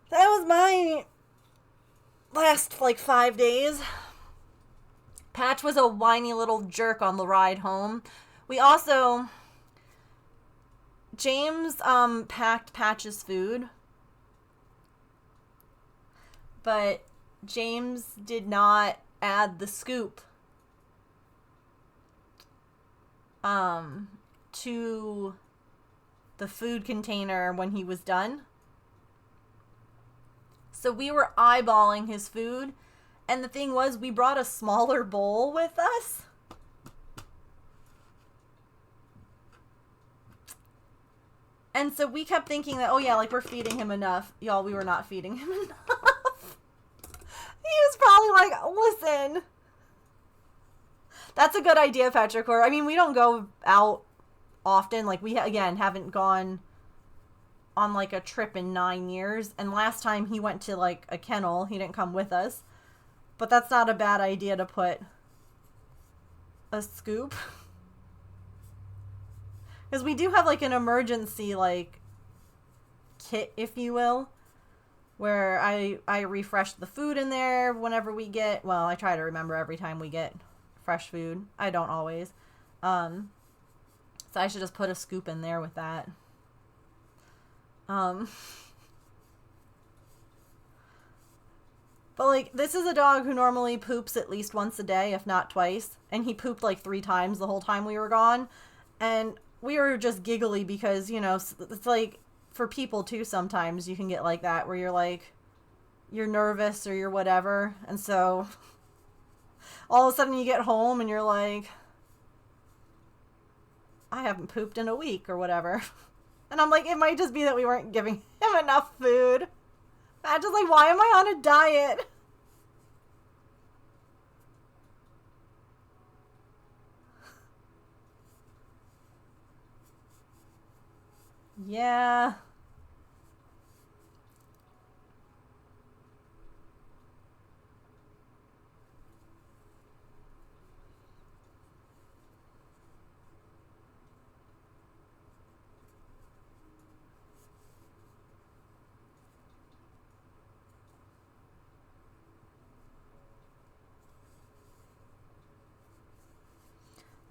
that was my last, like, 5 days. Patch was a whiny little jerk on the ride home. We also... James, packed Patch's food. But James did not add the scoop to the food container when he was done. So we were eyeballing his food, and the thing was, we brought a smaller bowl with us. And so we kept thinking that, oh yeah, like, we're feeding him enough. Y'all, we were not feeding him enough. He was probably like, listen, that's a good idea, Petrichor. I mean, we don't go out often. Like, we, again, haven't gone on, like, a trip in 9 years. And last time he went to, like, a kennel, he didn't come with us. But that's not a bad idea to put a scoop. Because we do have, like, an emergency, like, kit, if you will, where I refresh the food in there whenever we get, well, I try to remember every time we get fresh food. I don't always. So I should just put a scoop in there with that. But, like, this is a dog who normally poops at least once a day, if not twice. And he pooped, like, 3 times the whole time we were gone. And we were just giggly because, you know, it's like, for people too, sometimes you can get like that where you're like, you're nervous or you're whatever. And so all of a sudden you get home and you're like, I haven't pooped in a week or whatever. And I'm like, it might just be that we weren't giving him enough food. I'm just like, why am I on a diet? Yeah.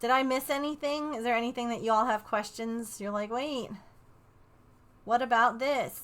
Did I miss anything? Is there anything that you all have questions? You're like, wait, what about this?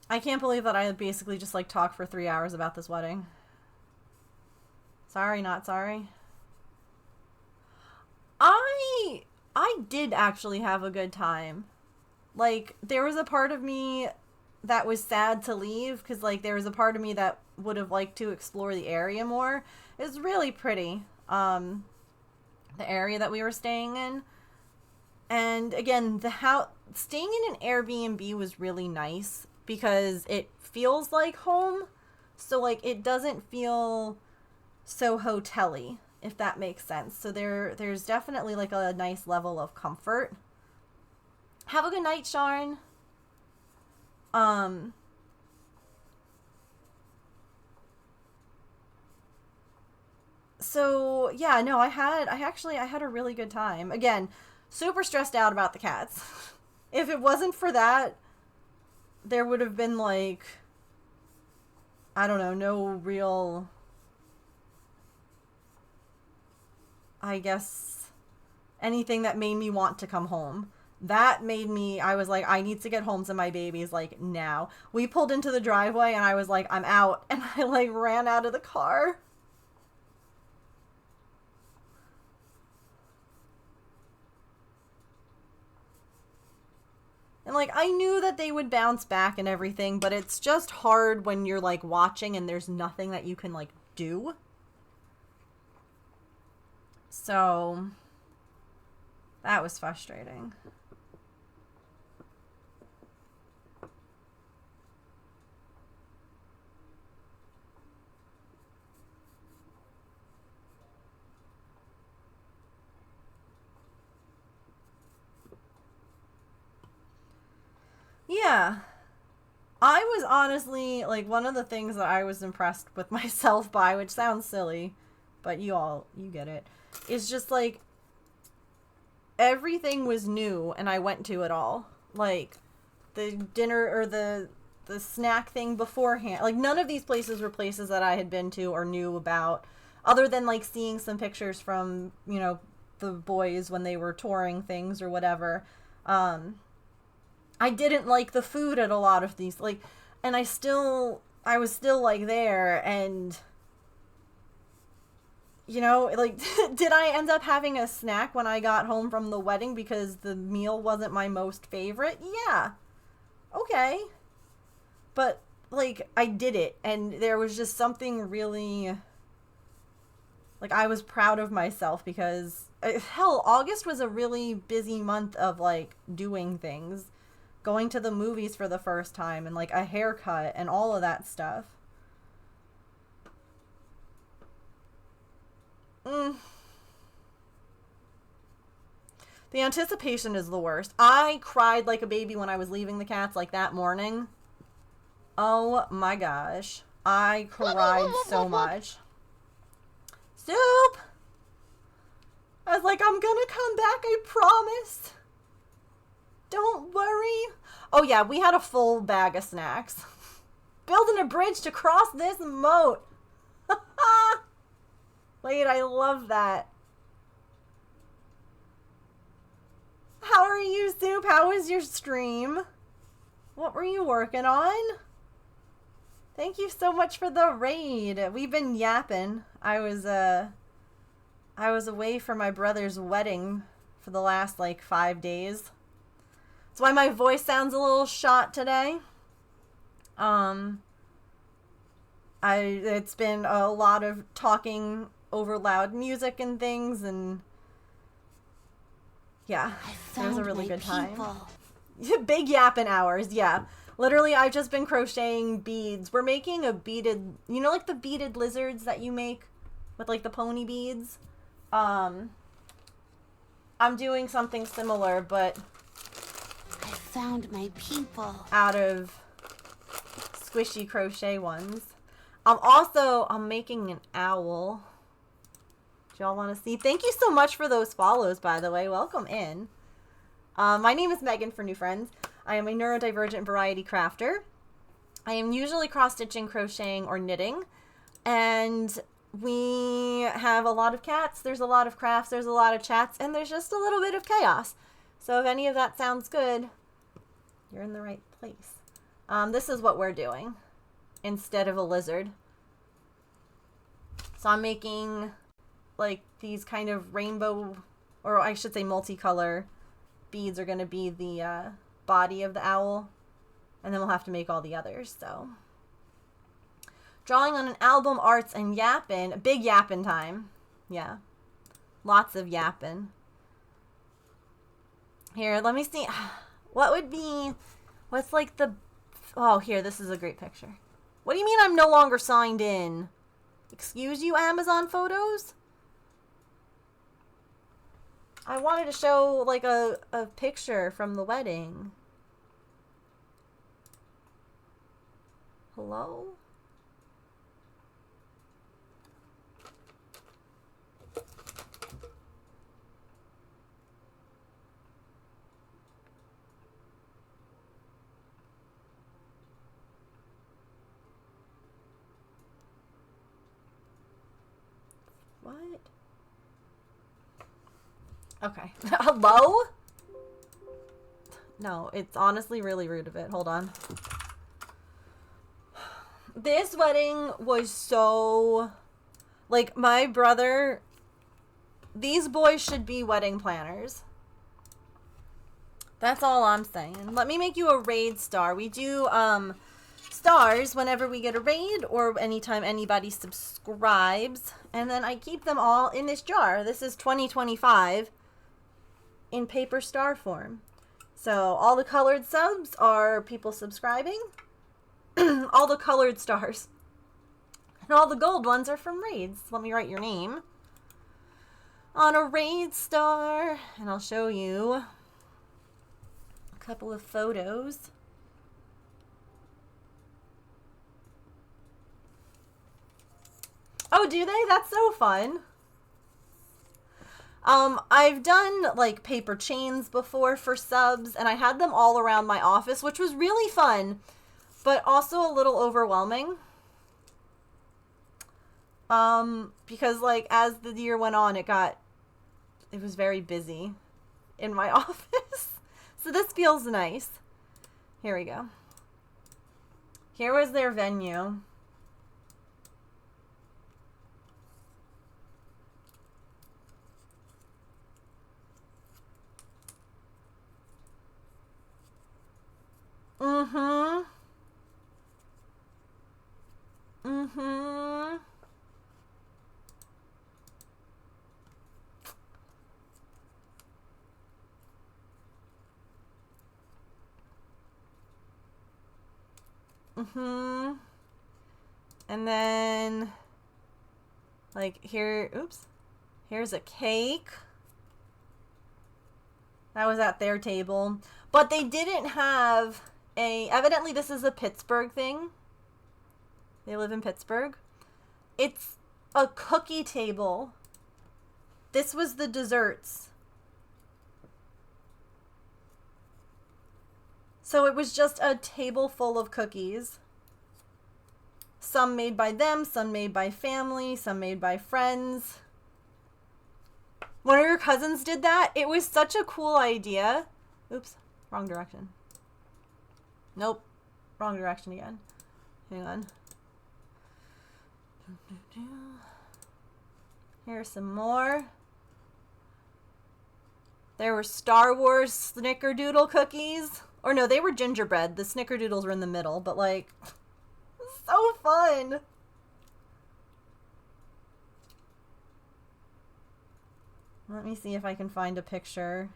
I can't believe that I basically just, like, talked for 3 hours about this wedding. Sorry, not sorry. I did actually have a good time. Like, there was a part of me that was sad to leave, because, like, there was a part of me that would have liked to explore the area more. It was really pretty, the area that we were staying in. And, again, staying in an Airbnb was really nice, because it feels like home, So like it doesn't feel so hotel-y, if that makes sense. So there's definitely like a nice level of comfort. Have a good night, Sharn. So yeah, no, I had a really good time. Again, super stressed out about the cats. If it wasn't for that, there would have been like, I don't know, no real, I guess, anything that made me want to come home. That made me, I was like, I need to get home to my babies, like, now. We pulled into the driveway and I was like, I'm out. And I like ran out of the car. And, like, I knew that they would bounce back and everything, but it's just hard when you're, like, watching and there's nothing that you can, like, do. So, that was frustrating. Yeah. I was honestly, like, one of the things that I was impressed with myself by, which sounds silly, but you get it, is just, like, everything was new, and I went to it all. Like, the dinner, or the snack thing beforehand. Like, none of these places were places that I had been to or knew about, other than, like, seeing some pictures from, you know, the boys when they were touring things or whatever. I didn't like the food at a lot of these, like, and I was still, like, there, and, you know, like, did I end up having a snack when I got home from the wedding because the meal wasn't my most favorite? Yeah. Okay. But, like, I did it, and there was just something really, like, I was proud of myself because, hell, August was a really busy month of, like, doing things. Going to the movies for the first time and like a haircut and all of that stuff. The anticipation is the worst. I cried like a baby when I was leaving the cats, like that morning. Oh my gosh. I cried so much. Soup! I was like, I'm gonna come back, I promise. Don't worry. Oh yeah, we had a full bag of snacks. Building a bridge to cross this moat. Wait, I love that. How are you, Soup? How was your stream? What were you working on? Thank you so much for the raid. We've been yapping. I was away for my brother's wedding for the last like 5 days. That's why my voice sounds a little shot today. It's been a lot of talking over loud music and things, and yeah, it was a really good time. Big yapping hours, yeah. Literally, I've just been crocheting beads. We're making a beaded, you know, like the beaded lizards that you make with like the pony beads. I'm doing something similar, but Found my people. Out of squishy crochet ones. I'm making an owl. Do y'all want to see? Thank you so much for those follows, by the way. Welcome in. My name is Megan for new friends. I am a neurodivergent variety crafter. I am usually cross-stitching, crocheting, or knitting. And we have a lot of cats. There's a lot of crafts. There's a lot of chats. And there's just a little bit of chaos. So if any of that sounds good, you're in the right place. This is what we're doing instead of a lizard. So I'm making like these kind of rainbow, or I should say multicolor beads are going to be the body of the owl. And then we'll have to make all the others, so. Drawing on an album, arts, and yapping. Big yapping time. Yeah. Lots of yapping. Here, let me see. What would be, what's like the, oh, here, this is a great picture. What do you mean I'm no longer signed in? Excuse you, Amazon Photos? I wanted to show, like, a picture from the wedding. Hello? What? Okay. Hello? No, it's honestly really rude of it. Hold on. This wedding was so... Like, my brother... These boys should be wedding planners. That's all I'm saying. Let me make you a raid star. We do, stars whenever we get a raid or anytime anybody subscribes. And then I keep them all in this jar. This is 2025 in paper star form. So all the colored subs are people subscribing. All the colored stars. And all the gold ones are from raids. Let me write your name on a raid star. And I'll show you a couple of photos. Oh, do they? That's so fun. I've done like paper chains before for subs, and I had them all around my office, which was really fun, but also a little overwhelming. Because like as the year went on, it was very busy in my office. So this feels nice. Here we go. Here was their venue. Mm-hmm. Mm-hmm. Mm-hmm. And then, like, here, oops. Here's a cake. That was at their table. But they didn't have evidently this is a Pittsburgh thing. They live in Pittsburgh. It's a cookie table. This was the desserts. So it was just a table full of cookies. Some made by them, some made by family, some made by friends. One of your cousins did that. It was such a cool idea. Oops, wrong direction. Nope, wrong direction again. Hang on. Here's some more. There were Star Wars Snickerdoodle cookies. Or no, they were gingerbread. The Snickerdoodles were in the middle, but like, so fun. Let me see if I can find a picture.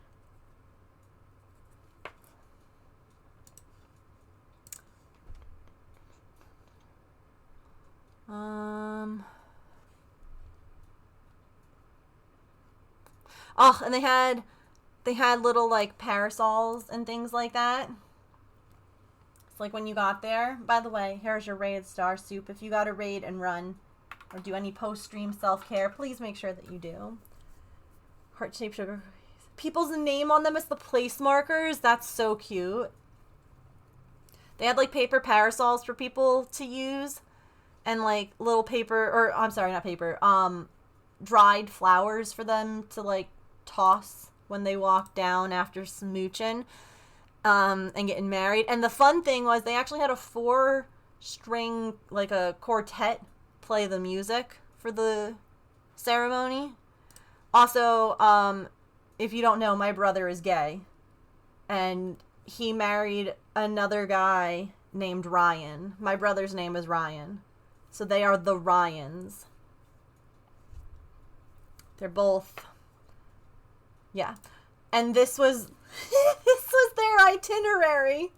Oh, and they had little like parasols and things like that. It's like when you got there. By the way, here's your raid star soup. If you got to raid and run or do any post-stream self-care, please make sure that you do. Heart-shaped sugar. People's name on them is the place markers. That's so cute. They had like paper parasols for people to use. And like little paper, or I'm sorry, not paper, dried flowers for them to like toss when they walk down after smooching and getting married. And the fun thing was they actually had a 4-string, like a quartet, play the music for the ceremony. Also, if you don't know, my brother is gay, and he married another guy named Ryan. My brother's name is Ryan. So they are the Ryans. They're both, yeah. And this was, this was their itinerary.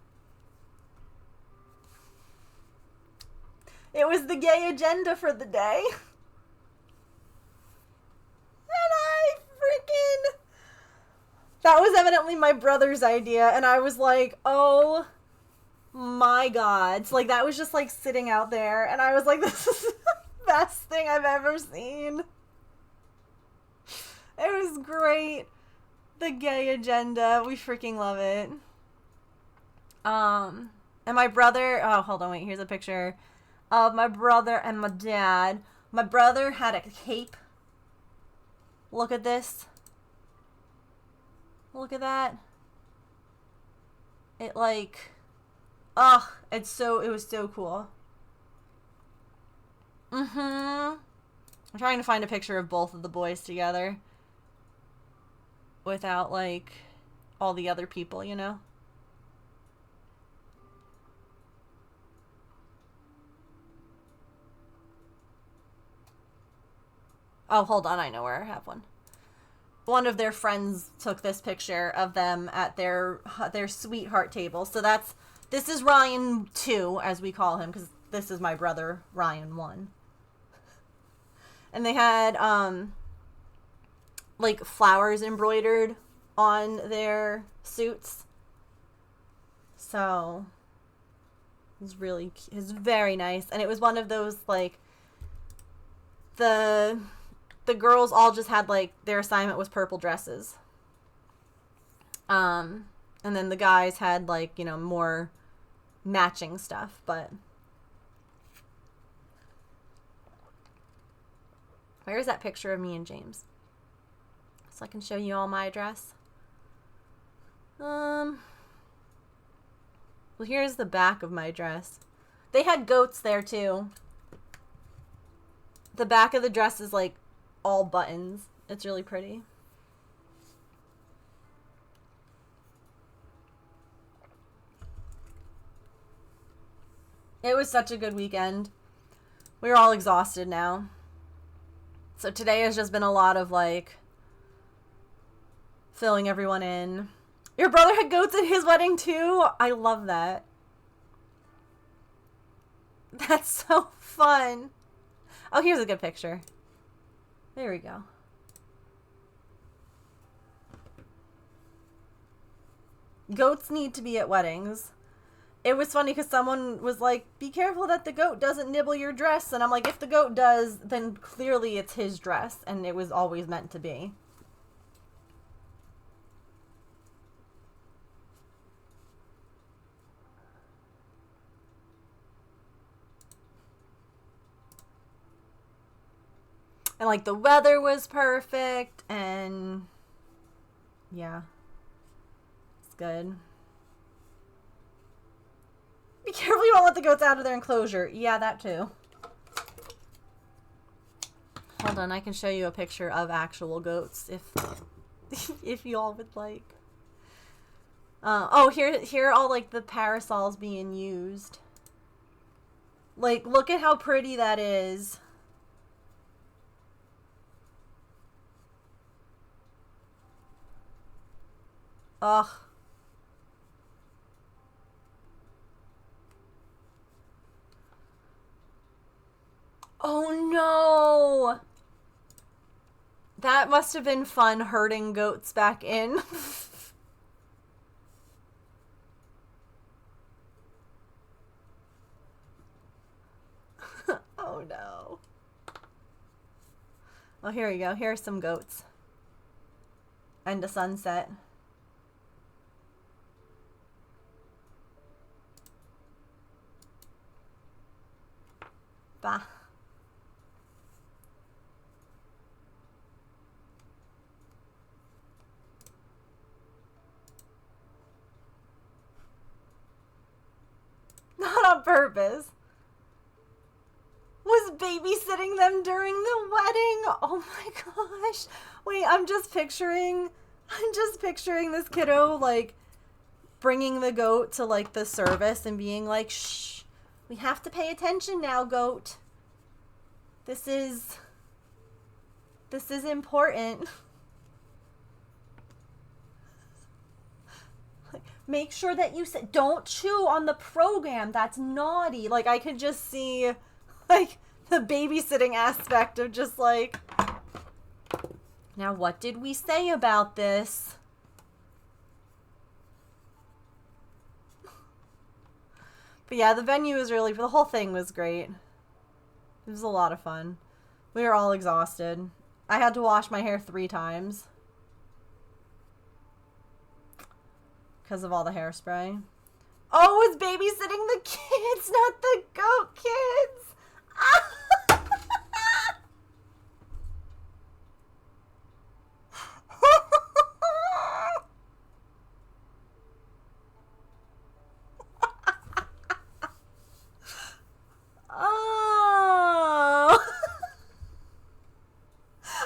It was the gay agenda for the day. And I freaking... That was evidently my brother's idea, and I was like, oh my god. So, like, that was just, like, sitting out there, and I was like, this is the best thing I've ever seen. It was great. The gay agenda. We freaking love it. And my brother... Oh, hold on, wait. Here's a picture of my brother and my dad. My brother had a cape. Look at this. Look at that. It like... Ugh, it was so cool. I'm trying to find a picture of both of the boys together. Without, like, all the other people, you know? Oh, hold on, I know where I have one. One of their friends took this picture of them at their sweetheart table. So this is Ryan 2, as we call him, because this is my brother, Ryan 1. And they had, like, flowers embroidered on their suits. So, it was really, it was very nice. And it was one of those, like, the girls all just had, like, their assignment was purple dresses. And then the guys had, like, you know, more matching stuff, but... Where is that picture of me and James? So I can show you all my address. Well, here's the back of my dress. They had goats there, too. The back of the dress is, like, all buttons. It's really pretty. It was such a good weekend. We were all exhausted now. So today has just been a lot of, like, filling everyone in. Your brother had goats at his wedding, too? I love that. That's so fun. Oh, here's a good picture. There we go. Goats need to be at weddings. It was funny because someone was like, be careful that the goat doesn't nibble your dress. And I'm like, if the goat does, then clearly it's his dress. And it was always meant to be. And, like, the weather was perfect, and, yeah, it's good. Be careful you don't let the goats out of their enclosure. Yeah, that too. Hold on, I can show you a picture of actual goats, if you all would like. Oh, here are all, like, the parasols being used. Like, look at how pretty that is. Ugh. Oh no! That must have been fun herding goats back in. Oh no. Well, here we go. Here are some goats. And a sunset. Bah. Not on purpose. Was babysitting them during the wedding? Oh my gosh. Wait, I'm just picturing this kiddo, like, bringing the goat to, like, the service and being like, shh. We have to pay attention now, goat. This is important. Make sure that you don't chew on the program. That's naughty. Like, I could just see Like, the babysitting aspect of just like, now what did we say about this? But yeah, the venue was really, the whole thing was great. It was a lot of fun. We were all exhausted. I had to wash my hair 3 times. Because of all the hairspray. Oh, it's babysitting the kids, not the goat kids. Oh.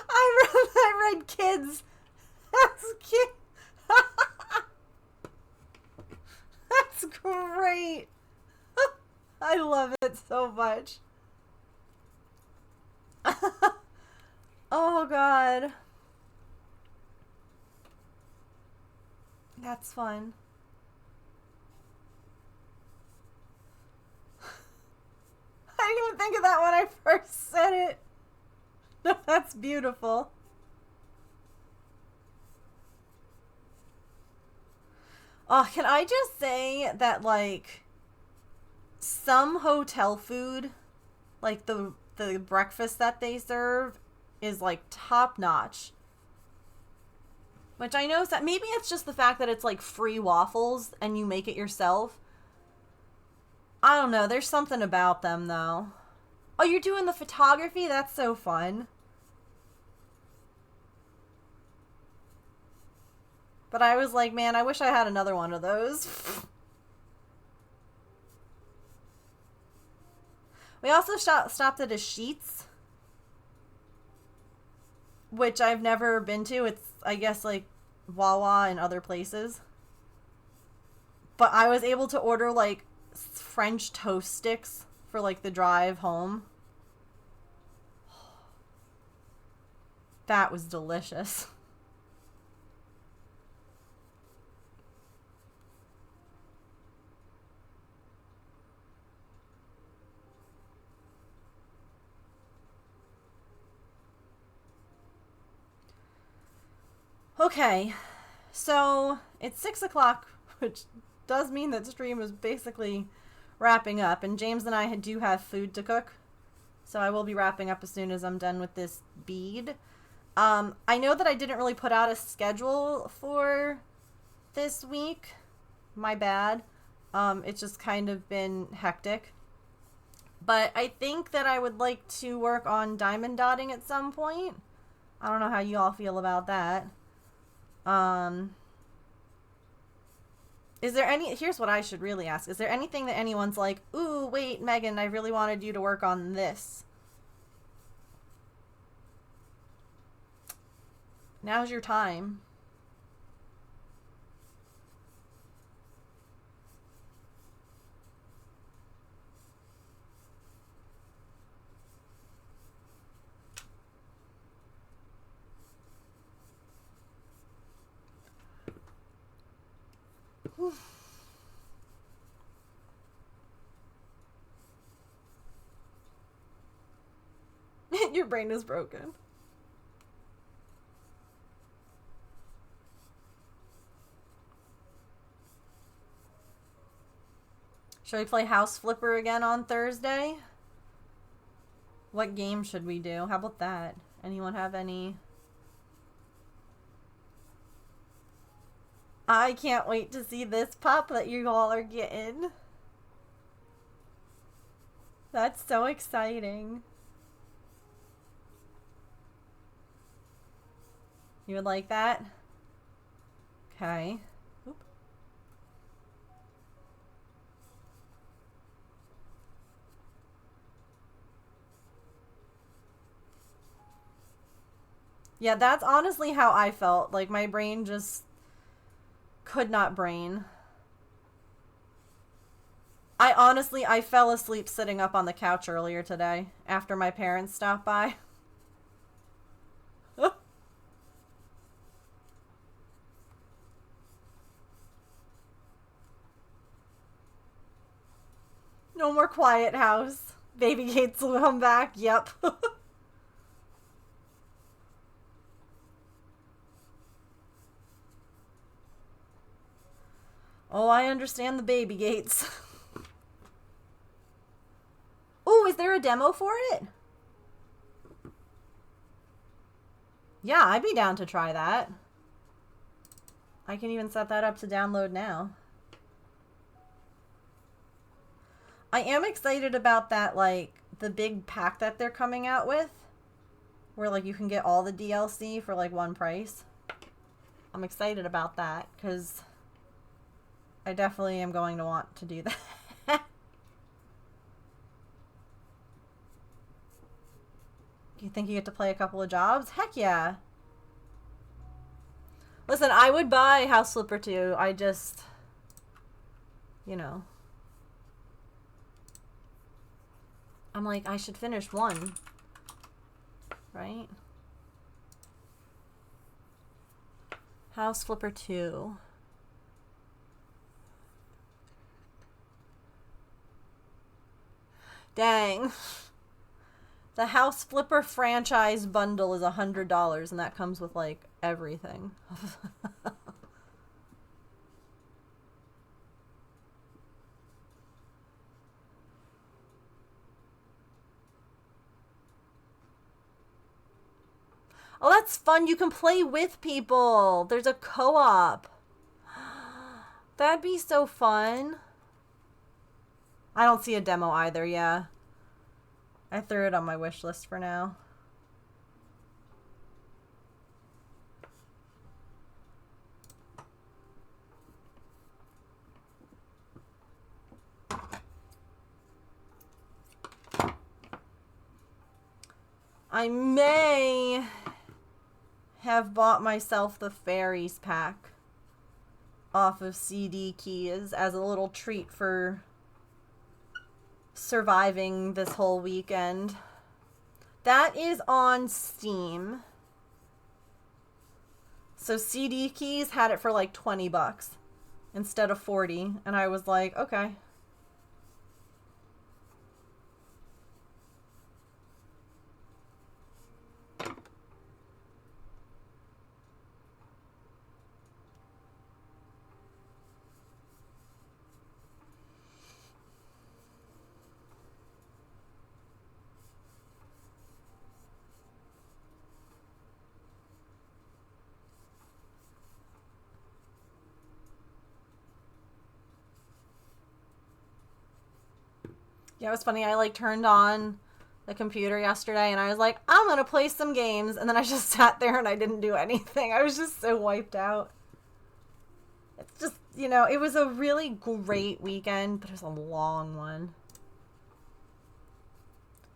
I read kids. That's cute. That's great. I love it so much. Oh, God. That's fun. I didn't even think of that when I first said it. No, that's beautiful. Oh, can I just say that, like, some hotel food, like the breakfast that they serve is, like, top notch. Which I know that maybe it's just the fact that it's, like, free waffles and you make it yourself. I don't know. There's something about them, though. Oh, you're doing the photography? That's so fun. But I was like, man, I wish I had another one of those. We also stopped at a Sheetz, which I've never been to. It's, I guess, like Wawa and other places. But I was able to order, like, French toast sticks for, like, the drive home. That was delicious. Okay, so it's 6 o'clock, which does mean that the stream is basically wrapping up, and James and I do have food to cook, so I will be wrapping up as soon as I'm done with this bead. I know that I didn't really put out a schedule for this week. My bad. It's just kind of been hectic. But I think that I would like to work on diamond dotting at some point. I don't know how you all feel about that. Is there any, here's what I should really ask. Is there anything that anyone's like, ooh, wait, Megan, I really wanted you to work on this? Now's your time. Your brain is broken. Should we play House Flipper again on Thursday? What game should we do? How about that? Anyone have any? I can't wait to see this pup that you all are getting. That's so exciting. You would like that? Okay. Oop. Yeah, that's honestly how I felt. Like, my brain just could not brain. I fell asleep sitting up on the couch earlier today after my parents stopped by. No more quiet house. Baby Gates will come back. Yep. Oh, I understand the Baby Gates. Oh, is there a demo for it? Yeah, I'd be down to try that. I can even set that up to download now. I am excited about that, like, the big pack that they're coming out with. Where, like, you can get all the DLC for, like, one price. I'm excited about that, because I definitely am going to want to do that. You think you get to play a couple of jobs? Heck yeah. Listen, I would buy House Flipper 2. I just, you know. I'm like, I should finish one. Right? House Flipper 2. Dang. The House Flipper franchise bundle is $100, and that comes with, like, everything. Oh, that's fun. You can play with people. There's a co-op. That'd be so fun. I don't see a demo either, yeah. I threw it on my wish list for now. I may have bought myself the Fairies pack off of CD Keys as a little treat for surviving this whole weekend. That is on Steam. So CD Keys had it for like $20 instead of $40, and I was like, okay. Yeah, it was funny. I like turned on the computer yesterday and I was like, I'm gonna play some games, and then I just sat there and I didn't do anything. I was just so wiped out. It's just, you know, it was a really great weekend, but it was a long one.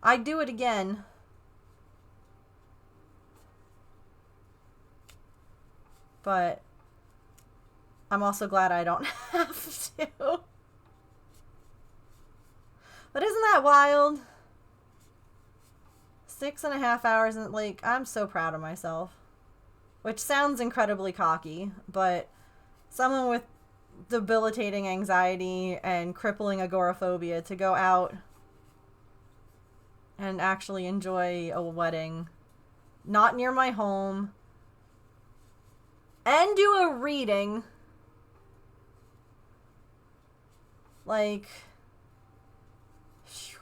I'd do it again. But I'm also glad I don't have to. But isn't that wild? 6.5 hours, and like, I'm so proud of myself. Which sounds incredibly cocky, but someone with debilitating anxiety and crippling agoraphobia to go out and actually enjoy a wedding not near my home and do a reading, like, phew.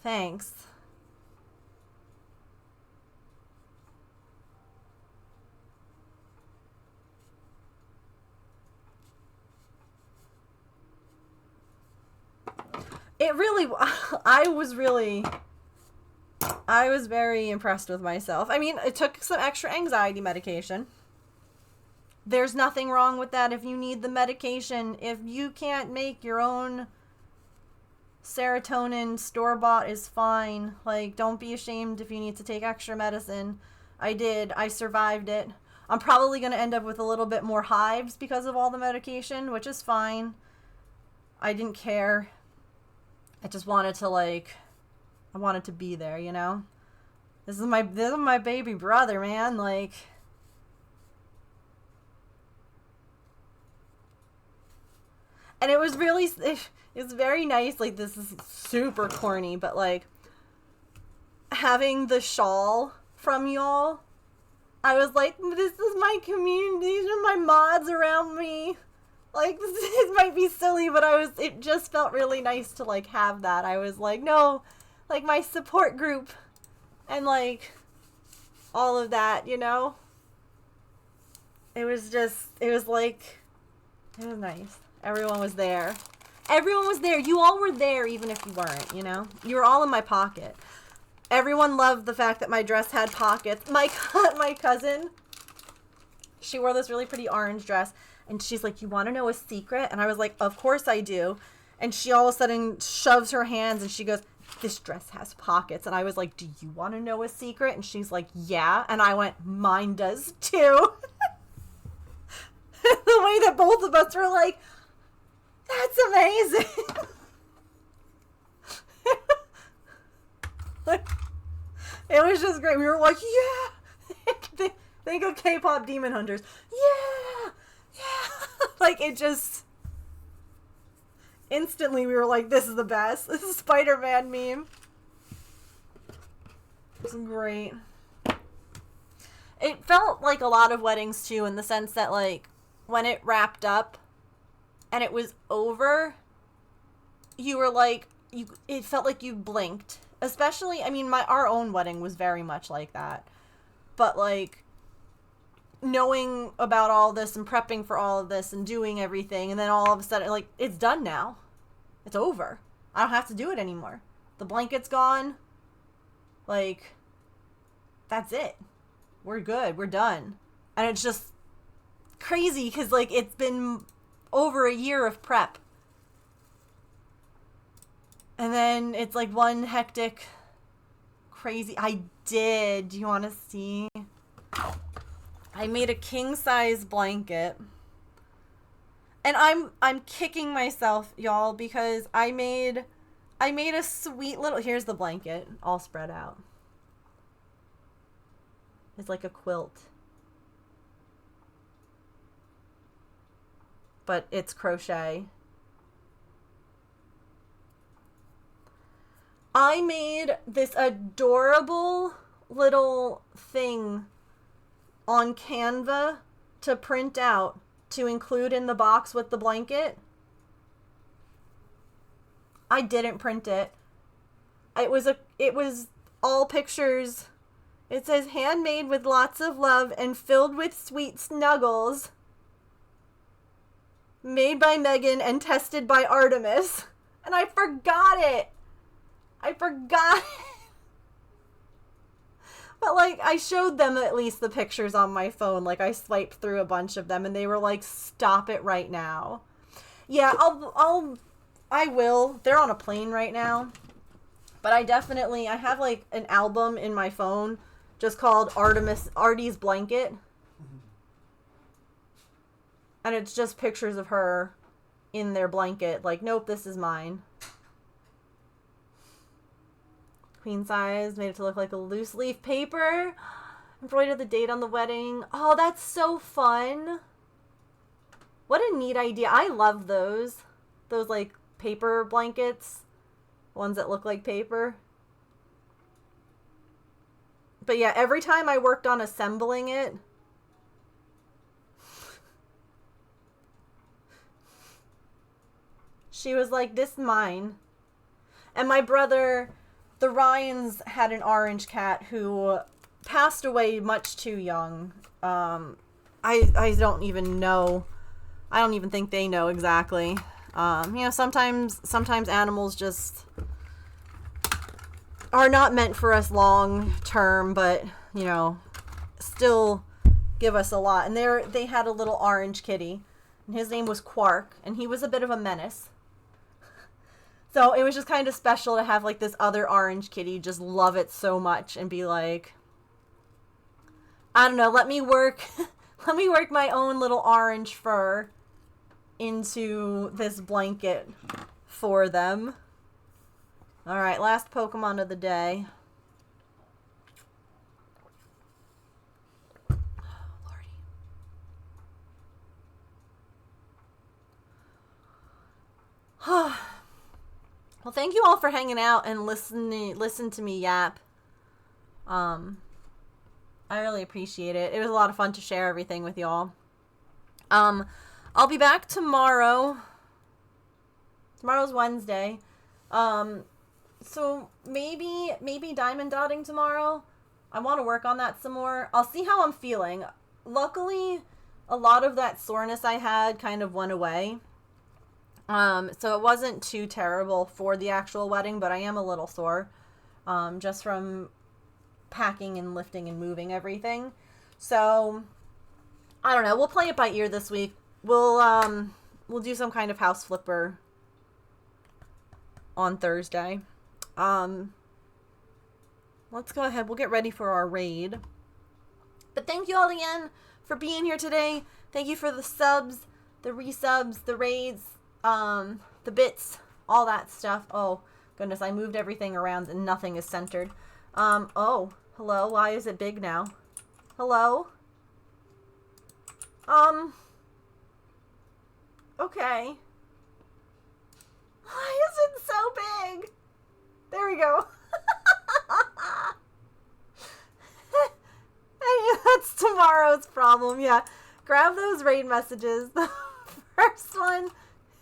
Thanks. It really, I was very impressed with myself. I mean, it took some extra anxiety medication. There's nothing wrong with that if you need the medication. If you can't make your own serotonin, store-bought is fine. Like, don't be ashamed if you need to take extra medicine. I did. I survived it. I'm probably going to end up with a little bit more hives because of all the medication, which is fine. I didn't care. I just wanted to, like, I wanted to be there, you know? This is my baby brother, man. Like, And it was really, it's very nice. Like, this is super corny, but like, having the shawl from y'all, I was like, this is my community. These are my mods around me. Like, this might be silly, but it just felt really nice to like have that. I was like, no, like my support group and like all of that, you know? It was nice. Everyone was there. Everyone was there. You all were there even if you weren't, you know? You were all in my pocket. Everyone loved the fact that my dress had pockets. My cousin, she wore this really pretty orange dress, and she's like, you want to know a secret? And I was like, of course I do. And she all of a sudden shoves her hands, and she goes, this dress has pockets. And I was like, do you want to know a secret? And she's like, yeah. And I went, mine does too. The way that both of us were like, that's amazing. Like, it was just great. We were like, yeah. Think of K-pop Demon Hunters. Yeah. Yeah. Like, it just, instantly we were like, this is the best. This is Spider-Man meme. It's great. It felt like a lot of weddings too, in the sense that like, when it wrapped up and it was over, you were like, it felt like you blinked. Especially, I mean, our own wedding was very much like that. But like, knowing about all this and prepping for all of this and doing everything, and then all of a sudden, like, it's done now. It's over. I don't have to do it anymore. The blanket's gone. Like, that's it. We're good. We're done. And it's just crazy because, like, it's been over a year of prep. And then it's like one hectic, crazy. I did. Do you want to see? I made a king size blanket. And I'm kicking myself, y'all, because I made a sweet little, here's the blanket all spread out. It's like a quilt. But it's crochet. I made this adorable little thing on Canva to print out to include in the box with the blanket. I didn't print it. It was all pictures. It says handmade with lots of love and filled with sweet snuggles. Made by Megan and tested by Artemis. And I forgot it. But like, I showed them at least the pictures on my phone. Like, I swiped through a bunch of them and they were like, stop it right now. Yeah, I will. They're on a plane right now. But I have like an album in my phone just called Artie's Blanket. And it's just pictures of her in their blanket. Like, nope, this is mine. Queen size, made it to look like a loose leaf paper. Embroidered the date on the wedding. Oh, that's so fun. What a neat idea. I love those. Those like paper blankets. Ones that look like paper. But yeah, every time I worked on assembling it, she was like, this is mine. And my brother, the Ryans, had an orange cat who passed away much too young. I don't even know. I don't even think they know exactly. You know, sometimes animals just are not meant for us long term, but, you know, still give us a lot. And they had a little orange kitty, and his name was Quark, and he was a bit of a menace. So it was just kind of special to have like this other orange kitty just love it so much and be like, I don't know, let me work my own little orange fur into this blanket for them. All right, last Pokemon of the day. Well, thank you all for hanging out and listen to me yap. I really appreciate it. It was a lot of fun to share everything with y'all. I'll be back tomorrow. Tomorrow's Wednesday. So maybe diamond dotting tomorrow. I want to work on that some more. I'll see how I'm feeling. Luckily, a lot of that soreness I had kind of went away. So it wasn't too terrible for the actual wedding, but I am a little sore. Just from packing and lifting and moving everything. So I don't know. We'll play it by ear this week. We'll do some kind of house flipper on Thursday. Let's go ahead. We'll get ready for our raid. But thank you all again for being here today. Thank you for the subs, the resubs, the raids, the bits, all that stuff. Oh, goodness, I moved everything around and nothing is centered. Oh, hello, why is it big now? Hello? Okay. Why is it so big? There we go. Hey, that's tomorrow's problem, yeah. Grab those raid messages. The first one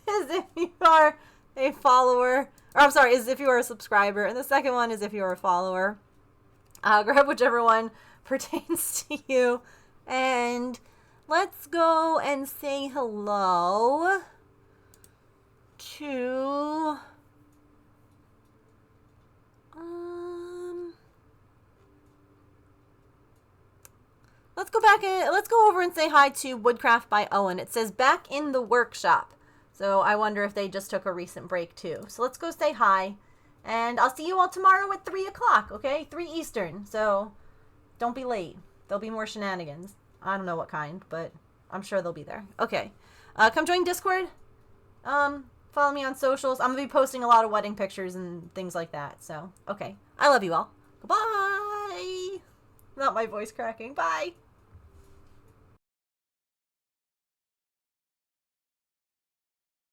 is if you are a follower, or I'm sorry, is if you are a subscriber, and the second one is if you are a follower. Grab whichever one pertains to you, and let's go and say hello to let's go over and say hi to Woodcraft by Owen. It says back in the workshop. So I wonder if they just took a recent break too. So let's go say hi. And I'll see you all tomorrow at 3 o'clock, okay? 3 Eastern. So don't be late. There'll be more shenanigans. I don't know what kind, but I'm sure they'll be there. Okay. Come join Discord. Follow me on socials. I'm going to be posting a lot of wedding pictures and things like that. So, okay. I love you all. Goodbye. Not my voice cracking. Bye.